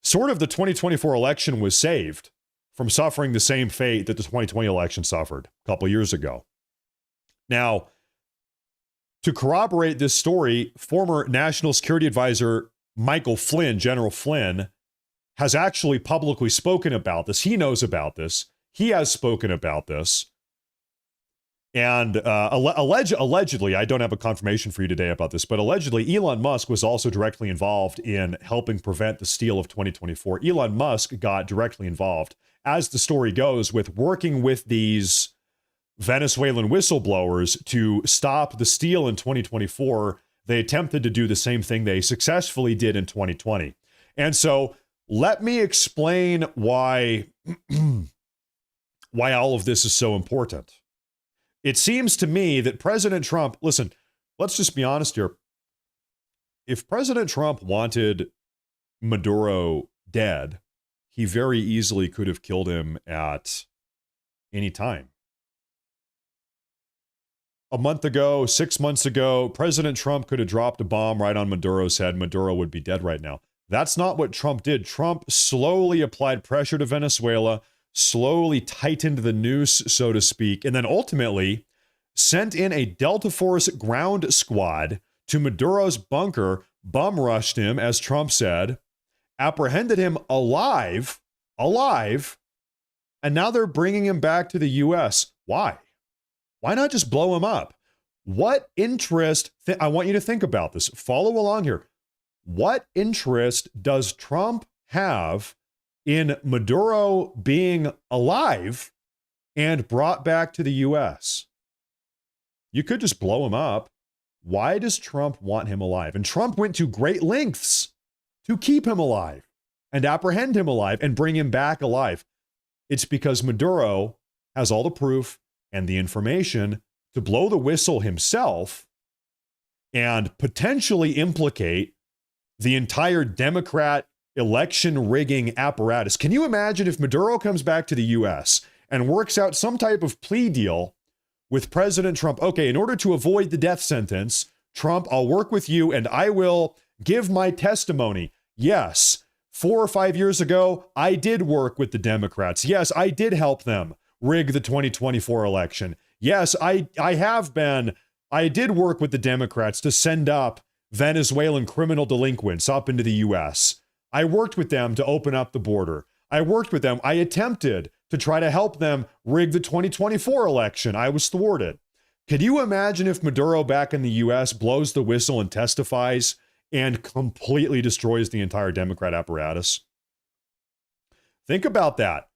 sort of the 2024 election was saved from suffering the same fate that the 2020 election suffered a couple years ago. Now, to corroborate this story, former National Security Advisor Michael Flynn, General Flynn, has actually publicly spoken about this. He knows about this. He has spoken about this. And allegedly, I don't have a confirmation for you today about this, but allegedly Elon Musk was also directly involved in helping prevent the steal of 2024. Elon Musk got directly involved, as the story goes, with working with these Venezuelan whistleblowers to stop the steal in 2024. They attempted to do the same thing they successfully did in 2020. And so let me explain why all of this is so important. It seems to me that President Trump, listen, let's just be honest here. If President Trump wanted Maduro dead, he very easily could have killed him at any time. A month ago, 6 months ago, President Trump could have dropped a bomb right on Maduro's head. Maduro would be dead right now. That's not what Trump did. Trump slowly applied pressure to Venezuela, slowly tightened the noose, so to speak, and then ultimately sent in a Delta Force ground squad to Maduro's bunker, bum rushed him, as Trump said, apprehended him alive, and now they're bringing him back to the U.S. Why? Why not just blow him up? What interest, I want you to think about this. Follow along here. What interest does Trump have in Maduro being alive and brought back to the U.S.? You could just blow him up. Why does Trump want him alive? And Trump went to great lengths to keep him alive and apprehend him alive and bring him back alive. It's because Maduro has all the proof and the information to blow the whistle himself and potentially implicate the entire Democrat election rigging apparatus. Can you imagine if Maduro comes back to the US and works out some type of plea deal with President Trump? Okay, in order to avoid the death sentence, Trump, I'll work with you and I will give my testimony. Yes, 4 or 5 years ago, I did work with the Democrats. Yes, I did help them rig the 2024 election. Yes, I did work with the Democrats to send up Venezuelan criminal delinquents up into the US. I worked with them to open up the border. I worked with them. I attempted to try to help them rig the 2024 election. I was thwarted. Could you imagine if Maduro back in the US blows the whistle and testifies and completely destroys the entire Democrat apparatus? Think about that.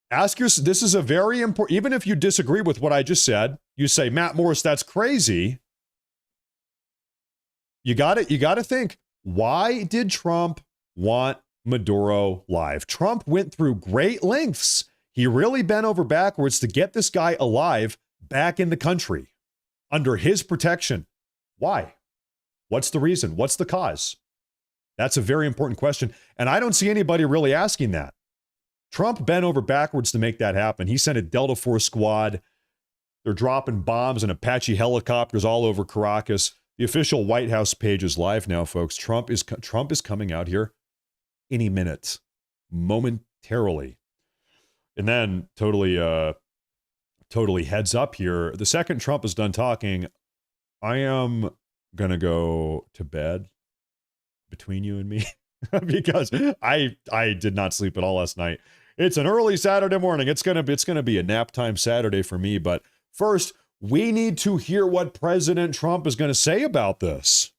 Ask yourself, this is a very important, even if you disagree with what I just said, you say, Matt Morris, that's crazy. You got to think, why did Trump want Maduro live? Trump went through great lengths. He really bent over backwards to get this guy alive back in the country under his protection. Why? What's the reason? What's the cause? That's a very important question. And I don't see anybody really asking that. Trump bent over backwards to make that happen. He sent a Delta Force squad. They're dropping bombs and Apache helicopters all over Caracas. The official White House page is live now, folks. Trump is coming out here any minute, momentarily. And then totally heads up here. The second Trump is done talking, I am going to go to bed between you and me because I did not sleep at all last night. It's an early Saturday morning. It's going to be a nap time Saturday for me. But first, we need to hear what President Trump is going to say about this.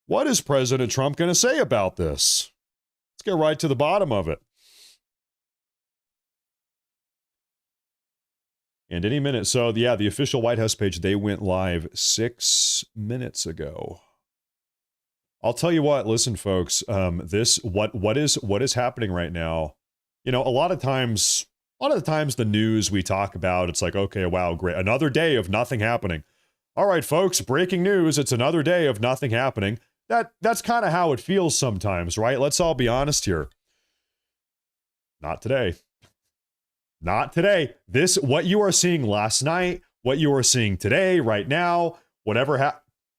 What is President Trump going to say about this? Let's get right to the bottom of it. And any minute. So, yeah, the official White House page, they went live 6 minutes ago. I'll tell you what, listen, folks, what is happening right now, you know, a lot of the times the news we talk about, it's like, okay, wow, great. Another day of nothing happening. All right, folks, breaking news. It's another day of nothing happening. That's kind of how it feels sometimes, right? Let's all be honest here. Not today. Not today. What you are seeing last night, what you are seeing today, right now,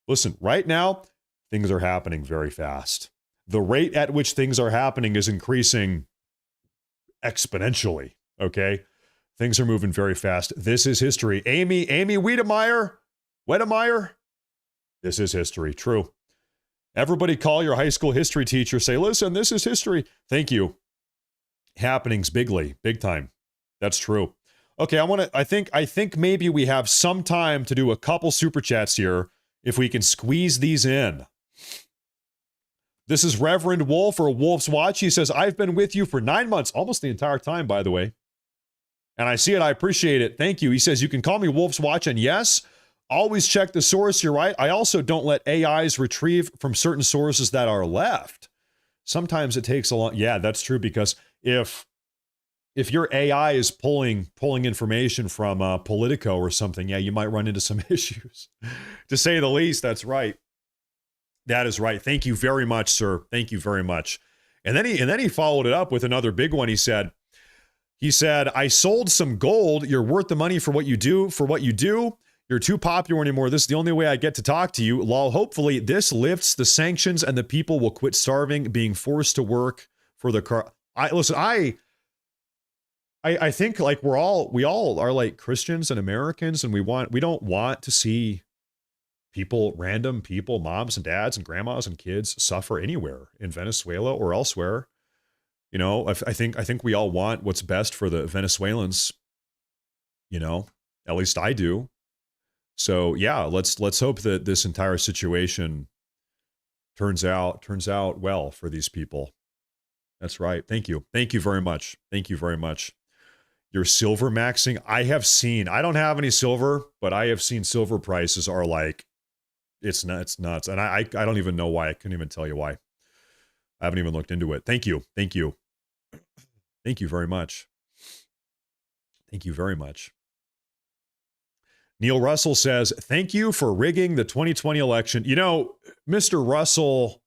listen, right now, things are happening very fast. The rate at which things are happening is increasing exponentially, okay? Things are moving very fast. This is history. Amy Wedemeyer, this is history, true. Everybody call your high school history teacher, say, listen, this is history. Thank you. Happenings big time. That's true. Okay, I think maybe we have some time to do a couple super chats here if we can squeeze these in. This is Reverend Wolf or Wolf's Watch. He says, I've been with you for 9 months, almost the entire time, by the way. And I see it. I appreciate it. Thank you. He says, you can call me Wolf's Watch. And yes, always check the source. You're right. I also don't let AIs retrieve from certain sources that are left. Sometimes it takes a long. Yeah, that's true. Because if your AI is pulling information from Politico or something, yeah, you might run into some issues. To say the least, that's right. That is right. Thank you very much, sir. Thank you very much. And then he followed it up with another big one. He said, I sold some gold. You're worth the money for what you do. You're too popular anymore. This is the only way I get to talk to you. Lol, hopefully this lifts the sanctions and the people will quit starving, being forced to work for the car. I think like we all are like Christians and Americans, and we don't want to see random people, moms and dads and grandmas and kids suffer anywhere in Venezuela or elsewhere. You know, I think we all want what's best for the Venezuelans. You know, at least I do. So yeah, let's hope that this entire situation turns out well for these people. That's right. Thank you. Thank you very much. Thank you very much. Your silver maxing. I don't have any silver, but I have seen silver prices are like, it's nuts. And I don't even know why. I couldn't even tell you why. I haven't even looked into it. Thank you. Thank you. Thank you very much. Thank you very much. Neil Russell says, thank you for rigging the 2020 election. You know, Mr. Russell,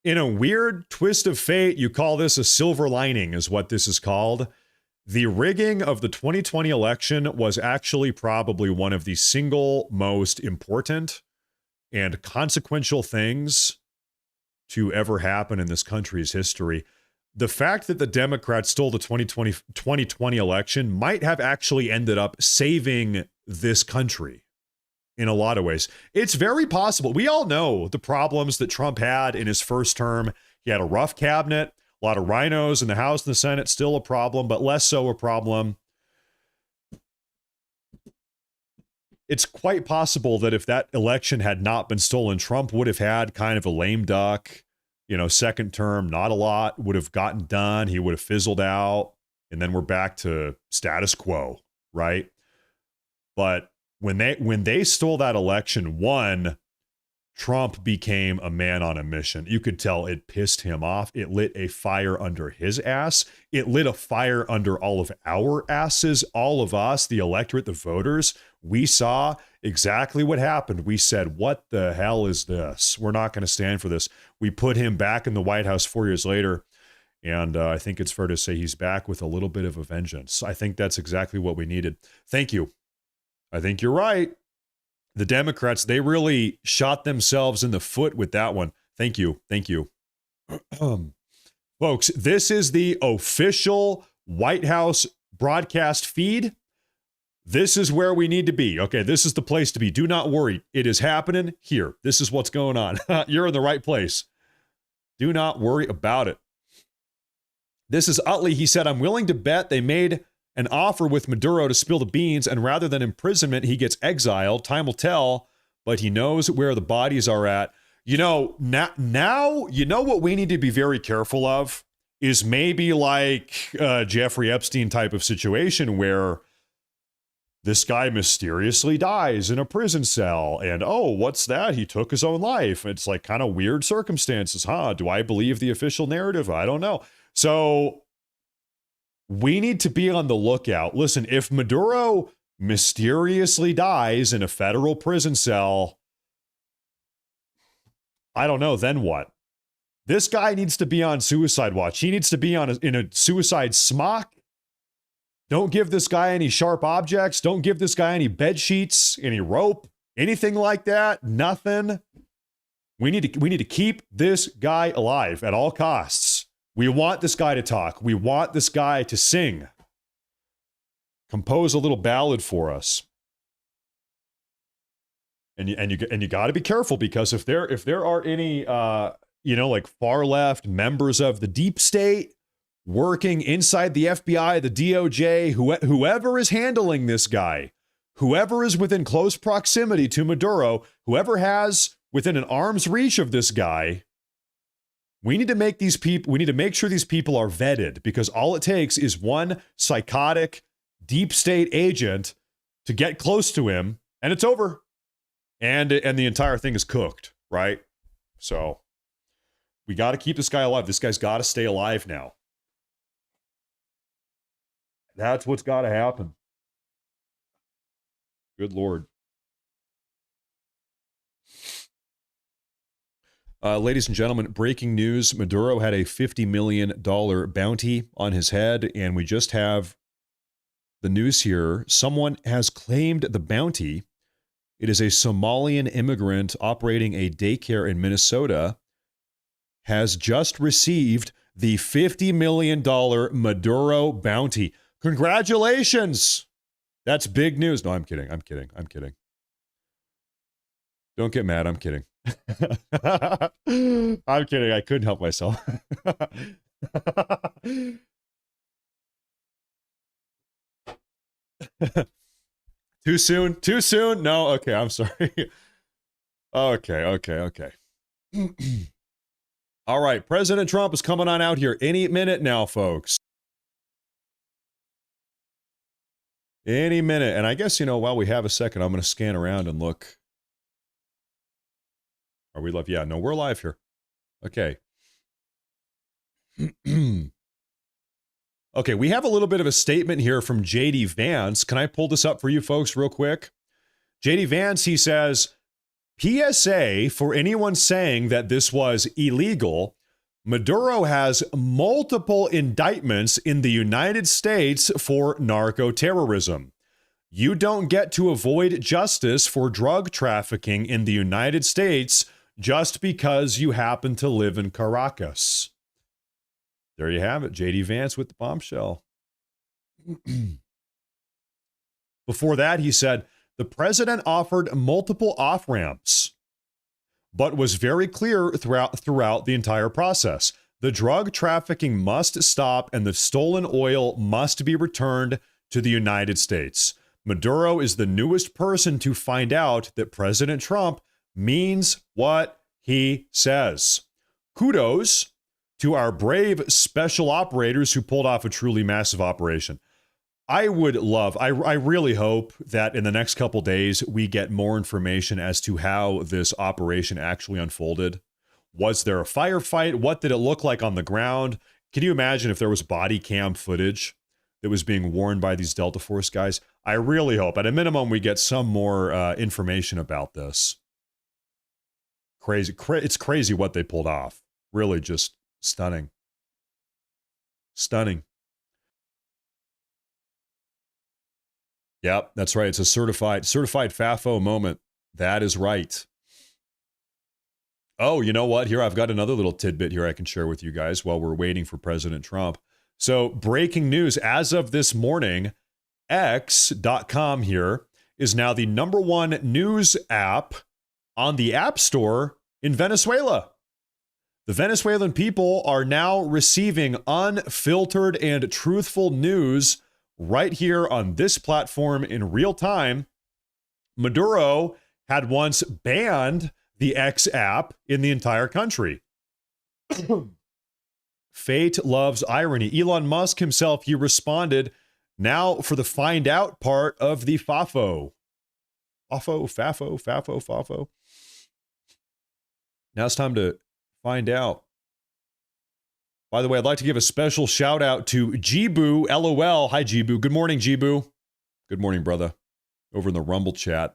in a weird twist of fate, you call this a silver lining, is what this is called. The rigging of the 2020 election was actually probably one of the single most important and consequential things to ever happen in this country's history. The fact that the Democrats stole the 2020 election might have actually ended up saving this country in a lot of ways. It's very possible. We all know the problems that Trump had in his first term. He had a rough cabinet, a lot of rhinos in the House and the Senate, still a problem, but less so a problem. It's quite possible that if that election had not been stolen, Trump would have had kind of a lame duck, second term, not a lot would have gotten done. He would have fizzled out, and then we're back to status quo, right? But when they stole that election, one, Trump became a man on a mission. You could tell it pissed him off. It lit a fire under his ass. It lit a fire under all of our asses, all of us, the electorate, the voters. We saw exactly what happened. We said, what the hell is this? We're not going to stand for this. We put him back in the White House 4 years later. And I think it's fair to say he's back with a little bit of a vengeance. I think that's exactly what we needed. Thank you. I think you're right. The Democrats, they really shot themselves in the foot with that one. Thank you. Thank you. Folks, this is the official White House broadcast feed. This is where we need to be. Okay, this is the place to be. Do not worry. It is happening here. This is what's going on. You're in the right place. Do not worry about it. This is Utley. He said, I'm willing to bet they made an offer with Maduro to spill the beans, and rather than imprisonment, he gets exiled. Time will tell, but he knows where the bodies are at. Now, what we need to be very careful of is maybe like a Jeffrey Epstein type of situation where this guy mysteriously dies in a prison cell, and oh, what's that? He took his own life. It's like kind of weird circumstances, huh? Do I believe the official narrative? I don't know. So we need to be on the lookout. Listen, if Maduro mysteriously dies in a federal prison cell, I don't know, then what? This guy needs to be on suicide watch. He needs to be in a suicide smock. Don't give this guy any sharp objects. Don't give this guy any bed sheets, any rope, anything like that. Nothing. We need to keep this guy alive at all costs. We want this guy to talk. We want this guy to sing. Compose a little ballad for us. And you got to be careful, because if there are any like far left members of the deep state working inside the FBI, the DOJ, whoever is handling this guy, whoever is within close proximity to Maduro, whoever has within an arm's reach of this guy, we need to make sure these people are vetted, because all it takes is one psychotic deep state agent to get close to him, and it's over. And the entire thing is cooked, right? So we got to keep this guy alive. This guy's got to stay alive now. That's what's got to happen. Good Lord. Ladies and gentlemen, breaking news. Maduro had a $50 million bounty on his head, and we just have the news here. Someone has claimed the bounty. It is a Somalian immigrant operating a daycare in Minnesota, has just received the $50 million Maduro bounty. Congratulations! That's big news. No, I'm kidding. Don't get mad. I'm kidding. I'm kidding. I couldn't help myself. Too soon? Too soon? No? Okay, I'm sorry. Okay. All right, President Trump is coming on out here any minute now, folks. Any minute. And I guess, while we have a second, I'm going to scan around and look. Are we live? Yeah, no, we're live here. Okay. Okay, we have a little bit of a statement here from J.D. Vance. Can I pull this up for you folks real quick? J.D. Vance, he says, PSA for anyone saying that this was illegal. Maduro has multiple indictments in the United States for narco-terrorism. You don't get to avoid justice for drug trafficking in the United States just because you happen to live in Caracas. There you have it. J.D. Vance with the bombshell. Before that, he said, the president offered multiple off-ramps, but was very clear throughout the entire process. The drug trafficking must stop and the stolen oil must be returned to the United States. Maduro is the newest person to find out that President Trump means what he says. Kudos to our brave special operators who pulled off a truly massive operation. I really hope that in the next couple days we get more information as to how this operation actually unfolded. Was there a firefight? What did it look like on the ground? Can you imagine if there was body cam footage that was being worn by these Delta Force guys? I really hope, at a minimum, we get some more information about this. Crazy. It's crazy what they pulled off. Really just stunning. Stunning. Yep, that's right. It's a certified FAFO moment. That is right. Oh, you know what? Here, I've got another little tidbit here I can share with you guys while we're waiting for President Trump. So, breaking news as of this morning, X.com here is now the #1 news app on the App Store in Venezuela. The Venezuelan people are now receiving unfiltered and truthful news right here on this platform in real time. Maduro had once banned the X app in the entire country. Fate loves irony. Elon Musk himself, he responded, now for the find out part of the FAFO. FAFO. Now it's time to find out. By the way, I'd like to give a special shout out to Jibu, LOL. Hi, Jibu. Good morning, Jibu. Good morning, brother. Over in the Rumble chat.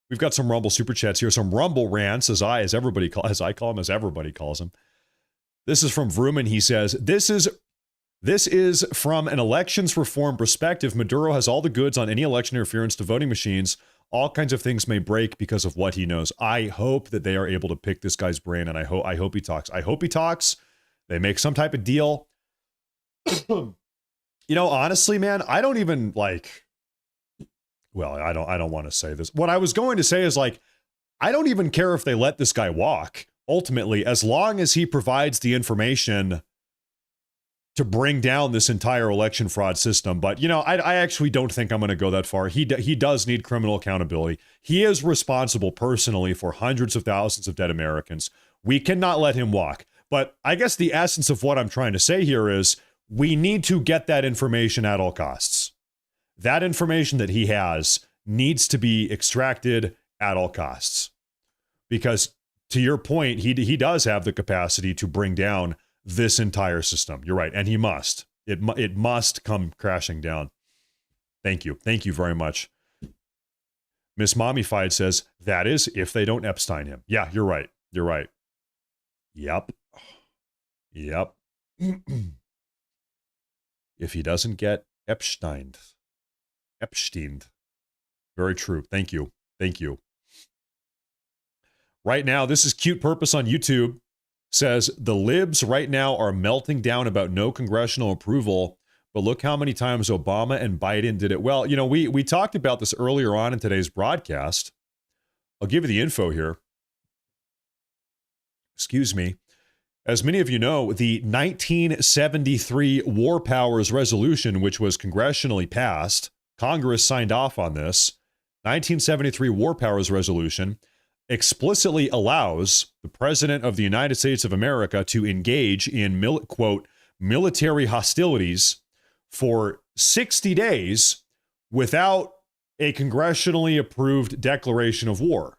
We've got some Rumble super chats here, some Rumble rants, as everybody calls them. This is from Vrooman. He says, This is from an elections reform perspective. Maduro has all the goods on any election interference to voting machines. All kinds of things may break because of what he knows. I hope that they are able to pick this guy's brain, and I hope he talks. I hope he talks. They make some type of deal. Honestly, man, I don't even I don't want to say this. What I was going to say is I don't even care if they let this guy walk, ultimately, as long as he provides the information to bring down this entire election fraud system. But, I actually don't think I'm going to go that far. He does need criminal accountability. He is responsible personally for hundreds of thousands of dead Americans. We cannot let him walk. But I guess the essence of what I'm trying to say here is we need to get that information at all costs. That information that he has needs to be extracted at all costs. Because to your point, he does have the capacity to bring down this entire system. You're right. And he must. It must come crashing down. Thank you. Thank you very much. Miss Mommyfied says, that is if they don't Epstein him. Yeah, you're right. You're right. Yep. If he doesn't get Epsteined. Very true. Thank you. Right now, this is Cute Purpose on YouTube. Says, the libs right now are melting down about no congressional approval, but look how many times Obama and Biden did it. Well, we talked about this earlier on in today's broadcast. I'll give you the info here. Excuse me. As many of you know, the 1973 War Powers Resolution, which was congressionally passed, Congress signed off on this. 1973 War Powers Resolution explicitly allows the President of the United States of America to engage in, quote, military hostilities for 60 days without a congressionally approved declaration of war,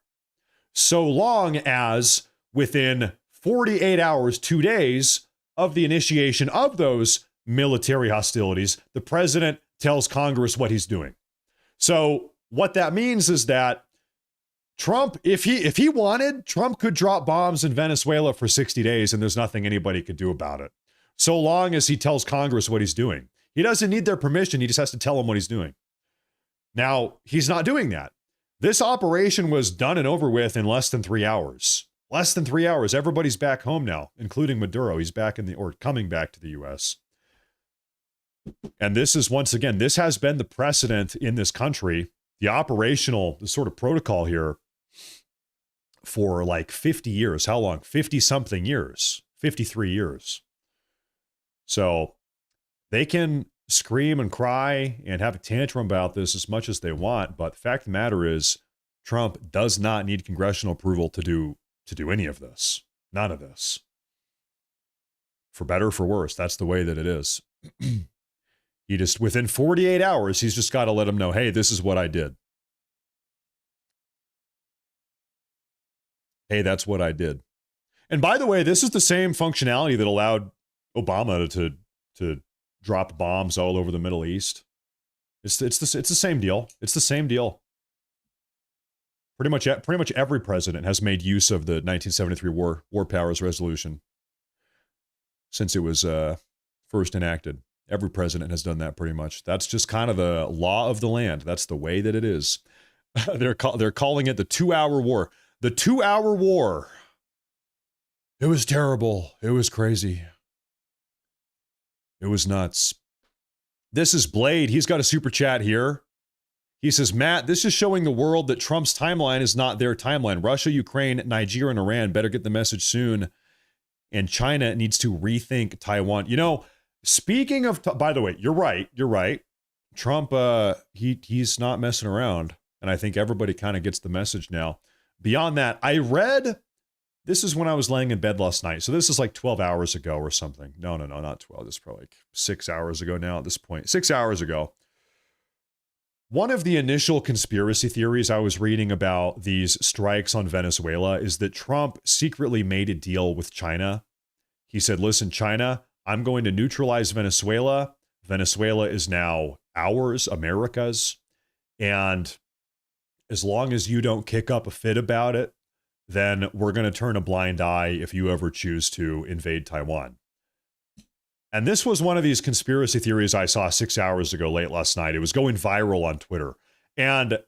so long as within 48 hours, 2 days of the initiation of those military hostilities, the president tells Congress what he's doing. So what that means is that Trump, if he wanted, Trump could drop bombs in Venezuela for 60 days and there's nothing anybody could do about it. So long as he tells Congress what he's doing. He doesn't need their permission. He just has to tell them what he's doing. Now, he's not doing that. This operation was done and over with in less than 3 hours. Less than 3 hours. Everybody's back home now, including Maduro. He's back or coming back to the U.S. And this is, once again, this has been the precedent in this country, the sort of protocol here for like 50 years. How long? 50 something years, 53 years. So they can scream and cry and have a tantrum about this as much as they want. But the fact of the matter is, Trump does not need congressional approval to do any of this. None of this. For better or for worse, that's the way that it is. He just, within 48 hours, he's just got to let them know, hey, this is what I did. Hey, that's what I did. And by the way, this is the same functionality that allowed Obama to drop bombs all over the Middle East. It's the same deal. It's the same deal. Pretty much every president has made use of the 1973 War Powers Resolution since it was first enacted. Every president has done that pretty much. That's just kind of the law of the land. That's the way that it is. They're calling it the 2-hour war. The 2-hour war. It was terrible. It was crazy. It was nuts. This is Blade. He's got a super chat here. He says, Matt, this is showing the world that Trump's timeline is not their timeline. Russia, Ukraine, Nigeria, and Iran better get the message soon. And China needs to rethink Taiwan. You know, speaking of, by the way, you're right. Trump, he's not messing around. And I think everybody kind of gets the message now. Beyond that, I read, this is when I was laying in bed last night. So this is like 12 hours ago or something. No, not 12. This is probably like 6 hours ago now at this point. 6 hours ago. One of the initial conspiracy theories I was reading about these strikes on Venezuela is that Trump secretly made a deal with China. He said, listen, China, I'm going to neutralize Venezuela. Venezuela is now ours, America's. And as long as you don't kick up a fit about it, then we're going to turn a blind eye if you ever choose to invade Taiwan. And this was one of these conspiracy theories I saw 6 hours ago, late last night. It was going viral on Twitter. And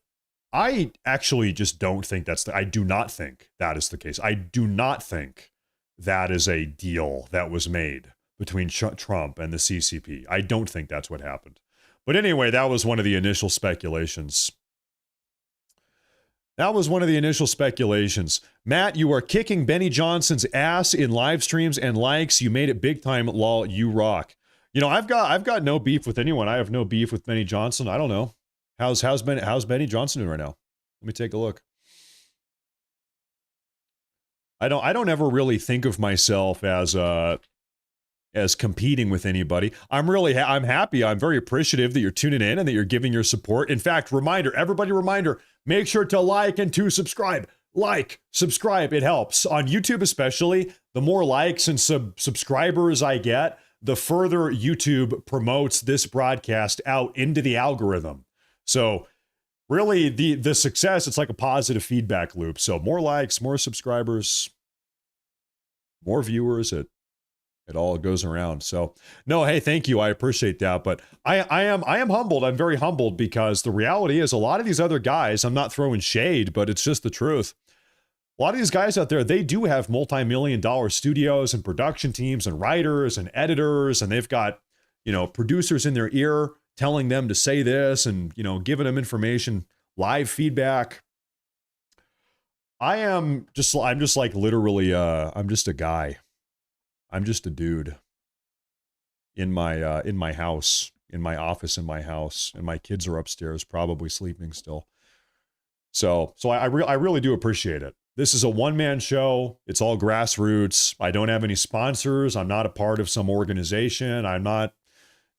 I actually just don't think I do not think that is the case. I do not think that is a deal that was made between Trump and the CCP. I don't think that's what happened. But anyway, that was one of the initial speculations. Matt, you are kicking Benny Johnson's ass in live streams and likes. You made it big time, lol. You rock. You know, I've got no beef with anyone. I have no beef with Benny Johnson. I don't know. How's Benny Johnson doing right now? Let me take a look. I don't ever really think of myself as competing with anybody. I'm happy. I'm very appreciative that you're tuning in and that you're giving your support. In fact, reminder, make sure to like and to subscribe. Subscribe. It helps. On YouTube especially, the more likes and subscribers I get, the further YouTube promotes this broadcast out into the algorithm. So really the success, it's like a positive feedback loop. So more likes, more subscribers, more viewers, it all goes around. So no, hey, thank you. I appreciate that. But I am humbled. I'm very humbled because the reality is a lot of these other guys, I'm not throwing shade, but it's just the truth. A lot of these guys out there, they do have multi-million-dollar studios and production teams and writers and editors, and they've got, producers in their ear telling them to say this and, giving them information, live feedback. I'm just like literally, I'm just a guy. I'm just a dude in my house, in my office, in my house, and my kids are upstairs, probably sleeping still. So I really do appreciate it. This is a one-man show. It's all grassroots. I don't have any sponsors. I'm not a part of some organization. I'm not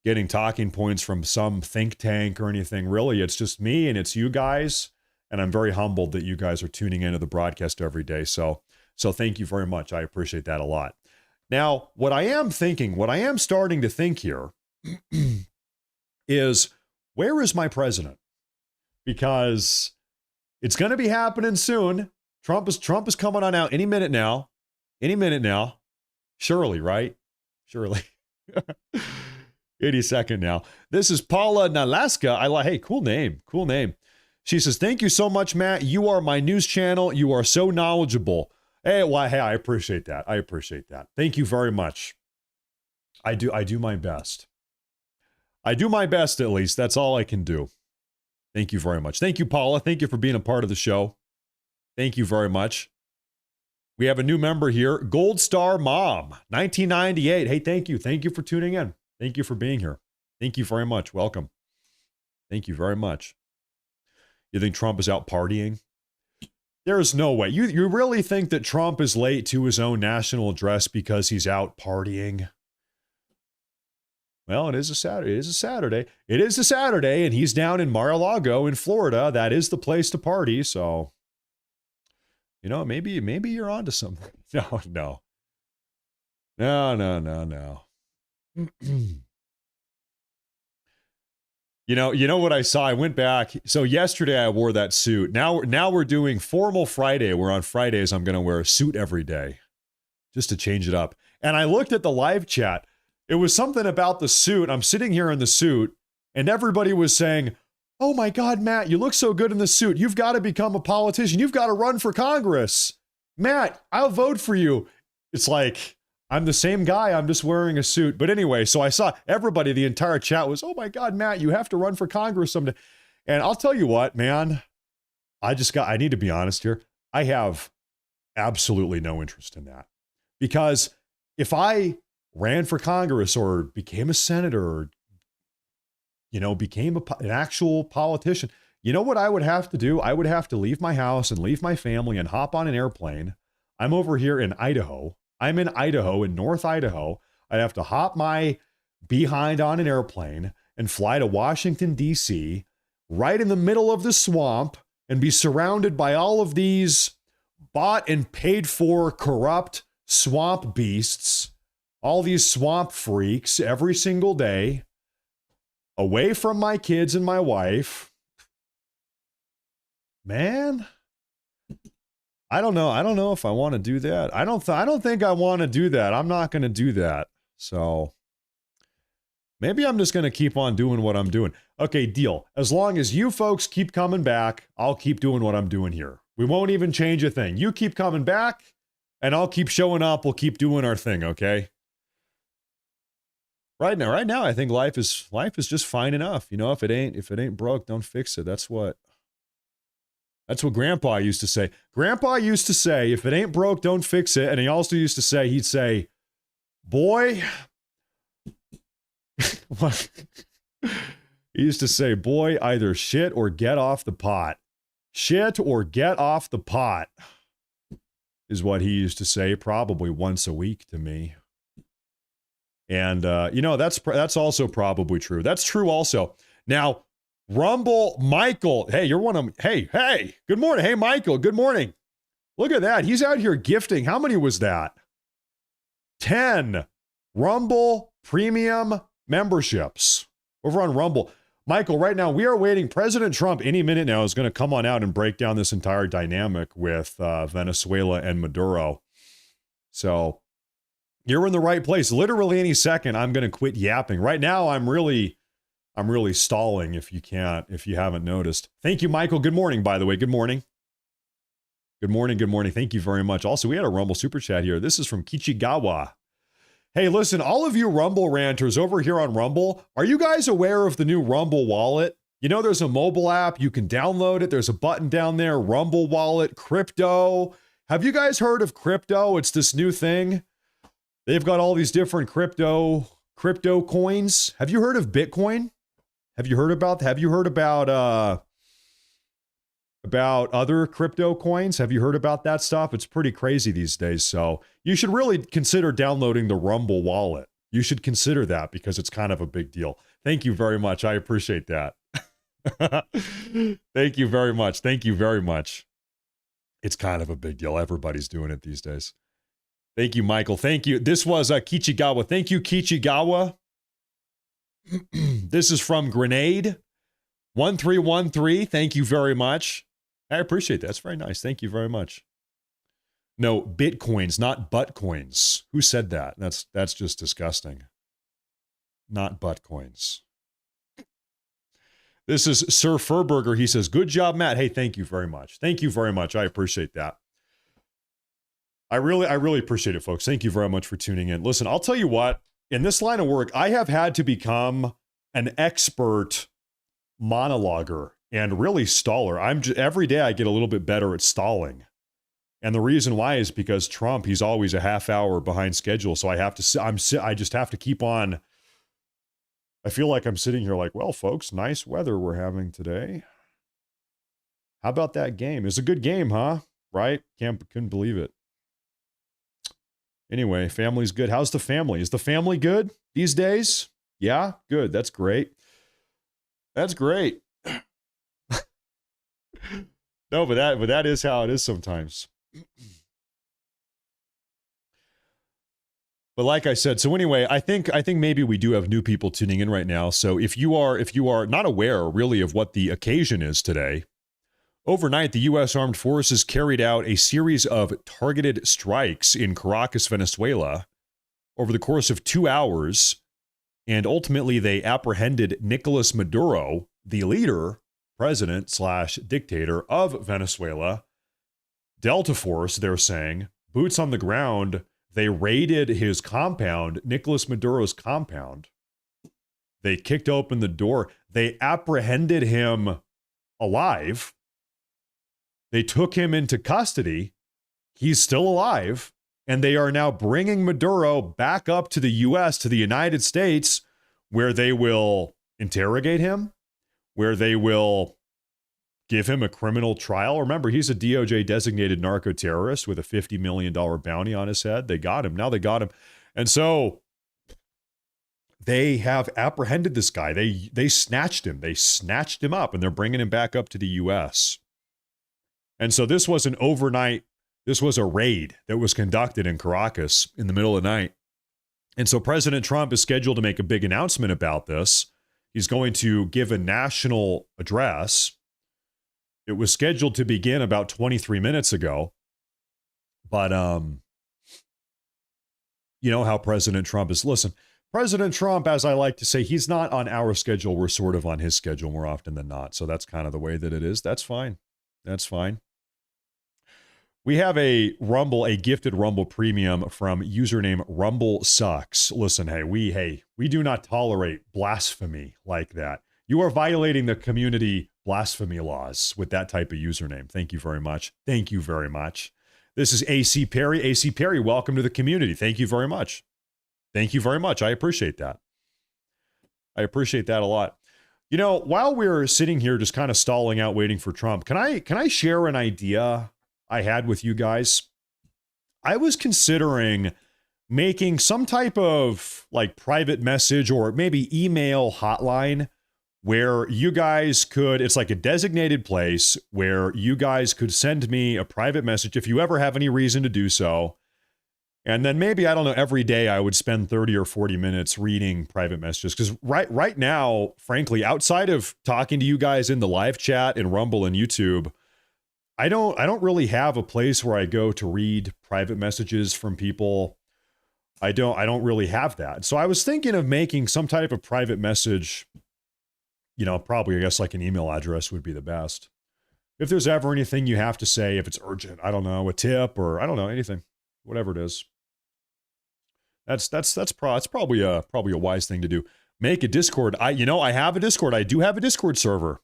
getting talking points from some think tank or anything. Really, it's just me and it's you guys. And I'm very humbled that you guys are tuning into the broadcast every day. So thank you very much. I appreciate that a lot. Now, what I am starting to think here is, where is my president? Because It's going to be happening soon. Trump is coming on out any minute now. Any minute now. Surely, right? Surely. Any second now. This is Paula Nalaska. Hey, cool name. Cool name. She says, thank you so much, Matt. You are my news channel. You are so knowledgeable. Hey, I appreciate that. I appreciate that. Thank you very much. I do my best. I do my best, at least. That's all I can do. Thank you very much. Thank you, Paula. Thank you for being a part of the show. Thank you very much. We have a new member here, Gold Star Mom, 1998. Hey, thank you. Thank you for tuning in. Thank you for being here. Thank you very much. Welcome. Thank you very much. You think Trump is out partying? There's no way. You really think that Trump is late to his own national address because he's out partying? Well, it is a Saturday. It is a Saturday. It is a Saturday, and he's down in Mar-a-Lago in Florida. That is the place to party. So, you know, maybe you're onto something. No. You know what I saw? I went back. So yesterday I wore that suit. Now we're doing formal Friday, where on Fridays I'm going to wear a suit every day just to change it up. And I looked at the live chat. It was something about the suit. I'm sitting here in the suit and everybody was saying, oh my God, Matt, you look so good in the suit. You've got to become a politician. You've got to run for Congress. Matt, I'll vote for you. It's like, I'm the same guy. I'm just wearing a suit. But anyway, so I saw everybody, the entire chat was, oh my God, Matt, you have to run for Congress someday. And I'll tell you what, man, I need to be honest here. I have absolutely no interest in that. Because if I ran for Congress or became a senator or, you know, became an actual politician, you know what I would have to do? I would have to leave my house and leave my family and hop on an airplane. I'm over here in Idaho. I'm in Idaho, in North Idaho. I'd have to hop my behind on an airplane and fly to Washington, D.C., right in the middle of the swamp, and be surrounded by all of these bought and paid for corrupt swamp beasts, all these swamp freaks every single day, away from my kids and my wife. Man, I don't know. I don't know if I want to do that. I don't think I want to do that. I'm not going to do that. So maybe I'm just going to keep on doing what I'm doing. Okay, deal. As long as you folks keep coming back, I'll keep doing what I'm doing here. We won't even change a thing. You keep coming back and I'll keep showing up. We'll keep doing our thing, okay? Right now, I think life is just fine enough. You know, if it ain't broke, don't fix it. That's what Grandpa used to say. Grandpa used to say, if it ain't broke, don't fix it. And he also used to say, he'd say, boy, he used to say, boy, either shit or get off the pot. Shit or get off the pot is what he used to say probably once a week to me. And, you know, that's also probably true. That's true also. Now, Rumble Michael. Hey, you're one of them. Hey, good morning. Hey, Michael, good morning. Look at that. He's out here gifting. How many was that? 10 Rumble Premium memberships over on Rumble. Michael, right now, we are waiting. President Trump, any minute now, is going to come on out and break down this entire dynamic with Venezuela and Maduro. So you're in the right place. Literally any second, I'm going to quit yapping. Right now, I'm really stalling if you haven't noticed. Thank you, Michael. Good morning, by the way. Good morning. Good morning. Thank you very much. Also, we had a Rumble super chat here. This is from Kichigawa. Hey, listen, all of you Rumble ranters over here on Rumble, are you guys aware of the new Rumble wallet? You know, there's a mobile app. You can download it. There's a button down there, Rumble Wallet, crypto. Have you guys heard of crypto? It's this new thing. They've got all these different crypto coins. Have you heard of Bitcoin? Have you heard about other crypto coins? Have you heard about that stuff? It's pretty crazy these days. So you should really consider downloading the Rumble wallet. You should consider that because it's kind of a big deal. Thank you very much. I appreciate that. Thank you very much. It's kind of a big deal. Everybody's doing it these days. Thank you, Michael. Thank you. This was Kichigawa. Thank you, Kichigawa. This is from Grenade 1313. Thank you very much. I appreciate that. That's very nice. Thank you very much. No, bitcoins, not butt coins. Who said that? That's just disgusting. Not butt coins. This is Sir Furburger. He says, good job, Matt. Hey, thank you very much. Thank you very much. I appreciate that. I really appreciate it, folks. Thank you very much for tuning in. Listen, I'll tell you what, in this line of work, I have had to become an expert monologuer and really staller. Every day I get a little bit better at stalling. And the reason why is because Trump, he's always a half hour behind schedule. So I just have to keep on. I feel like I'm sitting here like, well, folks, nice weather we're having today. How about that game? It's a good game, huh? Right? Couldn't believe it. Anyway, family's good. How's the family? Is the family good these days? Yeah, good. That's great. That's great. No, but that is how it is sometimes. But like I said, so anyway, I think maybe we do have new people tuning in right now. So if you are not aware really of what the occasion is today, overnight the U.S. Armed Forces carried out a series of targeted strikes in Caracas, Venezuela, over the course of 2 hours, and ultimately they apprehended Nicolas Maduro, the leader, president/dictator of Venezuela. Delta Force, they're saying, boots on the ground. They raided his compound, Nicolas Maduro's compound. They kicked open the door. They apprehended him alive. They took him into custody. He's still alive. And they are now bringing Maduro back up to the U.S., to the United States, where they will interrogate him, where they will give him a criminal trial. Remember, he's a DOJ designated narco-terrorist with a $50 million bounty on his head. They got him. Now they got him. And so they have apprehended this guy. They snatched him. They snatched him up, and they're bringing him back up to the U.S. And so this was an overnight, this was a raid that was conducted in Caracas in the middle of the night. And so President Trump is scheduled to make a big announcement about this. He's going to give a national address. It was scheduled to begin about 23 minutes ago. But, you know how President Trump is. Listen, President Trump, as I like to say, he's not on our schedule. We're sort of on his schedule more often than not. So that's kind of the way that it is. That's fine. That's fine. We have a gifted Rumble premium from username Rumble Sucks. Listen, we do not tolerate blasphemy like that. You are violating the community blasphemy laws with that type of username. Thank you very much. Thank you very much. This is AC Perry. AC Perry, welcome to the community. Thank you very much. Thank you very much. I appreciate that. I appreciate that a lot. You know, while we're sitting here just kind of stalling out waiting for Trump, can I share an idea I had with you guys? I was considering making some type of like private message or maybe email hotline where you guys could, it's like a designated place where you guys could send me a private message if you ever have any reason to do so. And then maybe, I don't know, every day I would spend 30 or 40 minutes reading private messages. Because right now, frankly, outside of talking to you guys in the live chat in Rumble and YouTube, I don't really have a place where I go to read private messages from people. I don't really have that. So I was thinking of making some type of private message. You know, probably, I guess, like an email address would be the best. If there's ever anything you have to say, if it's urgent, I don't know, a tip or I don't know, anything, whatever it is. That's probably a wise thing to do. Make a Discord. I have a Discord. I do have a Discord server.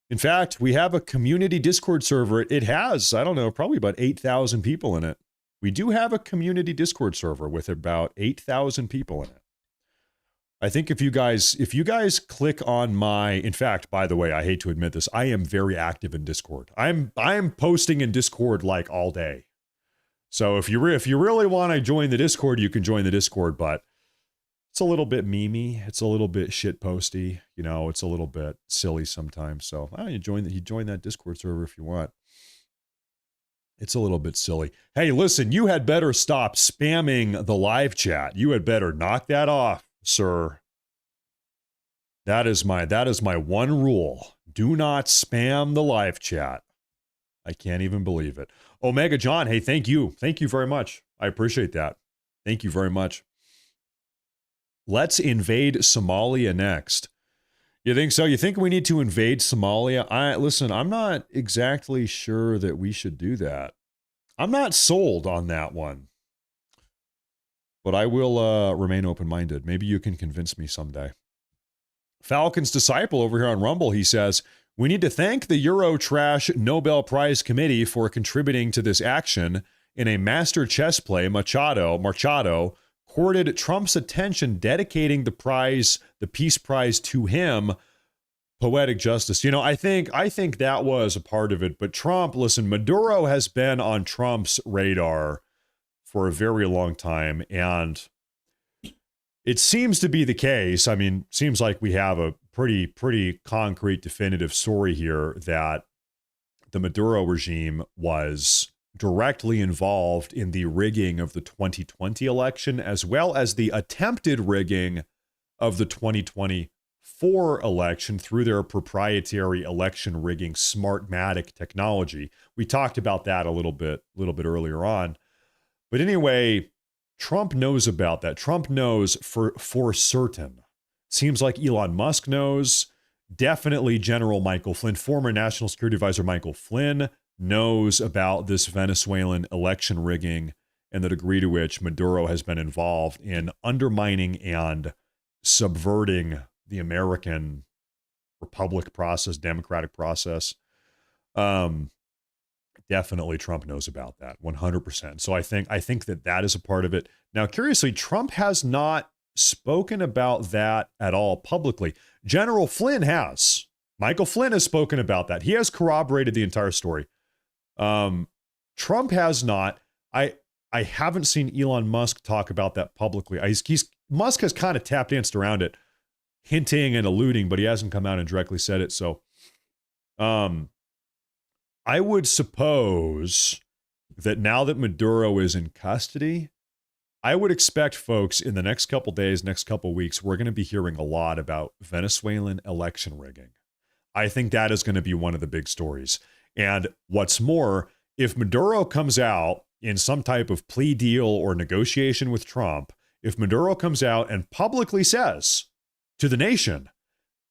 In fact, we have a community Discord server. It has, I don't know, probably about 8,000 people in it. We do have a community Discord server with about 8,000 people in it. I think if you guys click on my, in fact, by the way, I hate to admit this, I am very active in Discord. I'm posting in Discord like all day. So if you really want to join the Discord, you can join the Discord, but it's a little bit memey. It's a little bit shit posty. You know, it's a little bit silly sometimes. So you join that Discord server if you want. It's a little bit silly. Hey, listen, you had better stop spamming the live chat. You had better knock that off, sir. That is my one rule. Do not spam the live chat. I can't even believe it. Omega John, hey, thank you. Thank you very much. I appreciate that. Thank you very much. Let's invade Somalia next. You think so? You think we need to invade Somalia? Listen, I'm not exactly sure that we should do that. I'm not sold on that one. But I will remain open-minded. Maybe you can convince me someday. Falcon's Disciple over here on Rumble, he says, we need to thank the Eurotrash Nobel Prize Committee for contributing to this action. In a master chess play, Machado courted Trump's attention, dedicating the Peace Prize to him. Poetic justice. You know, I think that was a part of it. But Trump, listen, Maduro has been on Trump's radar for a very long time, and it seems to be the case. I mean, seems like we have a pretty concrete, definitive story here that the Maduro regime was directly involved in the rigging of the 2020 election, as well as the attempted rigging of the 2024 election through their proprietary election rigging Smartmatic technology. We talked about that a little bit earlier on. But anyway, Trump knows about that. Trump knows for certain. Seems like Elon Musk knows. Definitely General Michael Flynn, former National Security Advisor Michael Flynn, knows about this Venezuelan election rigging and the degree to which Maduro has been involved in undermining and subverting the American republic process, democratic process. Definitely Trump knows about that 100%. So I think that is a part of it. Now, curiously, Trump has not spoken about that at all publicly. General Flynn has. Michael Flynn has spoken about that. He has corroborated the entire story. Trump has not. I haven't seen Elon Musk talk about that publicly. Musk has kind of tap danced around it, hinting and alluding, but he hasn't come out and directly said it. So, I would suppose that now that Maduro is in custody, I would expect folks in the next couple days, next couple weeks, we're going to be hearing a lot about Venezuelan election rigging. I think that is going to be one of the big stories. And what's more, if Maduro comes out in some type of plea deal or negotiation with Trump, if Maduro comes out and publicly says to the nation,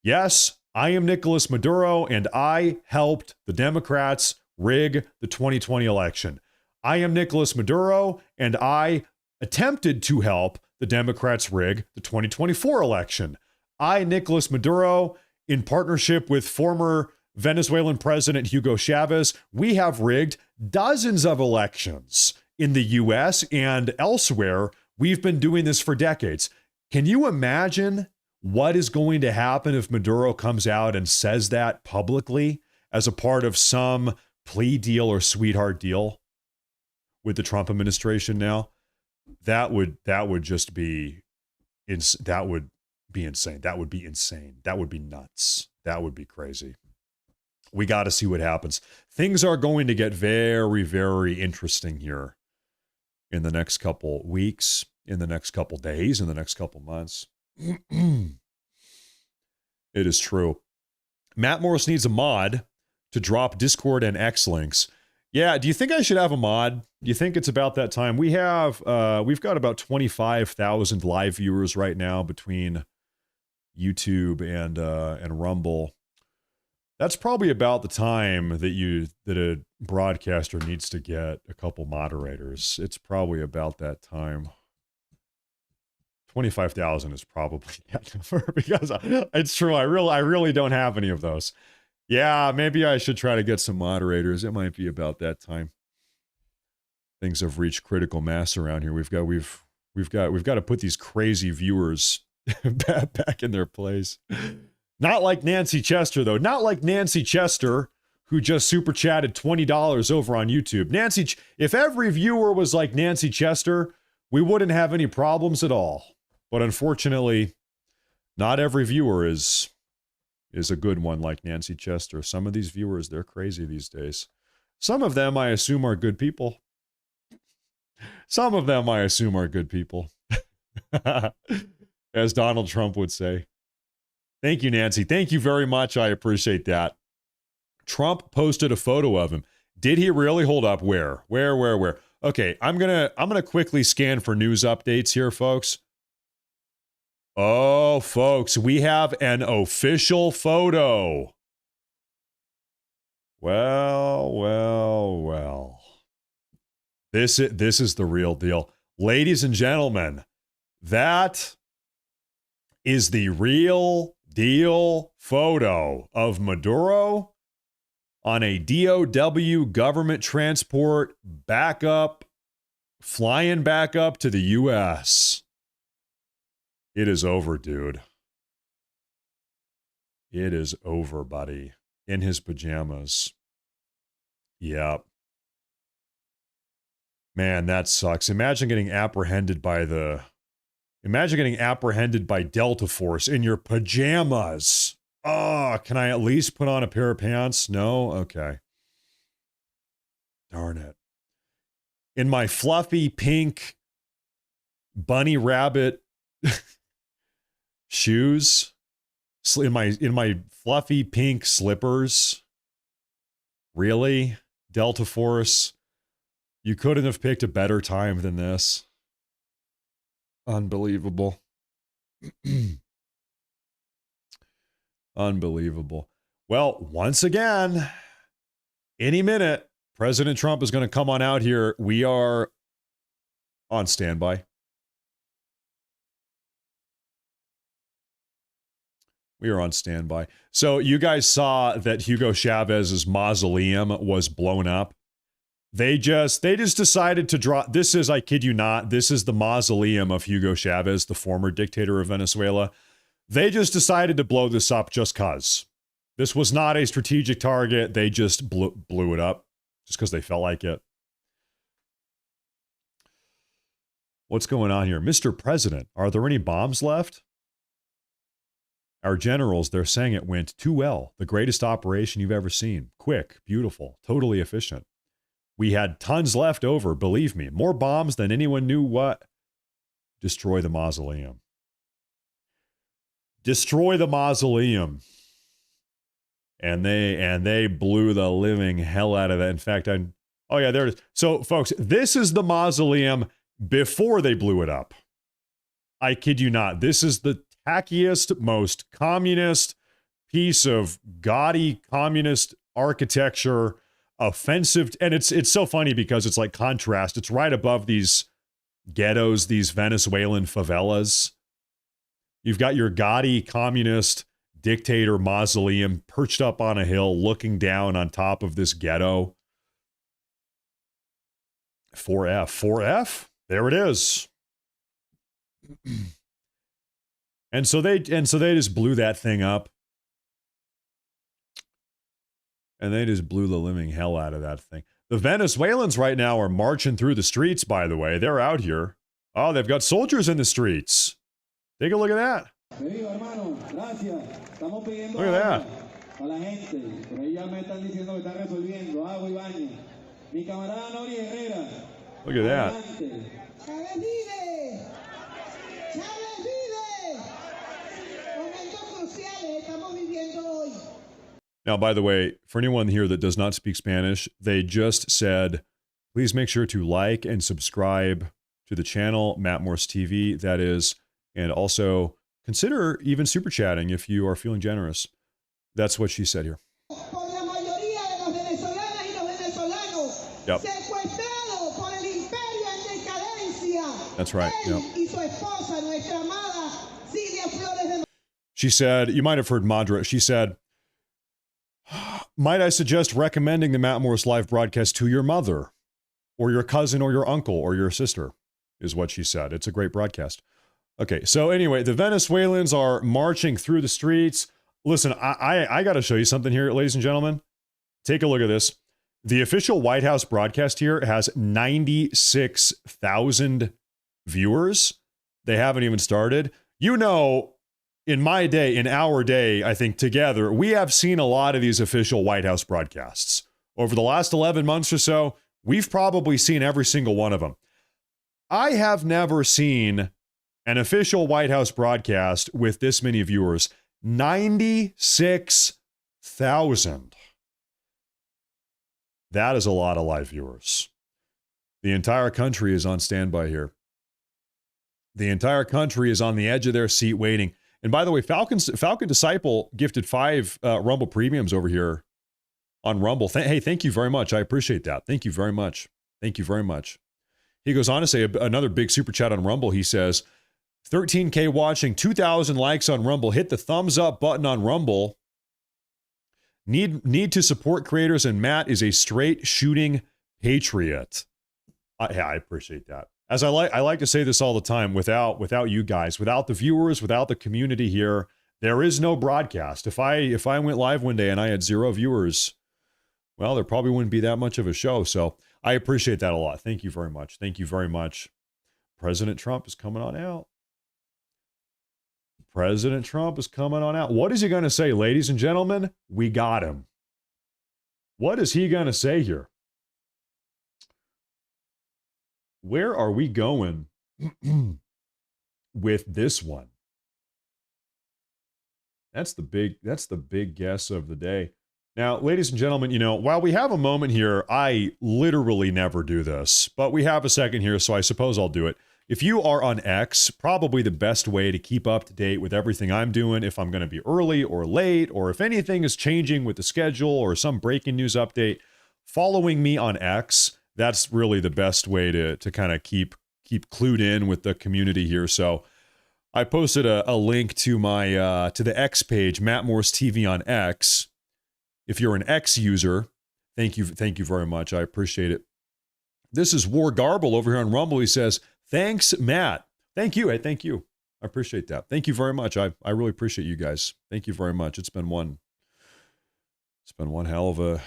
yes, I am Nicolas Maduro, and I helped the Democrats rig the 2020 election. I am Nicolas Maduro, and I attempted to help the Democrats rig the 2024 election. I, Nicolas Maduro, in partnership with former Venezuelan President Hugo Chavez, we have rigged dozens of elections in the U.S. and elsewhere. We've been doing this for decades. Can you imagine what is going to happen if Maduro comes out and says that publicly as a part of some plea deal or sweetheart deal with the Trump administration now? That would just be that would be insane. That would be insane. That would be nuts. That would be crazy. We got to see what happens. Things are going to get very, very interesting here in the next couple weeks, in the next couple days, in the next couple months. It is true. Matt Morris needs a mod to drop Discord and X links. Yeah, do you think I should have a mod? Do you think it's about that time? We've got about 25,000 live viewers right now between YouTube and Rumble. That's probably about the time that a broadcaster needs to get a couple moderators. It's probably about that time. 25,000 is probably that number because it's true. I really don't have any of those. Yeah, maybe I should try to get some moderators. It might be about that time. Things have reached critical mass around here. We've got to put these crazy viewers back in their place. Not like Nancy Chester though. Not like Nancy Chester, who just super chatted $20 over on YouTube. Nancy, if every viewer was like Nancy Chester, we wouldn't have any problems at all. But unfortunately, not every viewer is a good one like Nancy Chester. Some of these viewers, they're crazy these days. Some of them, I assume, are good people. Some of them, I assume, are good people. As Donald Trump would say. Thank you, Nancy. Thank you very much. I appreciate that. Trump posted a photo of him. Did he really? Hold up. Where? Okay, I'm gonna quickly scan for news updates here, folks. Oh, folks, we have an official photo. Well. This is the real deal. Ladies and gentlemen, that is the real deal photo of Maduro on a DOW government transport flying back up to the U.S. It is over, dude. It is over, buddy. In his pajamas. Yep. Man, that sucks. Imagine getting apprehended by Delta Force in your pajamas. Oh, can I at least put on a pair of pants? No? Okay. Darn it. In my fluffy pink bunny rabbit shoes, in my fluffy pink slippers. Really? Delta Force? You couldn't have picked a better time than this. Unbelievable. Unbelievable. Well, once again, any minute, President Trump is going to come on out here. We are on standby. We are on standby. So you guys saw that Hugo Chavez's mausoleum was blown up. They just decided to draw. This is, I kid you not, this is the mausoleum of Hugo Chavez, the former dictator of Venezuela. They just decided to blow this up just cause. This was not a strategic target. They just blew it up just because they felt like it. What's going on here? Mr. President, are there any bombs left? Our generals, they're saying it went too well. The greatest operation you've ever seen. Quick, beautiful, totally efficient. We had tons left over, believe me. More bombs than anyone knew what. Destroy the mausoleum. Destroy the mausoleum. And they blew the living hell out of that. In fact, oh yeah, there it is. So folks, this is the mausoleum before they blew it up. I kid you not. This is the tackiest, most communist piece of gaudy communist architecture, offensive. And it's so funny because it's like contrast. It's right above these ghettos, these Venezuelan favelas. You've got your gaudy communist dictator mausoleum perched up on a hill looking down on top of this ghetto. 4F. There it is. And so they just blew that thing up. And they just blew the living hell out of that thing. The Venezuelans right now are marching through the streets, by the way. They're out here. Oh, they've got soldiers in the streets. Take a look at that. Look at that. Look at that. Now, by the way, for anyone here that does not speak Spanish, they just said, please make sure to like and subscribe to the channel, Matt Morse TV, that is, and also consider even super chatting if you are feeling generous. That's what she said here. Yep. That's right. Yep. She said, you might have heard Madra. She said, might I suggest recommending the Matt Morris live broadcast to your mother or your cousin or your uncle or your sister, is what she said. It's a great broadcast. Okay, so anyway, the Venezuelans are marching through the streets. Listen, I got to show you something here, ladies and gentlemen. Take a look at this. The official White House broadcast here has 96,000 viewers. They haven't even started. You know, in my day, in our day, I think together, we have seen a lot of these official White House broadcasts. Over the last 11 months or so, we've probably seen every single one of them. I have never seen an official White House broadcast with this many viewers. 96,000. That is a lot of live viewers. The entire country is on standby here. The entire country is on the edge of their seat waiting. And by the way, Falcon Disciple gifted 5 Rumble premiums over here on Rumble. Hey, thank you very much. I appreciate that. Thank you very much. Thank you very much. He goes on to say another big super chat on Rumble. He says, 13K watching, 2,000 likes on Rumble. Hit the thumbs up button on Rumble. Need to support creators, and Matt is a straight shooting patriot. Yeah, I appreciate that. As I like to say this all the time, without you guys, without the viewers, without the community here, there is no broadcast. If I went live one day and I had 0 viewers, well, there probably wouldn't be that much of a show. So I appreciate that a lot. Thank you very much. Thank you very much. President Trump is coming on out. President Trump is coming on out. What is he going to say, ladies and gentlemen? We got him. What is he going to say here? Where are we going with this one? That's the big guess of the day. Now, ladies and gentlemen, while we have a moment here, I literally never do this, but we have a second here, so I suppose I'll do it. If you are on X, probably the best way to keep up to date with everything I'm doing, if I'm going to be early or late, or if anything is changing with the schedule or some breaking news update, following me on X, that's really the best way to kind of keep clued in with the community here. So I posted a link to my to the X page, Matt Morse TV on X. If you're an X user, thank you very much. I appreciate it. This is War Garble over here on Rumble. He says, "Thanks, Matt." Thank you. Hey, thank you. I appreciate that. Thank you very much. I really appreciate you guys. Thank you very much. It's been one hell of a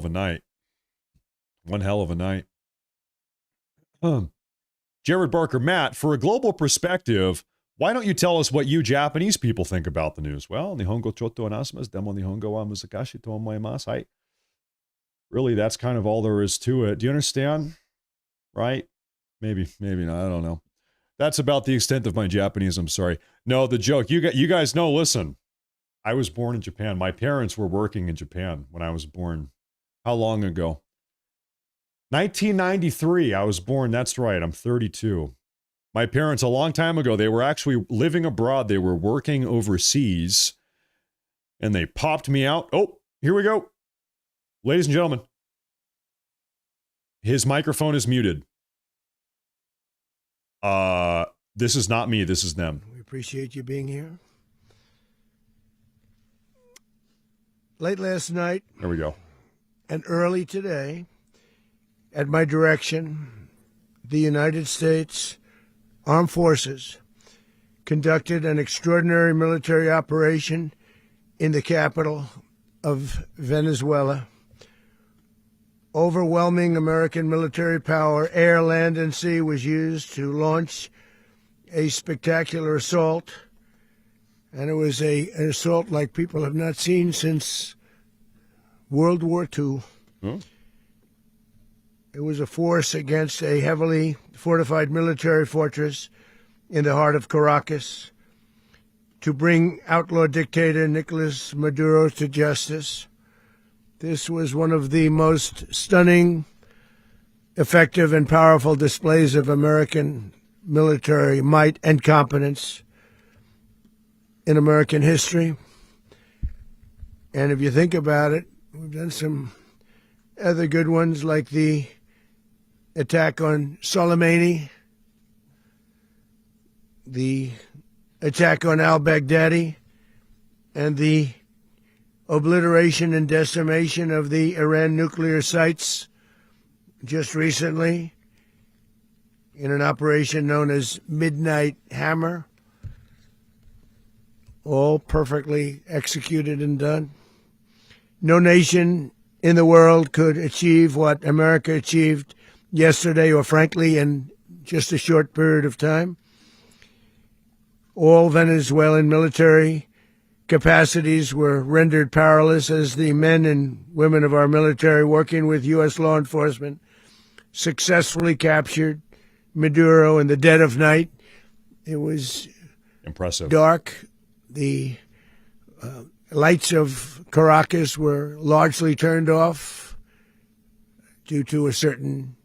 night. One hell of a night. Jared Barker, Matt, for a global perspective, why don't you tell us what you Japanese people think about the news? Well, Nihongo choto anasimasu, demo Nihongo wa muzakashi to omoimasu. Really, that's kind of all there is to it. Do you understand? Right? Maybe not. I don't know. That's about the extent of my Japanese. I'm sorry. No, the joke. You guys know, listen, I was born in Japan. My parents were working in Japan when I was born. How long ago? 1993, I was born. That's right. I'm 32. My parents, a long time ago, they were actually living abroad. They were working overseas, and they popped me out. Oh, here we go. Ladies and gentlemen, his microphone is muted. This is not me. This is them. We appreciate you being here. Late last night. There we go. And early today, at my direction, the United States Armed Forces conducted an extraordinary military operation in the capital of Venezuela. Overwhelming American military power, air, land, and sea, was used to launch a spectacular assault. And it was an assault like people have not seen since World War II. Hmm? It was a force against a heavily fortified military fortress in the heart of Caracas to bring outlaw dictator Nicolas Maduro to justice. This was one of the most stunning, effective, and powerful displays of American military might and competence in American history. And if you think about it, we've done some other good ones, like the attack on Soleimani, the attack on al-Baghdadi, and the obliteration and decimation of the Iran nuclear sites just recently in an operation known as Midnight Hammer. All perfectly executed and done. No nation in the world could achieve what America achieved yesterday, or frankly, in just a short period of time. All Venezuelan military capacities were rendered powerless as the men and women of our military, working with U.S. law enforcement, successfully captured Maduro in the dead of night. It was impressive. Dark. The lights of Caracas were largely turned off due to a certain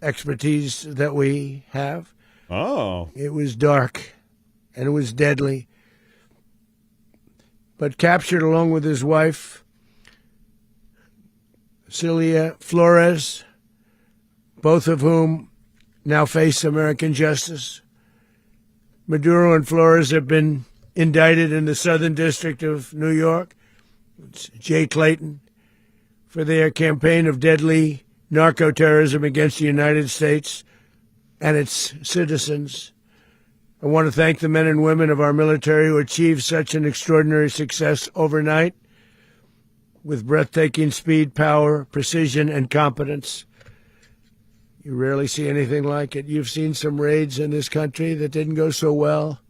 expertise that we have. Oh. It was dark and it was deadly. But captured along with his wife, Celia Flores, both of whom now face American justice. Maduro and Flores have been indicted in the Southern District of New York. It's Jay Clayton, for their campaign of deadly narco-terrorism against the United States and its citizens. I want to thank the men and women of our military who achieved such an extraordinary success overnight with breathtaking speed, power, precision, and competence. You rarely see anything like it. You've seen some raids in this country that didn't go so well.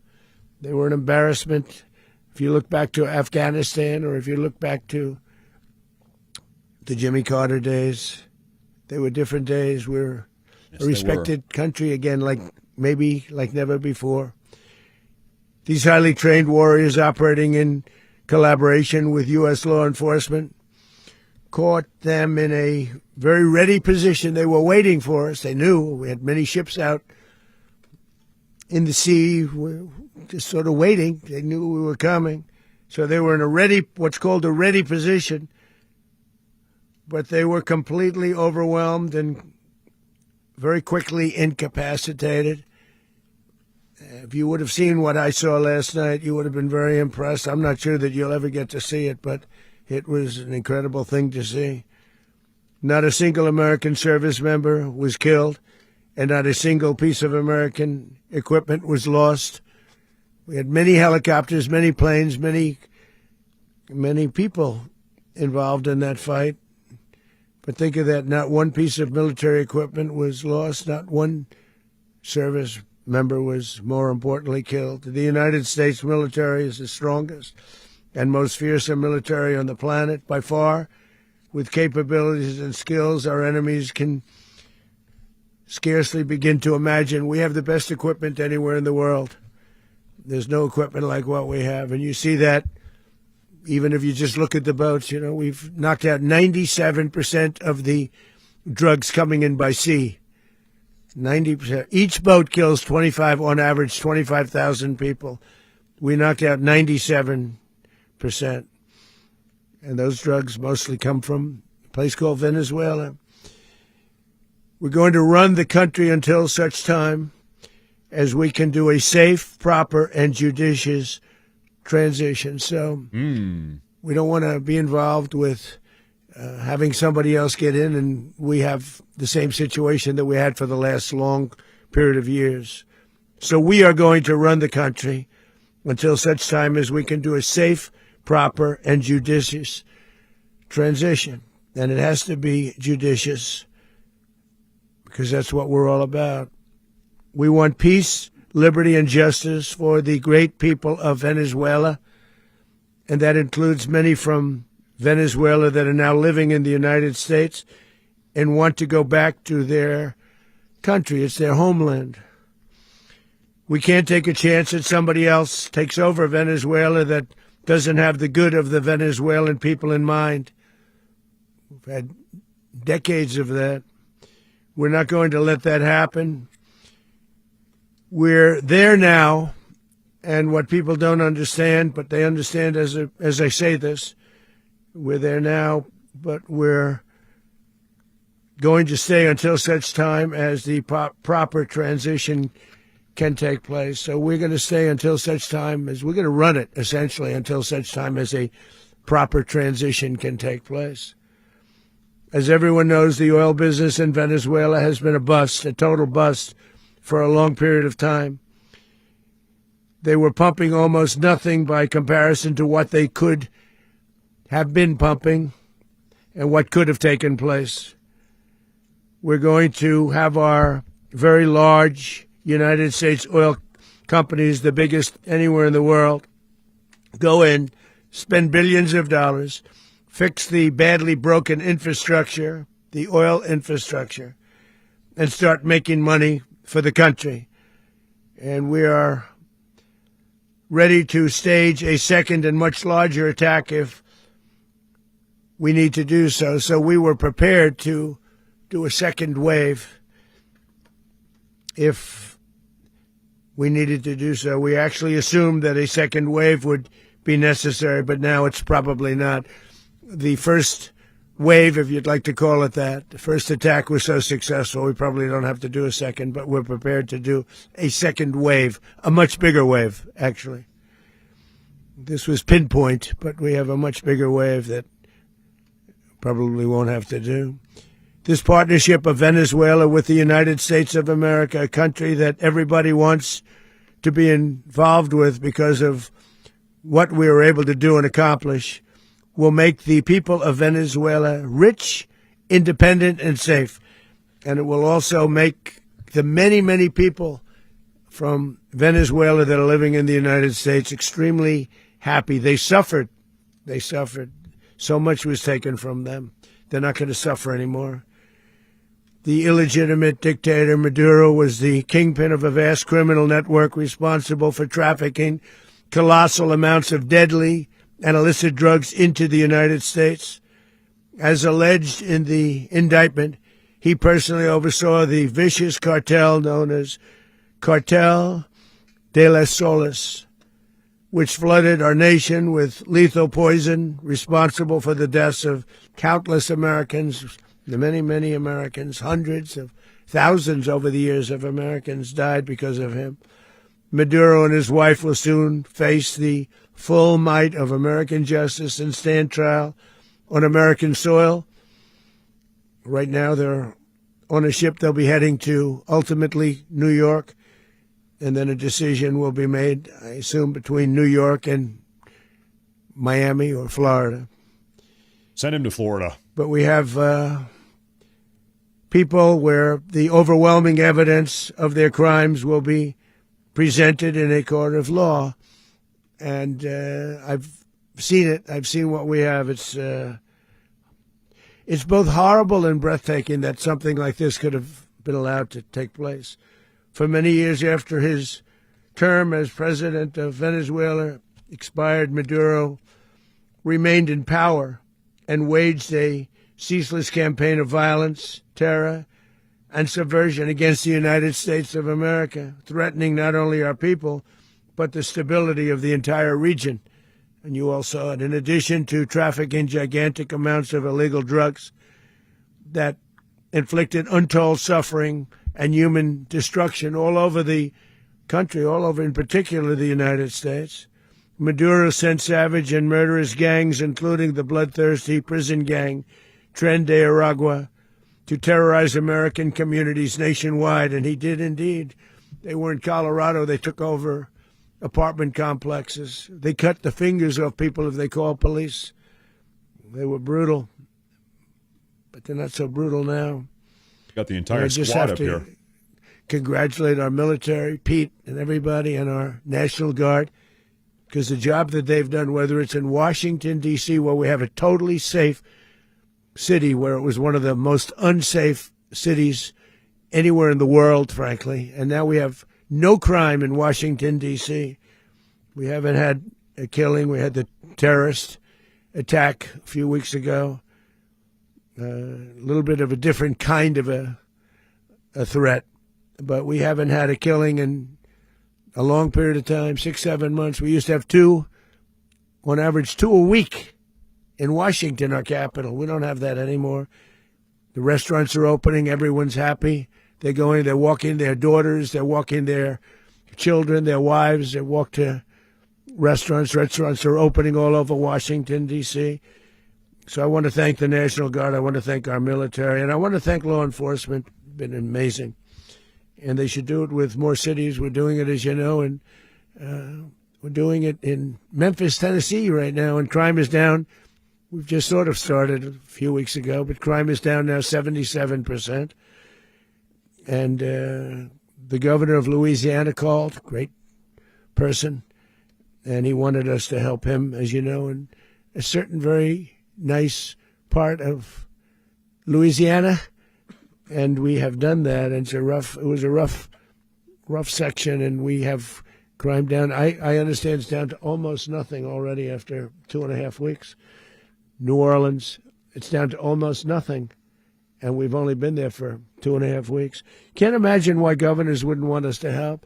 They were an embarrassment. If you look back to Afghanistan or if you look back to the Jimmy Carter days, they were different days. We're a respected country again, like never before. These highly trained warriors operating in collaboration with U.S. law enforcement caught them in a very ready position. They were waiting for us. They knew we had many ships out in the sea, just sort of waiting. They knew we were coming. So they were in what's called a ready position, but they were completely overwhelmed and very quickly incapacitated. If you would have seen what I saw last night, you would have been very impressed. I'm not sure that you'll ever get to see it, but it was an incredible thing to see. Not a single American service member was killed, and not a single piece of American equipment was lost. We had many helicopters, many planes, many people involved in that fight. But think of that, not one piece of military equipment was lost, not one service member was, more importantly, killed. The United States military is the strongest and most fearsome military on the planet by far, with capabilities and skills our enemies can scarcely begin to imagine. We have the best equipment anywhere in the world. There's no equipment like what we have, and you see that even if you just look at the boats. You know, we've knocked out 97% of the drugs coming in by sea. 90%. Each boat kills on average 25,000 people. We knocked out 97%. And those drugs mostly come from a place called Venezuela. We're going to run the country until such time as we can do a safe, proper, and judicious transition. So we don't want to be involved with having somebody else get in, and we have the same situation that we had for the last long period of years. So we are going to run the country until such time as we can do a safe, proper, and judicious transition. And it has to be judicious because that's what we're all about. We want peace, liberty, and justice for the great people of Venezuela, and that includes many from Venezuela that are now living in the United States and want to go back to their country. It's their homeland. We can't take a chance that somebody else takes over Venezuela that doesn't have the good of the Venezuelan people in mind. We've had decades of that. We're not going to let that happen. We're there now, and what people don't understand, but they understand as I say this, we're there now, but we're going to stay until such time as the proper transition can take place. So we're going to stay until such time as we're going to run it, essentially, until such time as a proper transition can take place. As everyone knows, the oil business in Venezuela has been a bust, a total bust, for a long period of time. They were pumping almost nothing by comparison to what they could have been pumping and what could have taken place. We're going to have our very large United States oil companies, the biggest anywhere in the world, go in, spend billions of dollars, fix the badly broken infrastructure, the oil infrastructure, and start making money for the country. And we are ready to stage a second and much larger attack if we need to do so. So we were prepared to do a second wave if we needed to do so. We actually assumed that a second wave would be necessary, but now it's probably not. The first wave, if you'd like to call it that, the first attack was so successful, we probably don't have to do a second, but we're prepared to do a second wave, a much bigger wave, actually. This was pinpoint, but we have a much bigger wave that probably won't have to do. This partnership of Venezuela with the United States of America, a country that everybody wants to be involved with because of what we were able to do and accomplish, will make the people of Venezuela rich, independent, and safe. And it will also make the many, many people from Venezuela that are living in the United States extremely happy. They suffered. They suffered. So much was taken from them. They're not going to suffer anymore. The illegitimate dictator Maduro was the kingpin of a vast criminal network responsible for trafficking colossal amounts of deadly and illicit drugs into the United States. As alleged in the indictment, he personally oversaw the vicious cartel known as Cartel de las Solas, which flooded our nation with lethal poison, responsible for the deaths of countless Americans, many, many Americans. Hundreds of thousands over the years of Americans died because of him. Maduro and his wife will soon face the full might of American justice and stand trial on American soil. Right now, they're on a ship. They'll be heading to, ultimately, New York, and then a decision will be made, I assume, between New York and Miami or Florida. Send him to Florida. But we have people where the overwhelming evidence of their crimes will be presented in a court of law. And I've seen it. I've seen what we have. It's both horrible and breathtaking that something like this could have been allowed to take place. For many years after his term as president of Venezuela expired, Maduro remained in power and waged a ceaseless campaign of violence, terror, and subversion against the United States of America, threatening not only our people, but the stability of the entire region. And you all saw it. In addition to trafficking gigantic amounts of illegal drugs that inflicted untold suffering and human destruction all over the country, all over in particular the United States, Maduro sent savage and murderous gangs, including the bloodthirsty prison gang Tren de Aragua, to terrorize American communities nationwide. And he did indeed. They were in Colorado. They took over apartment complexes. They cut the fingers off people if they called police. They were brutal, but they're not so brutal now. Got the entire squad up here. Congratulate our military, Pete, and everybody, and our National Guard, because the job that they've done, whether it's in Washington, D.C., where we have a totally safe city, where it was one of the most unsafe cities anywhere in the world, frankly, and now we have no crime in Washington, D.C. We haven't had a killing. We had the terrorist attack a few weeks ago. A little bit of a different kind of a threat. But we haven't had a killing in a long period of time, 6-7 months. We used to have on average two a week in Washington, our capital. We don't have that anymore. The restaurants are opening. Everyone's happy. They're walking their daughters, they're walking their children, their wives, they walk to restaurants. Restaurants are opening all over Washington, D.C. So I want to thank the National Guard, I want to thank our military, and I want to thank law enforcement. It's been amazing. And they should do it with more cities. We're doing it, as you know, and we're doing it in Memphis, Tennessee right now, and crime is down. We've just sort of started a few weeks ago, but crime is down now 77%. And the governor of Louisiana called, great person, and he wanted us to help him, as you know, in a certain very nice part of Louisiana, and we have done that. And it was a rough section, and we have Crime down. I understand it's down to almost nothing already after 2.5 weeks. New Orleans, it's down to almost nothing. And we've only been there for 2.5 weeks. Can't imagine why governors wouldn't want us to help.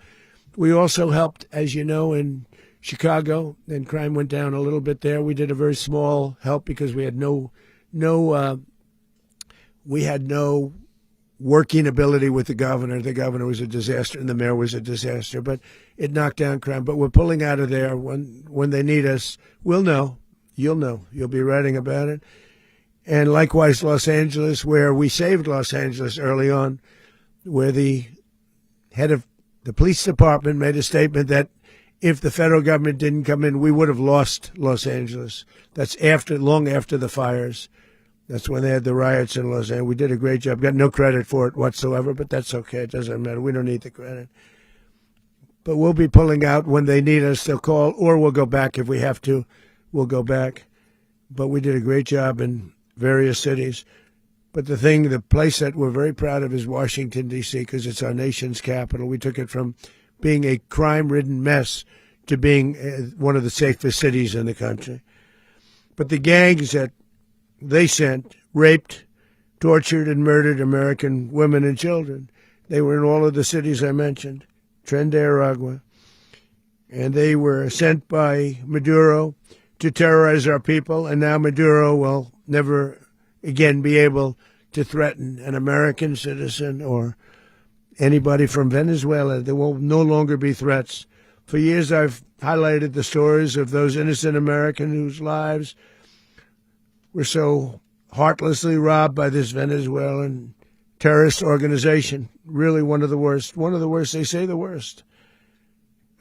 We also helped, as you know, in Chicago, and crime went down a little bit there. We did a very small help because we had no working ability with the governor. The governor was a disaster, and the mayor was a disaster. But it knocked down crime. But we're pulling out of there. When they need us, we'll know. You'll know. You'll be writing about it. And likewise, Los Angeles, where we saved Los Angeles early on, where the head of the police department made a statement that if the federal government didn't come in, we would have lost Los Angeles. That's long after the fires. That's when they had the riots in Los Angeles. We did a great job. Got no credit for it whatsoever, but that's okay. It doesn't matter. We don't need the credit. But we'll be pulling out when they need us. They'll call, or we'll go back if we have to. We'll go back. But we did a great job in various cities. But the place that we're very proud of is Washington, D.C., because it's our nation's capital. We took it from being a crime-ridden mess to being one of the safest cities in the country. But the gangs that they sent raped, tortured, and murdered American women and children. They were in all of the cities I mentioned, Tren de Aragua. And they were sent by Maduro to terrorize our people, and now Maduro will never again be able to threaten an American citizen or anybody from Venezuela. There will no longer be threats. For years I've highlighted the stories of those innocent Americans whose lives were so heartlessly robbed by this Venezuelan terrorist organization. Really one of the worst. One of the worst, they say the worst.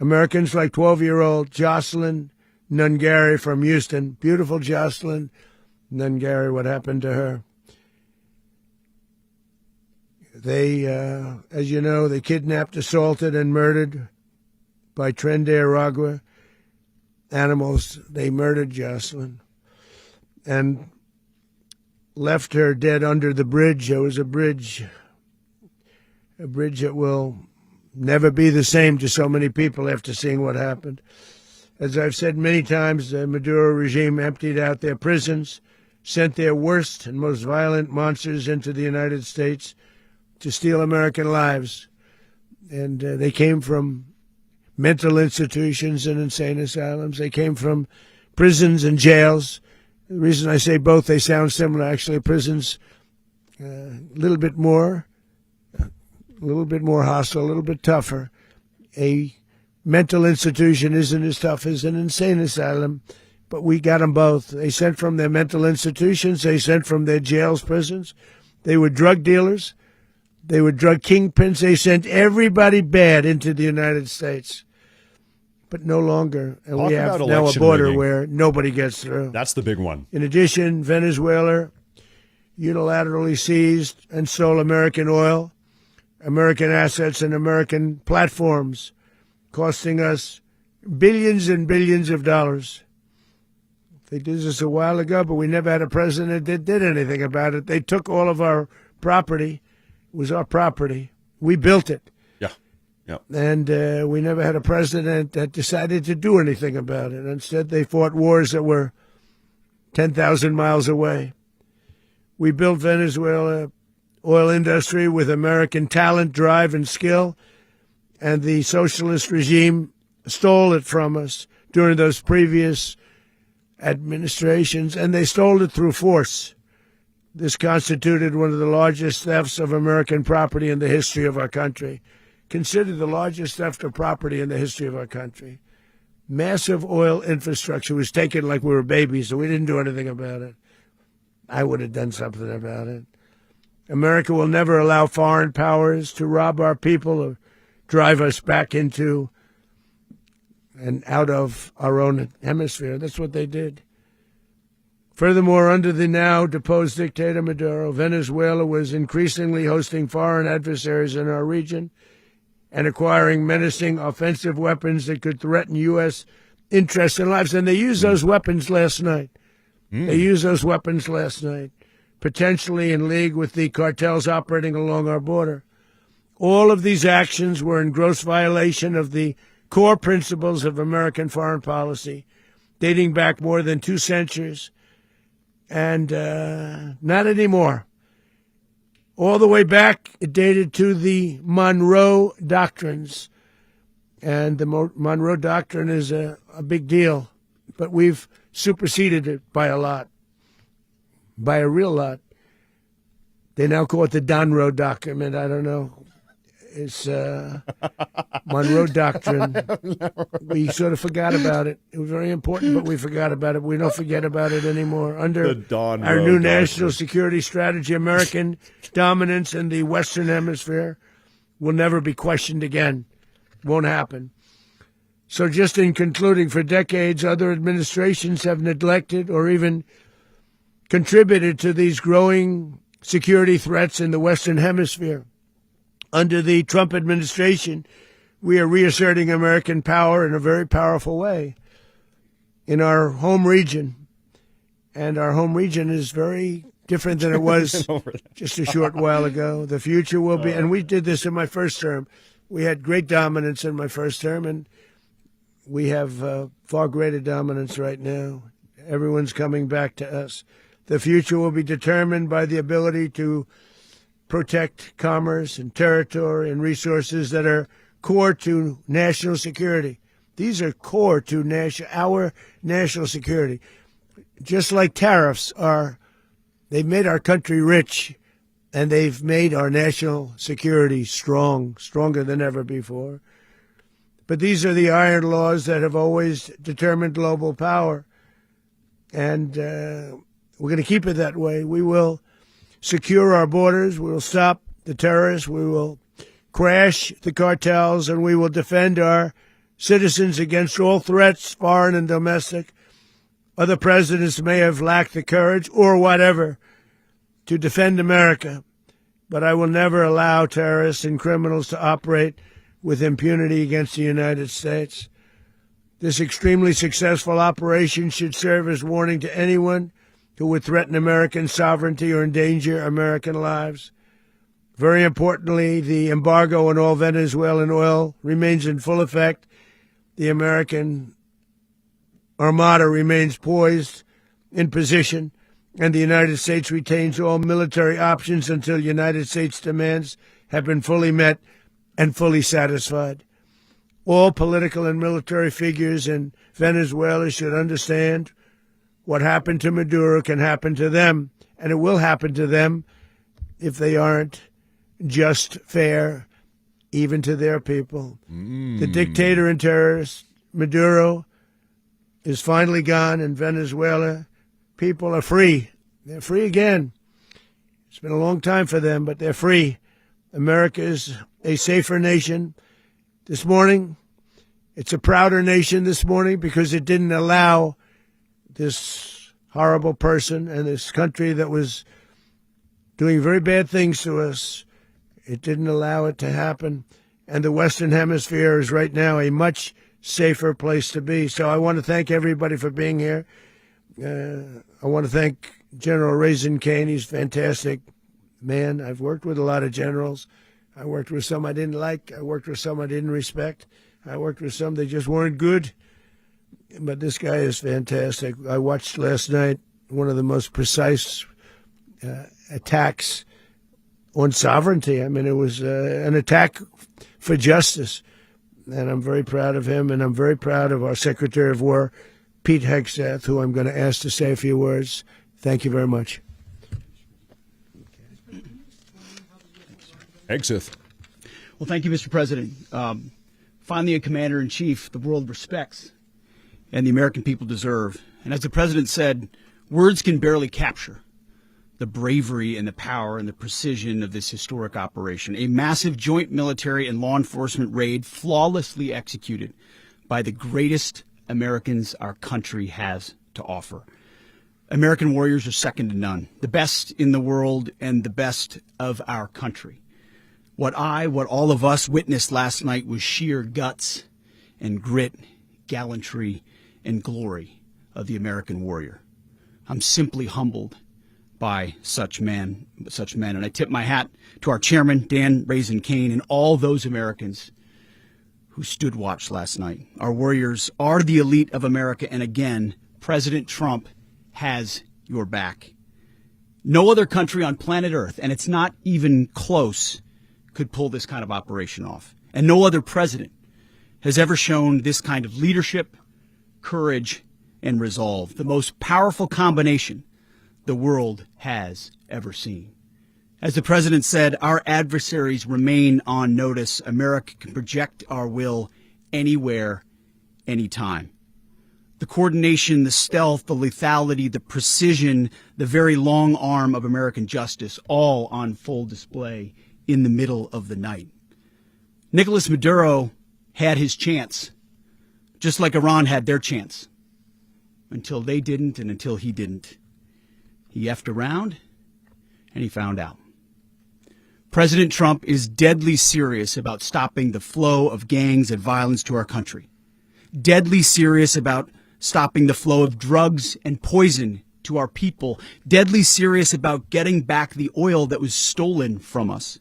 Americans like 12-year-old Jocelyn Nungari from Houston. Beautiful Jocelyn Nungari, what happened to her? They, as you know, they kidnapped, assaulted, and murdered by Tren de Aragua animals. They murdered Jocelyn and left her dead under the bridge. There was a bridge that will never be the same to so many people after seeing what happened. As I've said many times, the Maduro regime emptied out their prisons, sent their worst and most violent monsters into the United States to steal American lives. And they came from mental institutions and insane asylums. They came from prisons and jails. The reason I say both, they sound similar. Actually, prisons, a little bit more hostile, a little bit tougher. A mental institution isn't as tough as an insane asylum, but we got them both. They sent from their mental institutions. They sent from their jails, prisons. They were drug dealers. They were drug kingpins. They sent everybody bad into the United States. But no longer. And we have now a border where nobody gets through. That's the big one. In addition, Venezuela unilaterally seized and stole American oil, American assets, and American platforms, costing us billions and billions of dollars. They did this a while ago, but we never had a president that did anything about it. They took all of our property. It was our property. We built it. Yeah. And we never had a president that decided to do anything about it. Instead, they fought wars that were 10,000 miles away. We built Venezuela oil industry with American talent, drive, and skill, and the socialist regime stole it from us during those previous administrations, and they stole it through force. This constituted one of the largest thefts of American property in the history of our country. Considered the largest theft of property in the history of our country. Massive oil infrastructure was taken like we were babies, so we didn't do anything about it. I would have done something about it. America will never allow foreign powers to rob our people or drive us back into and out of our own hemisphere. That's what they did. Furthermore, under the now deposed dictator Maduro, Venezuela was increasingly hosting foreign adversaries in our region and acquiring menacing offensive weapons that could threaten U.S. interests and lives. And they used those weapons last night. They used those weapons last night, potentially in league with the cartels operating along our border. All of these actions were in gross violation of the core principles of American foreign policy, dating back more than 2 centuries, and not anymore. All the way back, it dated to the Monroe Doctrines, and the Monroe Doctrine is a big deal, but we've superseded it by a lot, by a real lot. They now call it the Donroe Document. I don't know. It's Monroe Doctrine. We sort of forgot about it. It was very important, but we forgot about it. We don't forget about it anymore. Under our new national security strategy, American dominance in the Western Hemisphere will never be questioned again. Won't happen. So just in concluding, for decades, other administrations have neglected or even contributed to these growing security threats in the Western Hemisphere. Under the Trump administration, we are reasserting American power in a very powerful way in our home region. And our home region is very different than it was just a short while ago. The future will be, and we did this in my first term. We had great dominance in my first term, and we have far greater dominance right now. Everyone's coming back to us. The future will be determined by the ability to protect commerce and territory and resources that are core to national security. These are core to our national security. Just like tariffs are, they've made our country rich, and they've made our national security stronger than ever before. But these are the iron laws that have always determined global power, and we're going to keep it that way. We will secure our borders. We will stop the terrorists. We will crash the cartels, and we will defend our citizens against all threats, foreign and domestic. Other presidents may have lacked the courage or whatever to defend America, but I will never allow terrorists and criminals to operate with impunity against the United States. This extremely successful operation should serve as warning to anyone who would threaten American sovereignty or endanger American lives. Very importantly, the embargo on all Venezuelan oil remains in full effect. The American Armada remains poised in position, and the United States retains all military options until United States demands have been fully met and fully satisfied. All political and military figures in Venezuela should understand what happened to Maduro can happen to them, and it will happen to them if they aren't just fair, even to their people. The dictator and terrorist, Maduro, is finally gone, and Venezuela people are free. They're free again. It's been a long time for them, but they're free. America is a safer nation this morning. It's a prouder nation this morning because it didn't allow this horrible person and this country that was doing very bad things to us. It didn't allow it to happen. And the Western Hemisphere is right now a much safer place to be. So I want to thank everybody for being here. I want to thank General Raising Cane. He's a fantastic man. I've worked with a lot of generals. I worked with some I didn't like. I worked with some I didn't respect. I worked with some that just weren't good. But this guy is fantastic. I watched last night one of the most precise attacks on sovereignty. I mean, it was an attack for justice. And I'm very proud of him, and I'm very proud of our Secretary of War, Pete Hegseth, who I'm going to ask to say a few words. Thank you very much. Hegseth. Well, thank you, Mr. President. Finally, a commander-in-chief the world respects and the American people deserve. And as the president said, words can barely capture the bravery and the power and the precision of this historic operation. A massive joint military and law enforcement raid flawlessly executed by the greatest Americans our country has to offer. American warriors are second to none, the best in the world and the best of our country. What all of us witnessed last night was sheer guts and grit, gallantry, and glory of the American warrior. I'm simply humbled by such men. And I tip my hat to our chairman, Dan Raising Cane, and all those Americans who stood watch last night. Our warriors are the elite of America, and again, President Trump has your back. No other country on planet Earth, and it's not even close, could pull this kind of operation off. And no other president has ever shown this kind of leadership, courage, and resolve, the most powerful combination the world has ever seen. As the president said, our adversaries remain on notice. America can project our will anywhere, anytime. The coordination, the stealth, the lethality, the precision, the very long arm of American justice, all on full display in the middle of the night. Nicolas Maduro had his chance, just like Iran had their chance, until they didn't and until he didn't. He effed around and he found out. President Trump is deadly serious about stopping the flow of gangs and violence to our country. Deadly serious about stopping the flow of drugs and poison to our people. Deadly serious about getting back the oil that was stolen from us.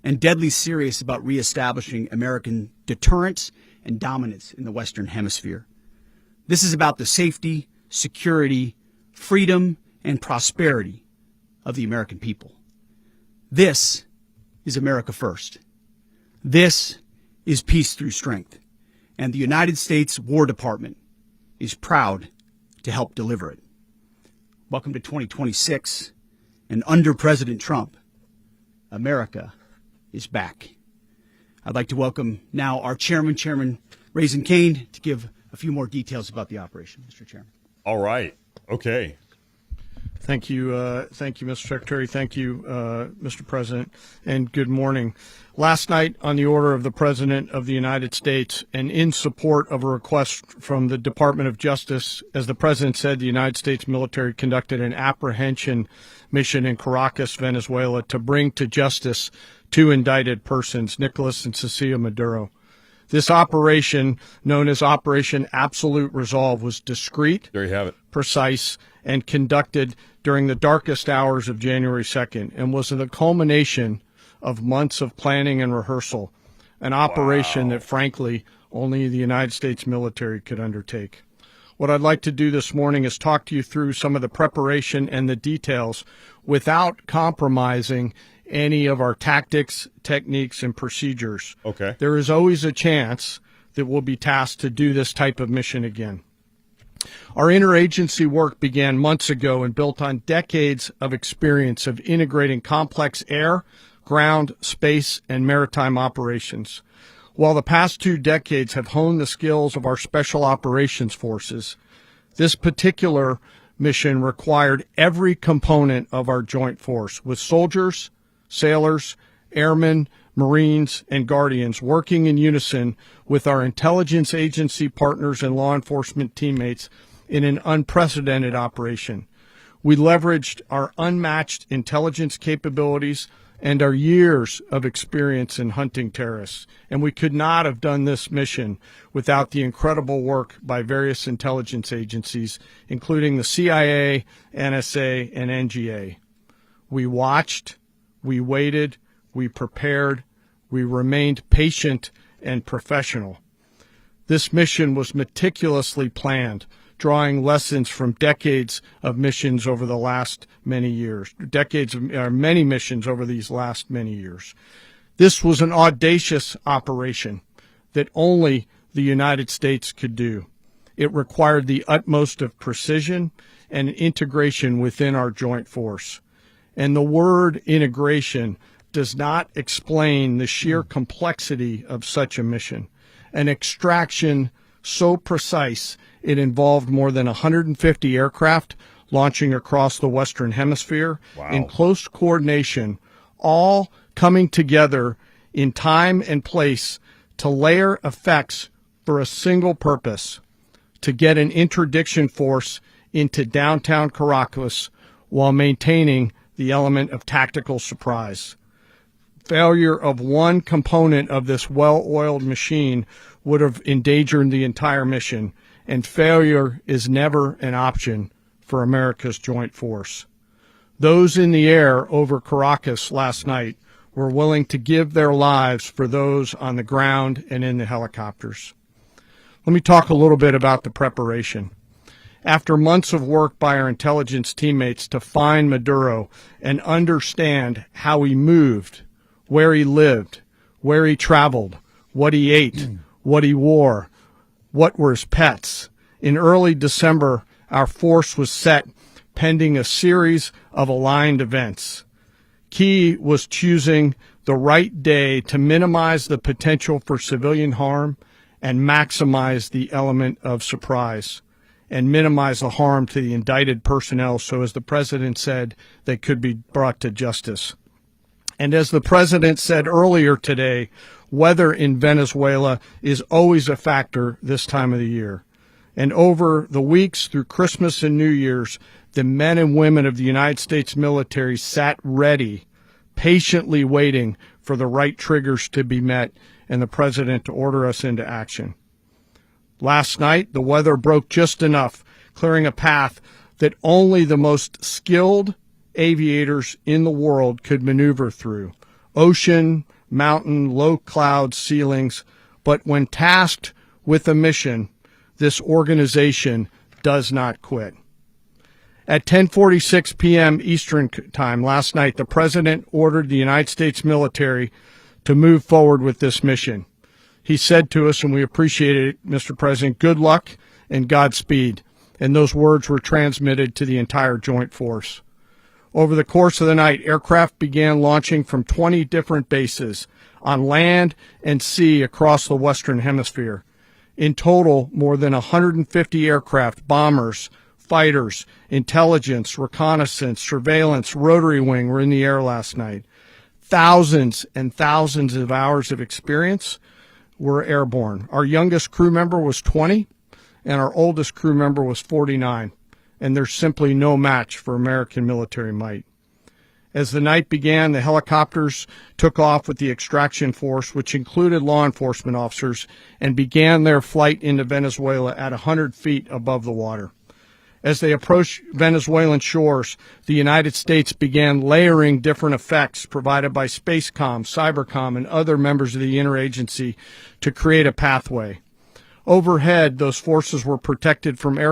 And deadly serious about reestablishing American deterrence and dominance in the Western Hemisphere. This is about the safety, security, freedom, and prosperity of the American people. This is America first. This is peace through strength. And the United States War Department is proud to help deliver it. Welcome to 2026. And under President Trump, America is back. I'd like to welcome now our chairman, Chairman Raising Cane, to give a few more details about the operation, Mr. Chairman. All right. Okay. Thank you, Mr. Secretary. Thank you, Mr. President, and good morning. Last night, on the order of the President of the United States and in support of a request from the Department of Justice, as the President said, the United States military conducted an apprehension mission in Caracas, Venezuela, to bring to justice two indicted persons, Nicolas and Cecilia Maduro. This operation, known as Operation Absolute Resolve, was discreet, there you have it, precise, and conducted during the darkest hours of January 2nd, and was the culmination of months of planning and rehearsal, an operation that, frankly, only the United States military could undertake. What I'd like to do this morning is talk to you through some of the preparation and the details without compromising any of our tactics, techniques, and procedures. Okay. There is always a chance that we'll be tasked to do this type of mission again. Our interagency work began months ago and built on decades of experience of integrating complex air, ground, space, and maritime operations. While the past 2 decades have honed the skills of our special operations forces, this particular mission required every component of our joint force, with soldiers, sailors, airmen, Marines, and Guardians working in unison with our intelligence agency partners and law enforcement teammates in an unprecedented operation. We leveraged our unmatched intelligence capabilities and our years of experience in hunting terrorists, and we could not have done this mission without the incredible work by various intelligence agencies, including the CIA, NSA, and NGA. We watched, we waited, we prepared, we remained patient and professional. This mission was meticulously planned, drawing lessons from decades of missions over the last many years, many missions over these last many years. This was an audacious operation that only the United States could do. It required the utmost of precision and integration within our joint force. And the word integration does not explain the sheer complexity of such a mission. An extraction so precise it involved more than 150 aircraft launching across the Western Hemisphere in close coordination, all coming together in time and place to layer effects for a single purpose, to get an interdiction force into downtown Caracas while maintaining the element of tactical surprise. Failure of one component of this well-oiled machine would have endangered the entire mission, and failure is never an option for America's joint force. Those in the air over Caracas last night were willing to give their lives for those on the ground and in the helicopters. Let me talk a little bit about the preparation. After months of work by our intelligence teammates to find Maduro and understand how he moved, where he lived, where he traveled, what he ate, what he wore, what were his pets, in early December, our force was set pending a series of aligned events. Key was choosing the right day to minimize the potential for civilian harm and maximize the element of surprise, and minimize the harm to the indicted personnel so, as the president said, they could be brought to justice. And as the president said earlier today, weather in Venezuela is always a factor this time of the year. And over the weeks through Christmas and New Year's, the men and women of the United States military sat ready, patiently waiting for the right triggers to be met and the president to order us into action. Last night, the weather broke just enough, clearing a path that only the most skilled aviators in the world could maneuver through. Ocean, mountain, low cloud ceilings. But when tasked with a mission, this organization does not quit. At 10:46 p.m. Eastern Time last night, the president ordered the United States military to move forward with this mission. He said to us, and we appreciate it, Mr. President, good luck and Godspeed. And those words were transmitted to the entire joint force. Over the course of the night, aircraft began launching from 20 different bases on land and sea across the Western Hemisphere. In total, more than 150 aircraft, bombers, fighters, intelligence, reconnaissance, surveillance, rotary wing were in the air last night. Thousands and thousands of hours of experience were airborne. Our youngest crew member was 20, and our oldest crew member was 49, and there's simply no match for American military might. As the night began, the helicopters took off with the extraction force, which included law enforcement officers, and began their flight into Venezuela at 100 feet above the water. As they approached Venezuelan shores, the United States began layering different effects provided by Spacecom, Cybercom, and other members of the interagency to create a pathway. Overhead, those forces were protected by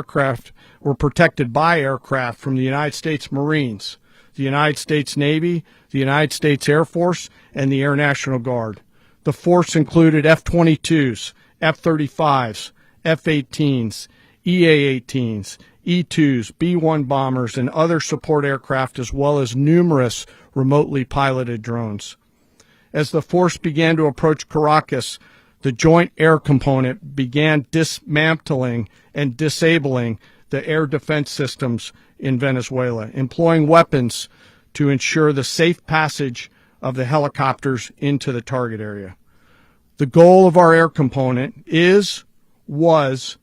aircraft from the United States Marines, the United States Navy, the United States Air Force, and the Air National Guard. The force included F-22s, F-35s, F-18s, EA-18s, E-2s, B-1 bombers, and other support aircraft, as well as numerous remotely piloted drones. As the force began to approach Caracas, the Joint Air Component began dismantling and disabling the air defense systems in Venezuela, employing weapons to ensure the safe passage of the helicopters into the target area. The goal of our air component is, was,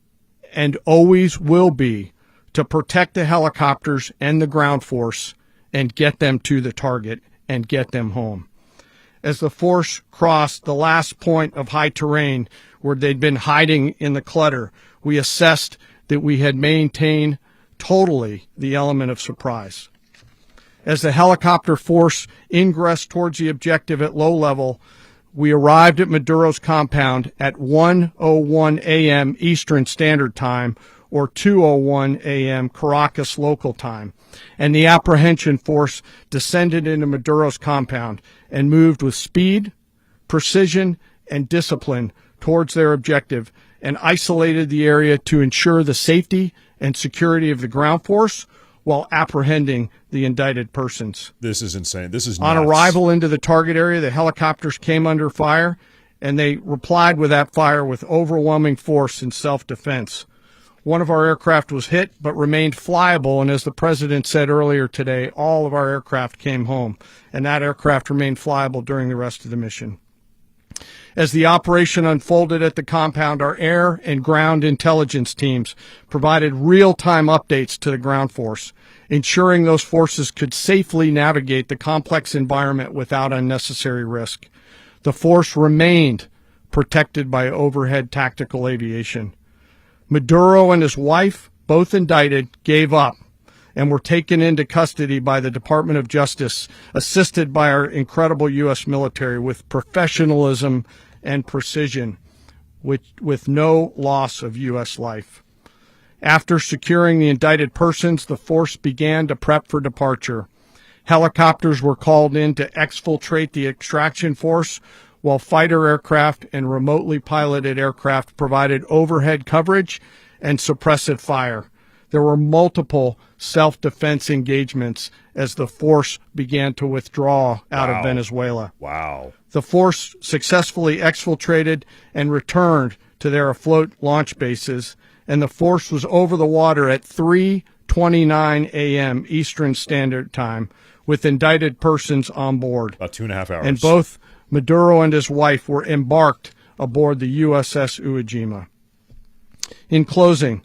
and always will be to protect the helicopters and the ground force and get them to the target and get them home. As the force crossed the last point of high terrain where they'd been hiding in the clutter, we assessed that we had maintained totally the element of surprise. As the helicopter force ingressed towards the objective at low level, we arrived at Maduro's compound at 1:01 a.m. Eastern Standard Time, or 2:01 a.m. Caracas local time, and the apprehension force descended into Maduro's compound and moved with speed, precision, and discipline towards their objective, and isolated the area to ensure the safety and security of the ground force while apprehending the indicted persons. This is insane. This is nuts. On arrival into the target area, the helicopters came under fire, and they replied with that fire with overwhelming force in self-defense. One of our aircraft was hit but remained flyable, and as the president said earlier today, all of our aircraft came home, and that aircraft remained flyable during the rest of the mission. As the operation unfolded at the compound, our air and ground intelligence teams provided real-time updates to the ground force, ensuring those forces could safely navigate the complex environment without unnecessary risk. The force remained protected by overhead tactical aviation. Maduro and his wife, both indicted, gave up, and were taken into custody by the Department of Justice, assisted by our incredible U.S. military with professionalism and precision, with no loss of U.S. life. After securing the indicted persons, the force began to prep for departure. Helicopters were called in to exfiltrate the extraction force, while fighter aircraft and remotely piloted aircraft provided overhead coverage and suppressive fire. There were multiple self-defense engagements as the force began to withdraw out of Venezuela. Wow. The force successfully exfiltrated and returned to their afloat launch bases, and the force was over the water at 3:29 a.m. Eastern Standard Time with indicted persons on board. About 2.5 hours. And both Maduro and his wife were embarked aboard the USS Iwo Jima. In closing,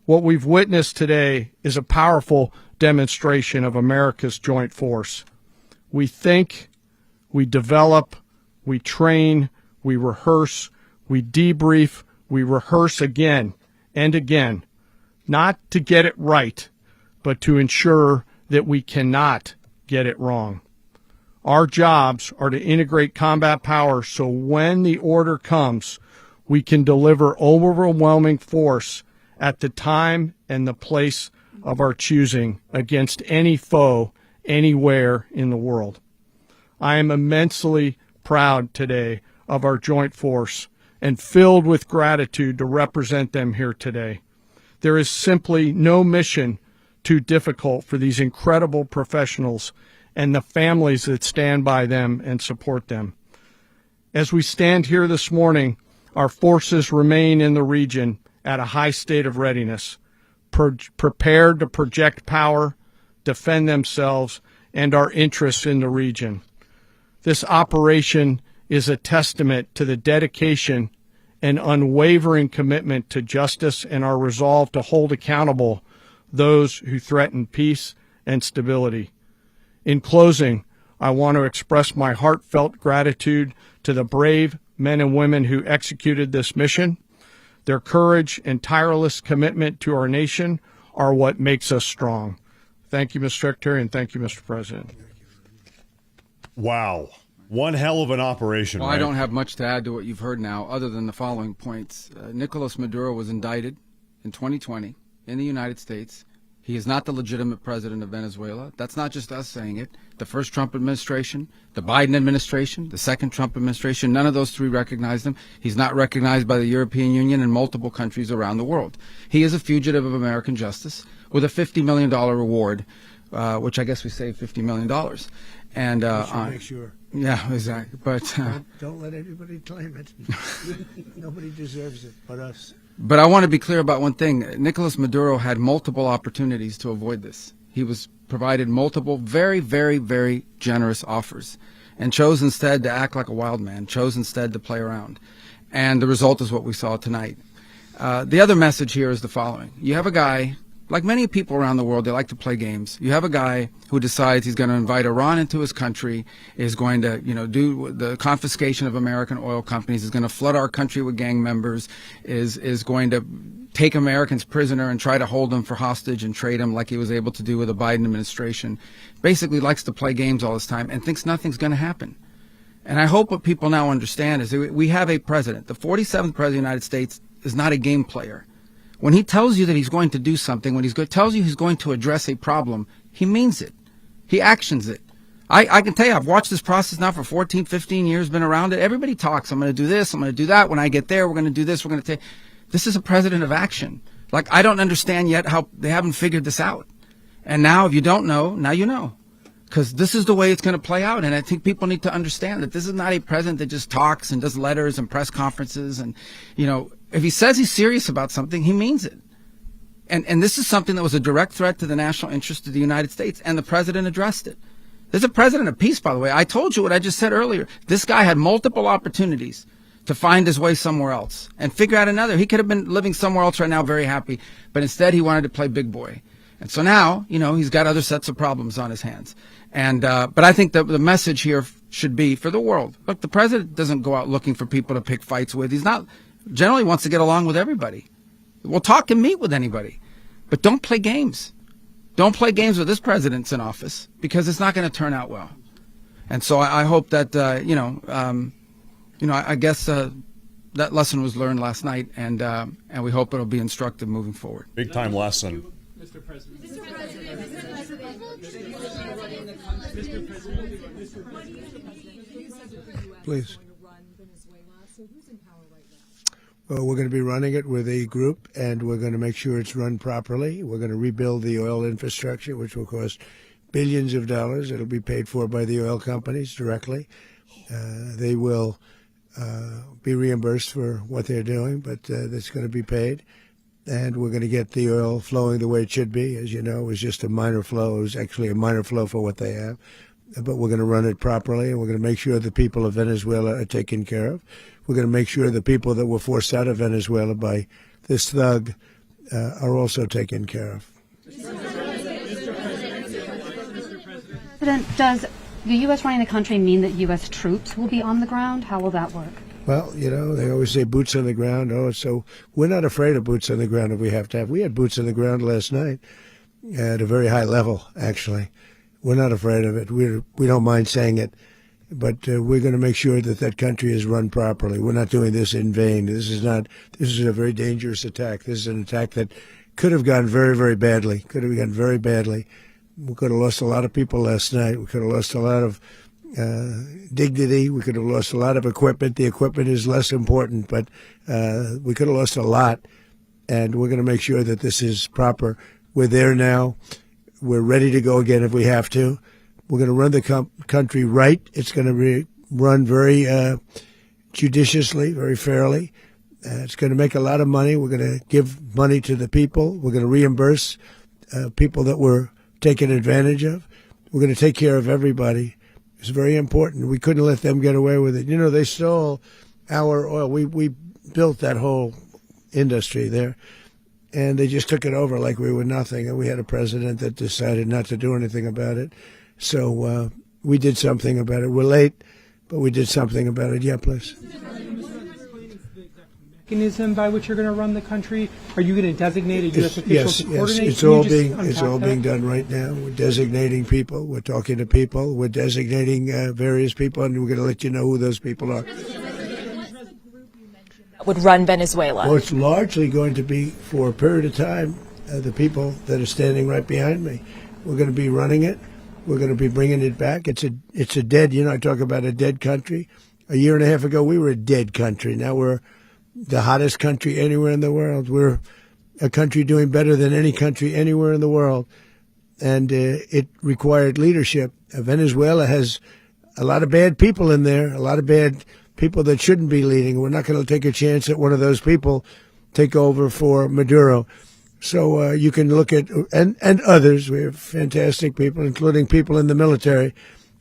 what we've witnessed today is a powerful demonstration of America's joint force. We think, we develop, we train, we rehearse, we debrief, we rehearse again and again, not to get it right, but to ensure that we cannot get it wrong. Our jobs are to integrate combat power so when the order comes, we can deliver overwhelming force at the time and the place of our choosing against any foe anywhere in the world. I am immensely proud today of our joint force and filled with gratitude to represent them here today. There is simply no mission too difficult for these incredible professionals and the families that stand by them and support them. As we stand here this morning, our forces remain in the region at a high state of readiness, prepared to project power, defend themselves, and our interests in the region. This operation is a testament to the dedication and unwavering commitment to justice and our resolve to hold accountable those who threaten peace and stability. In closing, I want to express my heartfelt gratitude to the brave men and women who executed this mission. Their courage and tireless commitment to our nation are what makes us strong. Thank you, Mr. Secretary, and thank you, Mr. President. Wow. One hell of an operation, Well, right? I don't have much to add to what you've heard now, other than the following points. Nicolas Maduro was indicted in 2020 in the United States. He is not the legitimate president of Venezuela. That's not just us saying it. The first Trump administration, the Biden administration, the second Trump administration, none of those three recognized him. He's not recognized by the European Union and multiple countries around the world. He is a fugitive of American justice with a $50 million reward, which I guess we saved $50 million. And make sure. Yeah, exactly. But don't let anybody claim it. Nobody deserves it but us. But I want to be clear about one thing. Nicolas Maduro had multiple opportunities to avoid this. He was provided multiple very, very, very generous offers and chose instead to act like a wild man, chose instead to play around. And the result is what we saw tonight. The other message here is the following. You have a guy, like many people around the world, they like to play games. You have a guy who decides he's going to invite Iran into his country, is going to, do the confiscation of American oil companies, is going to flood our country with gang members, is going to take Americans prisoner and try to hold them for hostage and trade them like he was able to do with the Biden administration. Basically likes to play games all this time and thinks nothing's going to happen. And I hope what people now understand is that we have a president. The 47th president of the United States is not a game player. When he tells you that he's going to do something, when tells you he's going to address a problem, he means it. He actions it. I can tell you, I've watched this process now for 14, 15 years, been around it. Everybody talks. I'm going to do this. I'm going to do that. When I get there, we're going to do this. We're going to take. This is a president of action. Like, I don't understand yet how they haven't figured this out. And now, if you don't know, now you know. Because this is the way it's going to play out. And I think people need to understand that this is not a president that just talks and does letters and press conferences. And, if he says he's serious about something, he means it. And this is something that was a direct threat to the national interest of the United States, and the president addressed it. There's a president of peace, by the way. I told you what I just said earlier. This guy had multiple opportunities to find his way somewhere else and figure out another. He could have been living somewhere else right now, very happy, but instead he wanted to play big boy. And so now, he's got other sets of problems on his hands. And but I think the message here should be for the world. Look, the president doesn't go out looking for people to pick fights with. He's not generally wants to get along with everybody. We'll talk and meet with anybody, but don't play games. Don't play games with this president's in office, because it's not going to turn out well. And so I hope that, I guess that lesson was learned last night, and we hope it'll be instructive moving forward. Big time lesson. Mr. President. Please. Well, we're going to be running it with a group, and we're going to make sure it's run properly. We're going to rebuild the oil infrastructure, which will cost billions of dollars. It'll be paid for by the oil companies directly. They will be reimbursed for what they're doing, but that's going to be paid. And we're going to get the oil flowing the way it should be. As you know, it was just a minor flow. It was actually a minor flow for what they have. But we're going to run it properly, and we're going to make sure the people of Venezuela are taken care of. We're going to make sure the people that were forced out of Venezuela by this thug are also taken care of. President, does the U.S. running the country mean that U.S. troops will be on the ground? How will that work? Well, they always say boots on the ground. Oh, so we're not afraid of boots on the ground if we have to have. We had boots on the ground last night at a very high level, actually. We're not afraid of it. We don't mind saying it. But we're going to make sure that that country is run properly. We're not doing this in vain. This is a very dangerous attack. This is an attack that could have gone very, very badly. Could have gone very badly. We could have lost a lot of people last night. We could have lost a lot of dignity. We could have lost a lot of equipment. The equipment is less important, but we could have lost a lot. And we're going to make sure that this is proper. We're there now. We're ready to go again if we have to. We're going to run the country right. It's going to be run very judiciously, very fairly. It's going to make a lot of money. We're going to give money to the people. We're going to reimburse people that were taken advantage of. We're going to take care of everybody. It's very important. We couldn't let them get away with it. They stole our oil. We built that whole industry there, and they just took it over like we were nothing. And we had a president that decided not to do anything about it. So we did something about it. We're late, but we did something about it. Yeah, please. Mechanism by which you're going to run the country? Are you going to designate a U.S. official to coordinate? Yes, it's all being done right now. We're designating people. We're talking to people. We're designating various people, and we're going to let you know who those people are. Would run Venezuela? Well, it's largely going to be for a period of time the people that are standing right behind me. We're going to be running it. We're going to be bringing it back. It's a dead, I talk about a dead country. A year and a half ago, we were a dead country. Now we're the hottest country anywhere in the world. We're a country doing better than any country anywhere in the world. And it required leadership. Venezuela has a lot of bad people in there, a lot of bad people that shouldn't be leading. We're not going to take a chance that one of those people take over for Maduro. So you can look at, and others, we have fantastic people, including people in the military.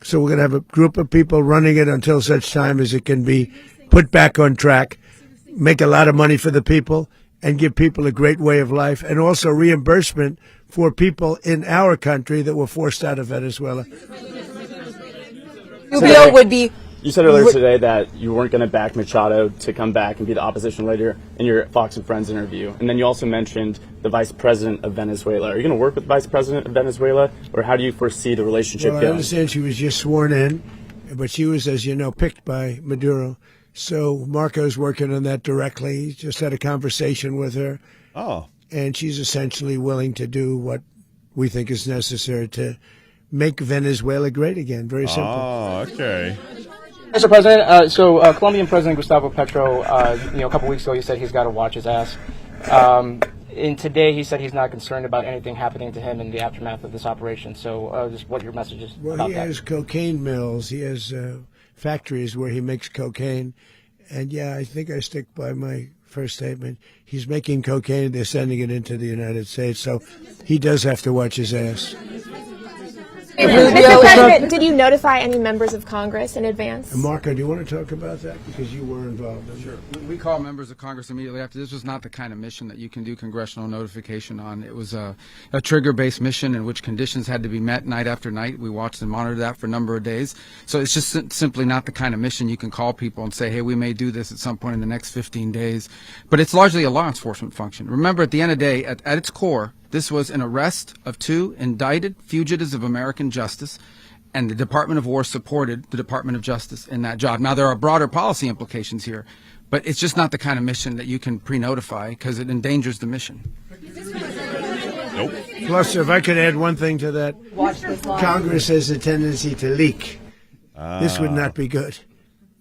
So we're going to have a group of people running it until such time as it can be put back on track, make a lot of money for the people, and give people a great way of life, and also reimbursement for people in our country that were forced out of Venezuela. Rubio would be... You said earlier today that you weren't going to back Machado to come back and be the opposition leader in your Fox and Friends interview. And then you also mentioned the vice president of Venezuela. Are you going to work with the vice president of Venezuela, or how do you foresee the relationship going? I understand she was just sworn in, but she was, as you know, picked by Maduro. So Marco's working on that directly. He just had a conversation with her. Oh. And she's essentially willing to do what we think is necessary to make Venezuela great again. Very simple. Oh, okay. Mr. President, Colombian President Gustavo Petro, a couple weeks ago, he said he's got to watch his ass. And today he said he's not concerned about anything happening to him in the aftermath of this operation. So just what your message is about that. Well, he has cocaine mills. He has factories where he makes cocaine. And, yeah, I think I stick by my first statement. He's making cocaine. They're sending it into the United States. So he does have to watch his ass. Mr. President, did you notify any members of Congress in advance? Marco, do you want to talk about that? Because you were involved in it. Sure. We called members of Congress immediately after. This was not the kind of mission that you can do congressional notification on. It was a trigger-based mission in which conditions had to be met night after night. We watched and monitored that for a number of days. So it's just simply not the kind of mission you can call people and say, hey, we may do this at some point in the next 15 days. But it's largely a law enforcement function. Remember, at the end of the day, at its core, This was an arrest of 2 indicted fugitives of American justice, and the Department of War supported the Department of Justice in that job. Now, there are broader policy implications here, but it's just not the kind of mission that you can pre-notify because it endangers the mission. Nope. Plus, if I could add one thing to that, Congress has a tendency to leak. This would not be good.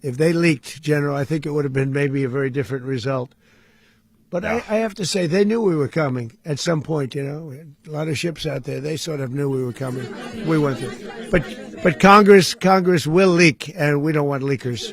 If they leaked, General, I think it would have been maybe a very different result. But I have to say, they knew we were coming at some point, you know. A lot of ships out there, they sort of knew we were coming. We went through. But Congress will leak, and we don't want leakers.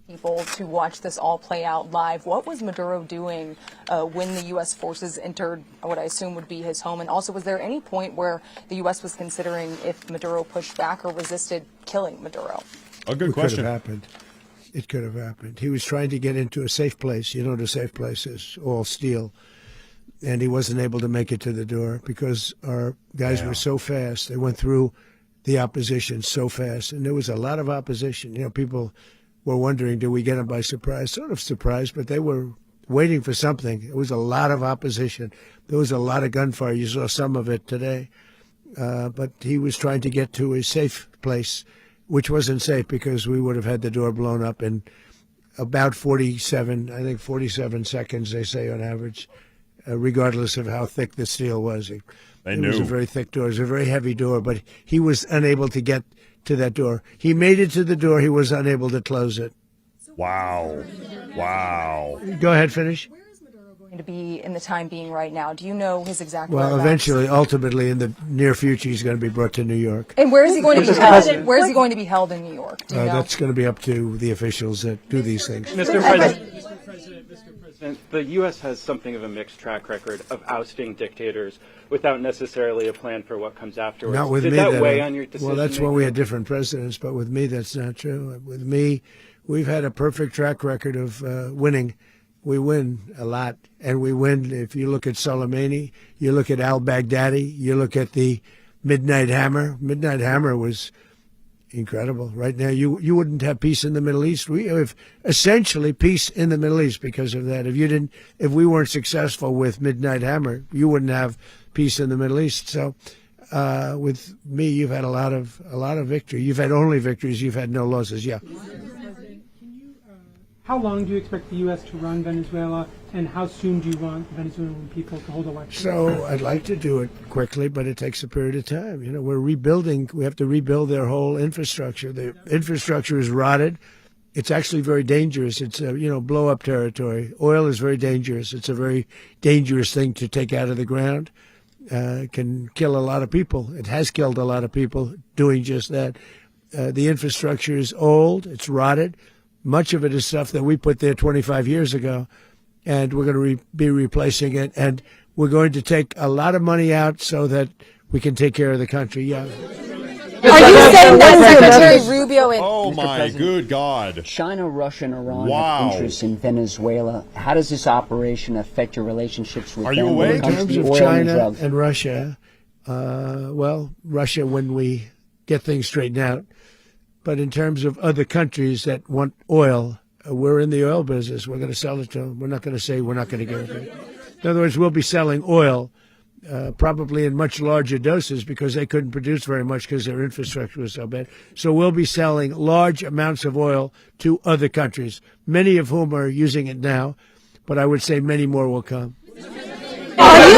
People to watch this all play out live. What was Maduro doing when the U.S. forces entered what I assume would be his home? And also, was there any point where the U.S. was considering if Maduro pushed back or resisted killing Maduro? A good question. Could have happened. It could have happened. He was trying to get into a safe place. You know what a safe place is, all steel. And he wasn't able to make it to the door because our guys were so fast. They went through the opposition so fast. And there was a lot of opposition. You know, people were wondering, did we get them by surprise? Sort of surprised, but they were waiting for something. It was a lot of opposition. There was a lot of gunfire. You saw some of it today. But he was trying to get to a safe place, which wasn't safe because we would have had the door blown up in about 47 seconds, they say on average, regardless of how thick the steel was. It was a very thick door. It was a very heavy door, but he was unable to get to that door. He made it to the door. He was unable to close it. Wow. Wow. Go ahead, finish. Going to be in the time being right now? Do you know his exact Well, whereabouts? eventually, ultimately, in the near future, he's going to be brought to New York. And where is he going to be held? Where is he going to be held in New York? Do you know? That's going to be up to the officials that do these things. Mr. President, the U.S. has something of a mixed track record of ousting dictators without necessarily a plan for what comes afterwards. Not with Did me. that weigh on your decision? Well, that's when we had different presidents, but with me, that's not true. With me, we've had a perfect track record of winning. We win a lot, and we win. If you look at Soleimani, you look at al-Baghdadi, you look at the Midnight Hammer. Midnight Hammer was incredible. Right now, you wouldn't have peace in the Middle East. We have essentially peace in the Middle East because of that. If we weren't successful with Midnight Hammer, you wouldn't have peace in the Middle East. So, with me, you've had a lot of victory. You've had only victories. You've had no losses. Yeah. How long do you expect the U.S. to run Venezuela, and how soon do you want Venezuelan people to hold elections? So I'd like to do it quickly, but it takes a period of time. You know, we're rebuilding. We have to rebuild their whole infrastructure. The infrastructure is rotted. It's actually very dangerous. It's blow-up territory. Oil is very dangerous. It's a very dangerous thing to take out of the ground. It can kill a lot of people. It has killed a lot of people doing just that. The infrastructure is old. It's rotted. Much of it is stuff that we put there 25 years ago, and we're going to be replacing it. And we're going to take a lot of money out so that we can take care of the country. Yeah. Are you saying that Secretary Rubio and... Oh, my good God. China, Russia, and Iran have interests in Venezuela. How does this operation affect your relationships with them? Are you aware? In terms of China and Russia, Russia, when we get things straightened out. But in terms of other countries that want oil, we're in the oil business. We're going to sell it to them. We're not going to say we're not going to give it to them. In other words, we'll be selling oil probably in much larger doses because they couldn't produce very much because their infrastructure was so bad. So we'll be selling large amounts of oil to other countries, many of whom are using it now, but I would say many more will come. Are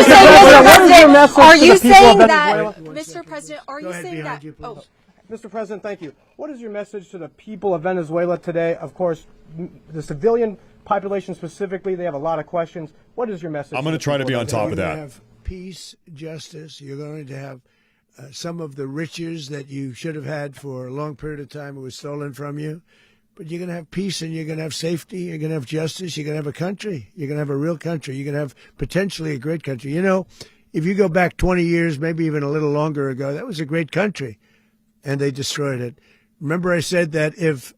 you saying, Mr. President, are you saying that... Mr. President, thank you. What is your message to the people of Venezuela today? Of course, the civilian population specifically, they have a lot of questions. What is your message? I'm going to try to be on top of that. You're going to have peace, justice. You're going to have some of the riches that you should have had for a long period of time. It was stolen from you. But you're going to have peace, and you're going to have safety. You're going to have justice. You're going to have a country. You're going to have a real country. You're going to have potentially a great country. You know, if you go back 20 years, maybe even a little longer ago, that was a great country. And they destroyed it. Remember I said that if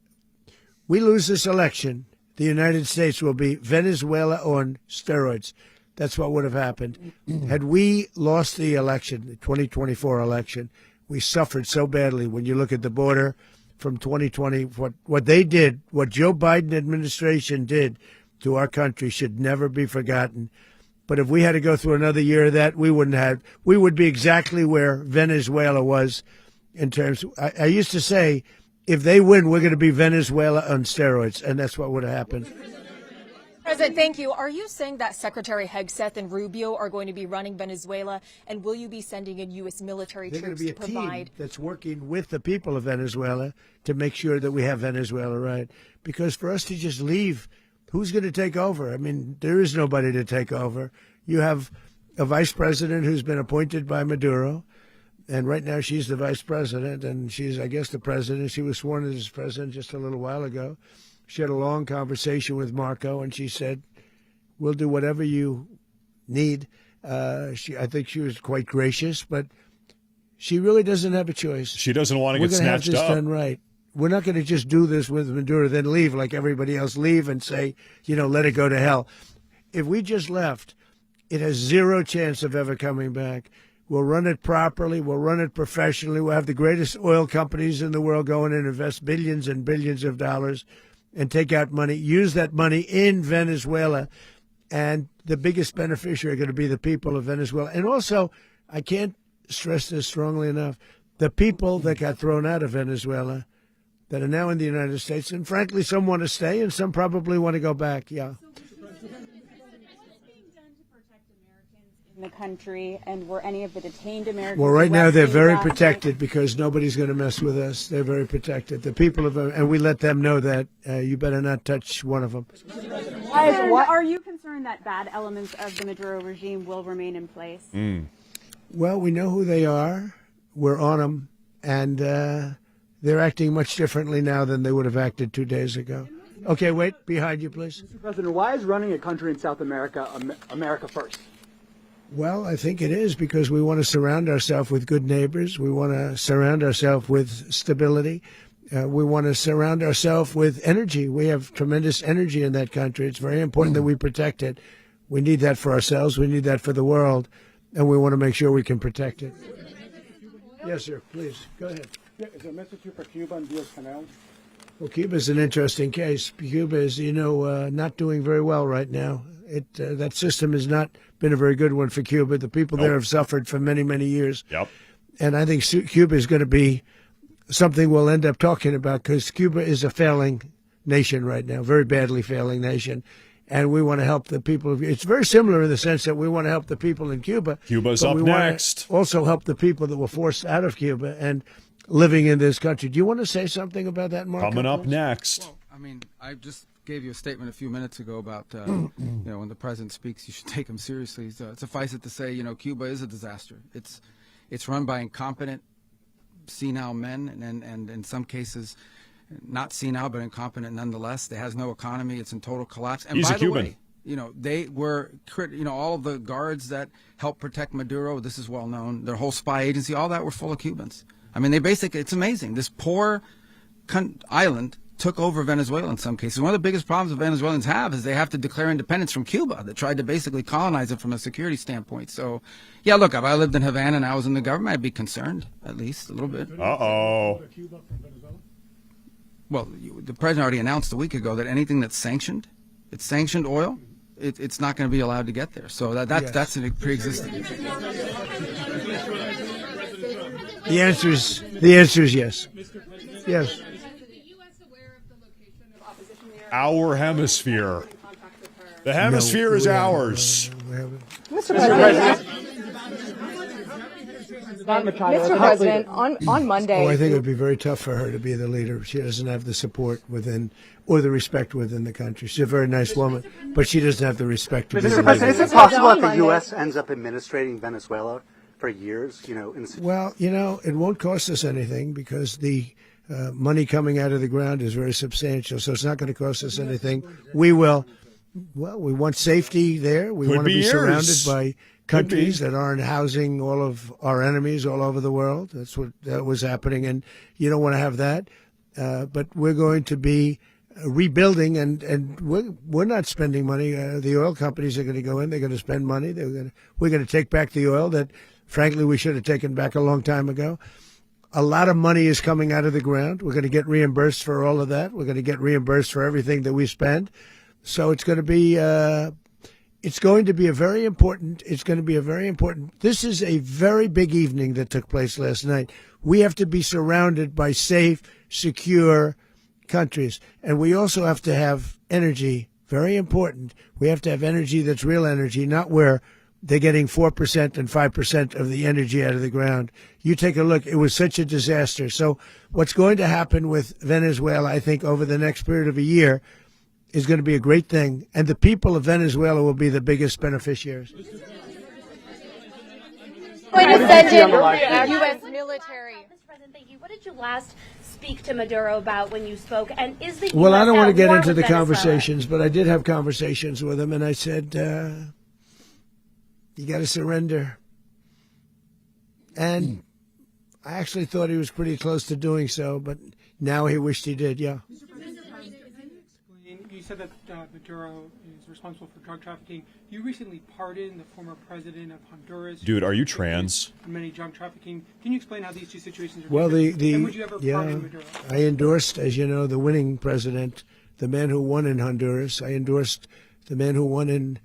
we lose this election, the United States will be Venezuela on steroids. That's what would have happened. Had we lost the election, the 2024 election, we suffered so badly. When you look at the border from 2020, what they did, what Joe Biden administration did to our country should never be forgotten. But if we had to go through another year of that, we would be exactly where Venezuela was in terms. I used to say, if they win, we're going to be Venezuela on steroids, and that's what would have happened. President, thank you. Are you saying that Secretary Hegseth and Rubio are going to be running Venezuela, and will you be sending in U.S. military They're going troops to be a to provide? team that's working with the people of Venezuela to make sure that we have Venezuela right. Because for us to just leave, who's going to take over? I mean, there is nobody to take over. You have a vice president who's been appointed by Maduro, and right now she's the vice president, and she's, I guess, the president. She was sworn in as president just a little while ago. She had a long conversation with Marco, and she said, we'll do whatever you need. I think she was quite gracious, but she really doesn't have a choice. She doesn't want to get snatched up. We're going to have this done right. We're not going to just do this with Maduro, then leave like everybody else, leave and say, let it go to hell. If we just left, it has zero chance of ever coming back. We'll run it properly. We'll run it professionally. We'll have the greatest oil companies in the world go in and invest billions and billions of dollars and take out money, use that money in Venezuela. And the biggest beneficiary are going to be the people of Venezuela. And also, I can't stress this strongly enough, the people that got thrown out of Venezuela that are now in the United States, and frankly, some want to stay and some probably want to go back, yeah. In the country, and were any of the detained Americans? Well, right now they're arrested very last protected because nobody's going to mess with us. They're very protected. The people of, and we let them know that you better not touch one of them. And are you concerned that bad elements of the Maduro regime will remain in place? Well, we know who they are. We're on them, and they're acting much differently now than they would have acted 2 days ago. Okay, wait, behind you, please. Mr. President, why is running a country in South America America first? Well, I think it is because we want to surround ourselves with good neighbors. We want to surround ourselves with stability. We want to surround ourselves with energy. We have tremendous energy in that country. It's very important that we protect it. We need that for ourselves. We need that for the world. And we want to make sure we can protect it. Yes, sir. Please, go ahead. Is there a message here for Cuba and Diaz-Canel? Well, Cuba's an interesting case. Cuba is, not doing very well right now. That system has not been a very good one for Cuba. The people there have suffered for many, many years. Yep. And I think Cuba is going to be something we'll end up talking about because Cuba is a failing nation right now, very badly failing nation. And we want to help the people. It's very similar in the sense that we want to help the people in Cuba. Cuba's up next. Also help the people that were forced out of Cuba and living in this country. Do you want to say something about that, Mark? Coming up next. Well, I just gave you a statement a few minutes ago about, when the president speaks, you should take him seriously. So suffice it to say, Cuba is a disaster. It's run by incompetent, senile men, and in some cases, not senile, but incompetent nonetheless. It has no economy. It's in total collapse. And He's by a Cuban. the way, they were, all of the guards that helped protect Maduro, this is well known, their whole spy agency, all that were full of Cubans. I mean, it's amazing. This poor island took over Venezuela in some cases. One of the biggest problems the Venezuelans have is they have to declare independence from Cuba that tried to basically colonize it from a security standpoint. So, yeah, look, if I lived in Havana and I was in the government, I'd be concerned, at least a little bit. Uh-oh. Well, the president already announced a week ago that anything that's sanctioned, it's sanctioned oil, it's not going to be allowed to get there. So that's a pre-existing. The answer is yes. Yes. Our hemisphere. The hemisphere is ours. Mr. President, on Monday. Oh, I think it would be very tough for her to be the leader. She doesn't have the support within or the respect within the country. She's a very nice woman, but she doesn't have the respect to be the leader. Mr. President, is it possible that the U.S. ends up administrating Venezuela for years? Well, it won't cost us anything because the money coming out of the ground is very substantial, so it's not going to cost us anything. We will. Well, we want safety there. We want to be surrounded by countries that aren't housing all of our enemies all over the world. That's what that was happening, and you don't want to have that. But we're going to be rebuilding, and we're not spending money. The oil companies are going to go in. They're going to spend money. We're going to take back the oil that, frankly, we should have taken back a long time ago. A lot of money is coming out of the ground. We're going to get reimbursed for all of that. We're going to get reimbursed for everything that we spend. So it's going to be it's going to be a very important. This is a very big evening that took place last night. We have to be surrounded by safe, secure countries, and we also have to have energy. Very important. We have to have energy that's real energy, not where they're getting 4% and 5% of the energy out of the ground. You take a look. It was such a disaster. So what's going to happen with Venezuela, I think, over the next period of a year is going to be a great thing. And the people of Venezuela will be the biggest beneficiaries. Going to send in U.S. military. Mr. President, thank you. What did you last speak to Maduro about when you spoke? And is the Well, US I don't want to get at war into with the Venezuela? conversations, but I did have conversations with him, and I said, you got to surrender. And I actually thought he was pretty close to doing so, but now he wished he did, yeah. You said that Maduro is responsible for drug trafficking. You recently pardoned the former president of Honduras. Dude, are you trans? Many drug trafficking. Can you explain how these two situations are Well, different? And would you ever pardon Maduro? I endorsed, as you know, the winning president, the man who won in Honduras. I endorsed the man who won in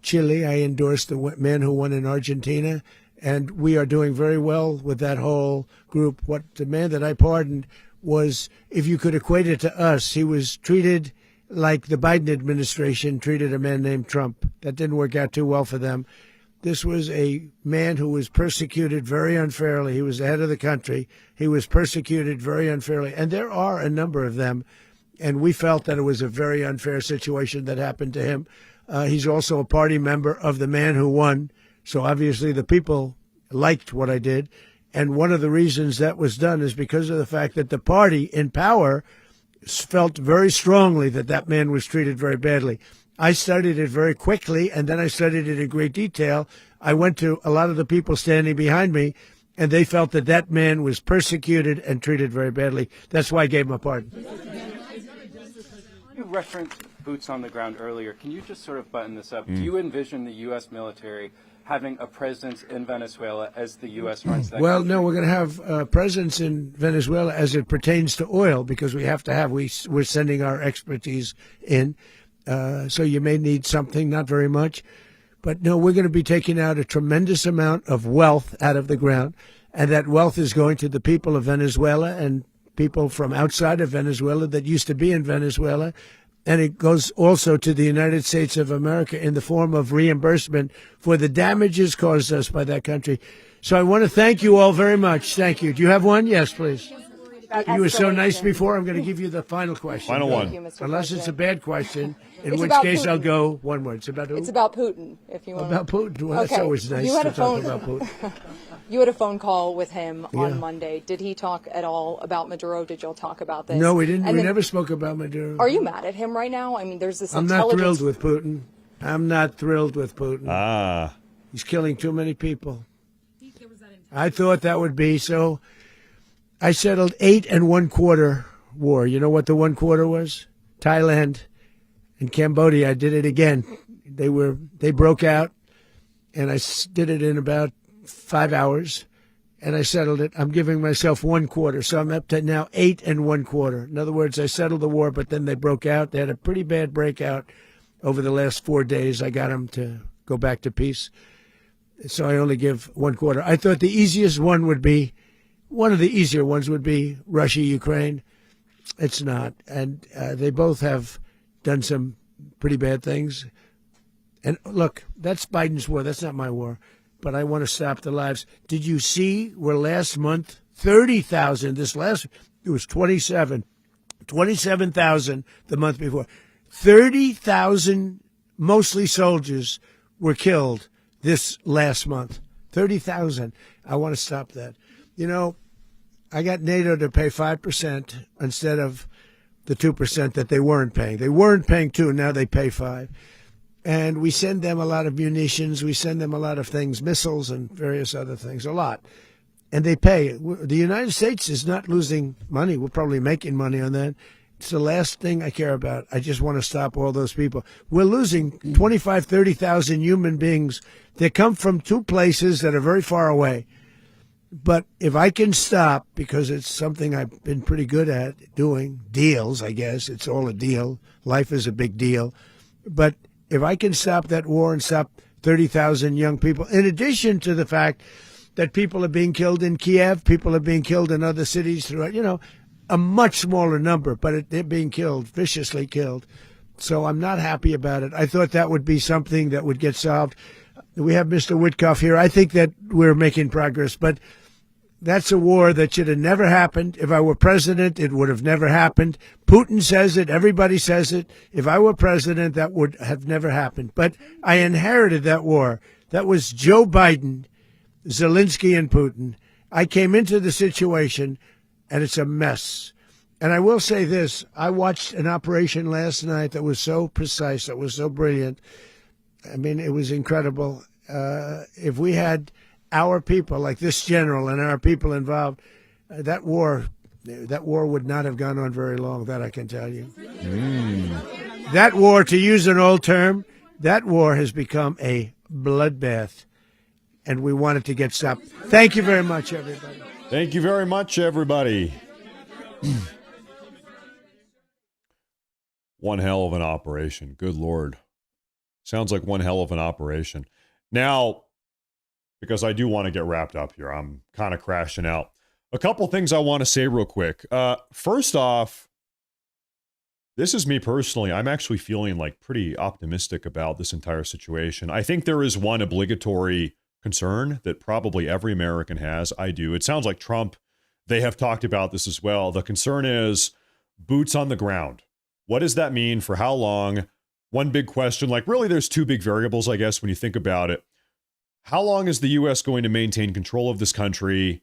Chile. I endorsed the man who won in Argentina. And we are doing very well with that whole group. What the man that I pardoned was, if you could equate it to us, he was treated like the Biden administration treated a man named Trump. That didn't work out too well for them. This was a man who was persecuted very unfairly. He was the head of the country. He was persecuted very unfairly. And there are a number of them. And we felt that it was a very unfair situation that happened to him. He's also a party member of the man who won. So obviously the people liked what I did. And one of the reasons that was done is because of the fact that the party in power felt very strongly that that man was treated very badly. I studied it very quickly, and then I studied it in great detail. I went to a lot of the people standing behind me, and they felt that that man was persecuted and treated very badly. That's why I gave him a pardon. You referenced boots on the ground earlier. Can you just sort of button this up? Do you envision the U.S. military having a presence in Venezuela as the U.S. runs that Well, country? no, we're going to have a presence in Venezuela as it pertains to oil, because we have to have, we're sending our expertise in. So you may need something, not very much. But no, we're going to be taking out a tremendous amount of wealth out of the ground. And that wealth is going to the people of Venezuela and people from outside of Venezuela that used to be in Venezuela. And it goes also to the United States of America in the form of reimbursement for the damages caused us by that country. So I want to thank you all very much. Thank you. Do you have one? Yes, please. You were so nice before. I'm going to give you the final question. Final one. Unless it's a bad question, in It's which about case I'll Putin. go one word. It's about who? It's about Putin, if you want. About Putin. Well, that's always nice You had to a talk phone- about Putin. You had a phone call with him Yeah. on Monday. Did he talk at all about Maduro? Did y'all talk about this? No, we didn't. And We then- never spoke about Maduro. Are you mad at him right now? I mean, there's this I'm not intelligence. thrilled with Putin. I'm not thrilled with Putin. Ah. He's killing too many people. I thought that would be so. I settled 8 1/4 war. You know what the 1/4 was? Thailand and Cambodia. I did it again. They broke out, and I did it in about 5 hours, and I settled it. I'm giving myself 1/4, so I'm up to now 8 1/4. In other words, I settled the war, but then they broke out. They had a pretty bad breakout over the last 4 days. I got them to go back to peace. So I only give 1/4. I thought the easiest one would be, one of the easier ones would be Russia, Ukraine. It's not. And they both have done some pretty bad things. And look, that's Biden's war. That's not my war. But I want to stop the lives. Did you see where last month, 30,000, it was 27,000 the month before. 30,000, mostly soldiers, were killed this last month. 30,000. I want to stop that. You know, I got NATO to pay 5% instead of the 2% that they weren't paying. They weren't paying 2, now they pay 5. And we send them a lot of munitions. We send them a lot of things, missiles and various other things, a lot. And they pay. The United States is not losing money. We're probably making money on that. It's the last thing I care about. I just want to stop all those people. We're losing 25, 30,000 human beings. They come from 2 places that are very far away. But if I can stop, because it's something I've been pretty good at doing, deals, I guess. It's all a deal. Life is a big deal. But if I can stop that war and stop 30,000 young people, in addition to the fact that people are being killed in Kiev, people are being killed in other cities throughout, a much smaller number, but they're being killed, viciously killed. So I'm not happy about it. I thought that would be something that would get solved. We have Mr. Witkoff here. I think that we're making progress, but that's a war that should have never happened. If I were president, it would have never happened. Putin says it. Everybody says it. If I were president, that would have never happened. But I inherited that war. That was Joe Biden, Zelensky, and Putin. I came into the situation, and it's a mess. And I will say this. I watched an operation last night that was so precise, that was so brilliant. I mean, it was incredible. If we had our people, like this general and our people involved, that war would not have gone on very long, that I can tell you. That war, to use an old term, that war has become a bloodbath, and we want it to get stopped. Thank you very much, everybody. Thank you very much, everybody. One hell of an operation. Good Lord. Sounds like one hell of an operation. Now, because I do want to get wrapped up here, I'm kind of crashing out. A couple things I want to say real quick. First off, this is me personally. I'm actually feeling like pretty optimistic about this entire situation. I think there is one obligatory concern that probably every American has. I do. It sounds like Trump, they have talked about this as well. The concern is boots on the ground. What does that mean? For how long? One big question, like really there's two big variables, I guess, when you think about it. How long is the U.S. going to maintain control of this country?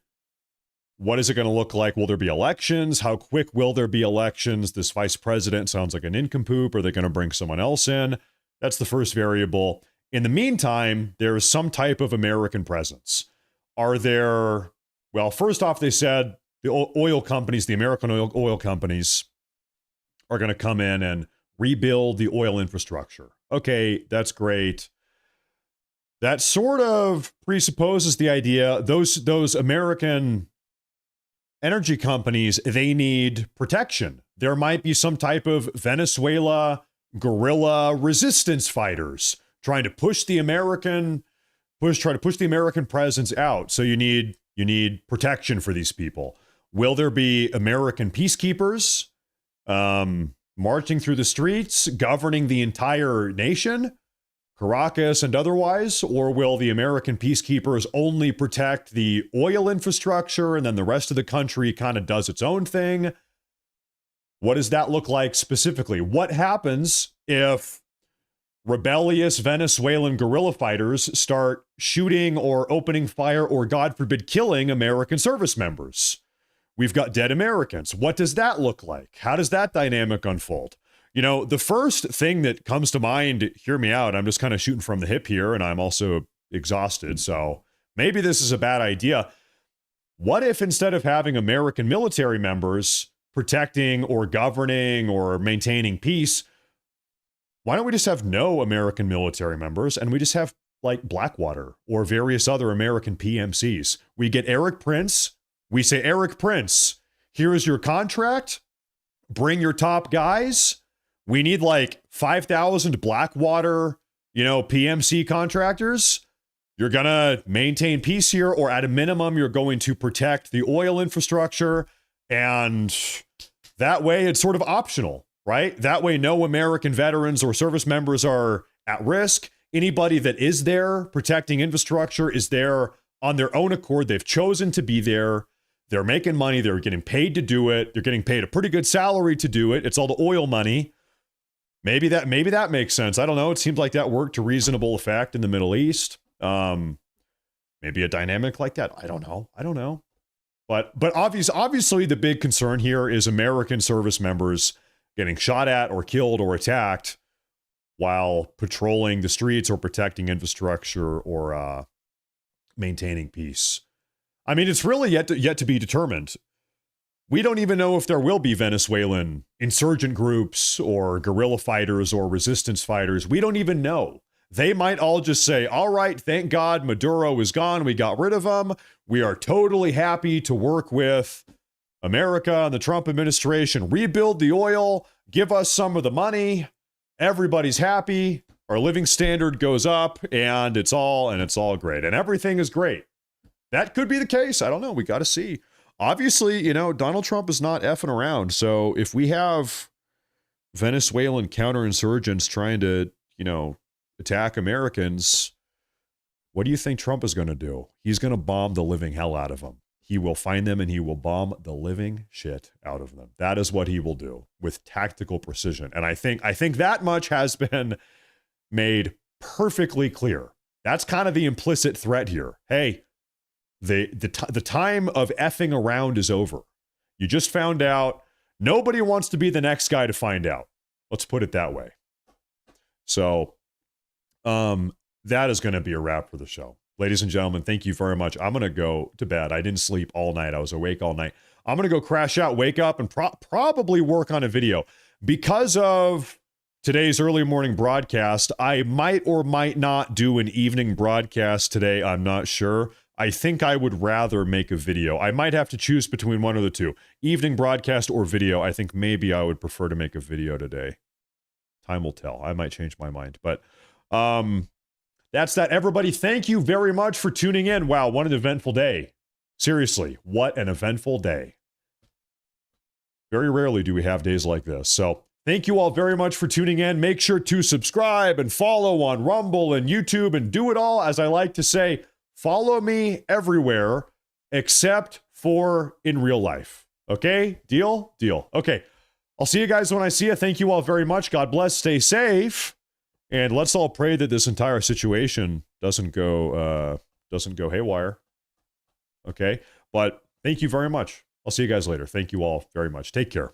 What is it going to look like? Will there be elections? How quick will there be elections? This vice president sounds like an nincompoop. Are they going to bring someone else in? That's the first variable. In the meantime, there is some type of American presence. Are there, well, first off, they said the oil companies, the American oil companies are going to come in and rebuild the oil infrastructure. Okay, that's great. That sort of presupposes the idea those American energy companies, they need protection. There might be some type of Venezuela guerrilla resistance fighters trying to push the American presence out. So you need protection for these people. Will there be American peacekeepers marching through the streets, governing the entire nation, Caracas and otherwise? Or will the American peacekeepers only protect the oil infrastructure and then the rest of the country kind of does its own thing? What does that look like specifically? What happens if rebellious Venezuelan guerrilla fighters start shooting or opening fire or, God forbid, killing American service members? We've got dead Americans. What does that look like? How does that dynamic unfold? You know, the first thing that comes to mind, hear me out, I'm just kind of shooting from the hip here, and I'm also exhausted, so maybe this is a bad idea. What if instead of having American military members protecting or governing or maintaining peace, why don't we just have no American military members and we just have like Blackwater or various other American PMCs? We get Eric Prince. We say, Eric Prince, here is your contract. Bring your top guys. We need like 5,000 Blackwater, PMC contractors. You're going to maintain peace here, or at a minimum, you're going to protect the oil infrastructure. And that way it's sort of optional, right? That way no American veterans or service members are at risk. Anybody that is there protecting infrastructure is there on their own accord. They've chosen to be there. They're making money. They're getting paid to do it. They're getting paid a pretty good salary to do it. It's all the oil money. Maybe that makes sense. I don't know. It seems like that worked to reasonable effect in the Middle East. Maybe a dynamic like that. I don't know. But obviously the big concern here is American service members getting shot at or killed or attacked while patrolling the streets or protecting infrastructure or maintaining peace. I mean, it's really yet to be determined. We don't even know if there will be Venezuelan insurgent groups or guerrilla fighters or resistance fighters. We don't even know. They might all just say, all right, thank God Maduro is gone. We got rid of him. We are totally happy to work with America and the Trump administration. Rebuild the oil. Give us some of the money. Everybody's happy. our living standard goes up, and it's all great, and everything is great. That could be the case. I don't know. We got to see. Obviously, Donald Trump is not effing around. So if we have Venezuelan counterinsurgents trying to, attack Americans, what do you think Trump is going to do? He's going to bomb the living hell out of them. He will find them and he will bomb the living shit out of them. That is what he will do with tactical precision. And I think that much has been made perfectly clear. That's kind of the implicit threat here. Hey, the time of effing around is over. You just found out. Nobody wants to be the next guy to find out. Let's put it that way. So, that is going to be a wrap for the show. Ladies and gentlemen, thank you very much. I'm going to go to bed. I didn't sleep all night. I was awake all night. I'm going to go crash out, wake up, and probably work on a video. Because of today's early morning broadcast, I might or might not do an evening broadcast today. I'm not sure. I think I would rather make a video. I might have to choose between one of the two. Evening broadcast or video. I think maybe I would prefer to make a video today. Time will tell. I might change my mind. But that's that. Everybody, thank you very much for tuning in. Wow, what an eventful day. Seriously, what an eventful day. Very rarely do we have days like this. So thank you all very much for tuning in. Make sure to subscribe and follow on Rumble and YouTube and do it all, as I like to say, follow me everywhere except for in real life. Okay? Deal? Deal. Okay. I'll see you guys when I see you. Thank you all very much. God bless. Stay safe. And let's all pray that this entire situation doesn't go haywire. Okay? But thank you very much. I'll see you guys later. Thank you all very much. Take care.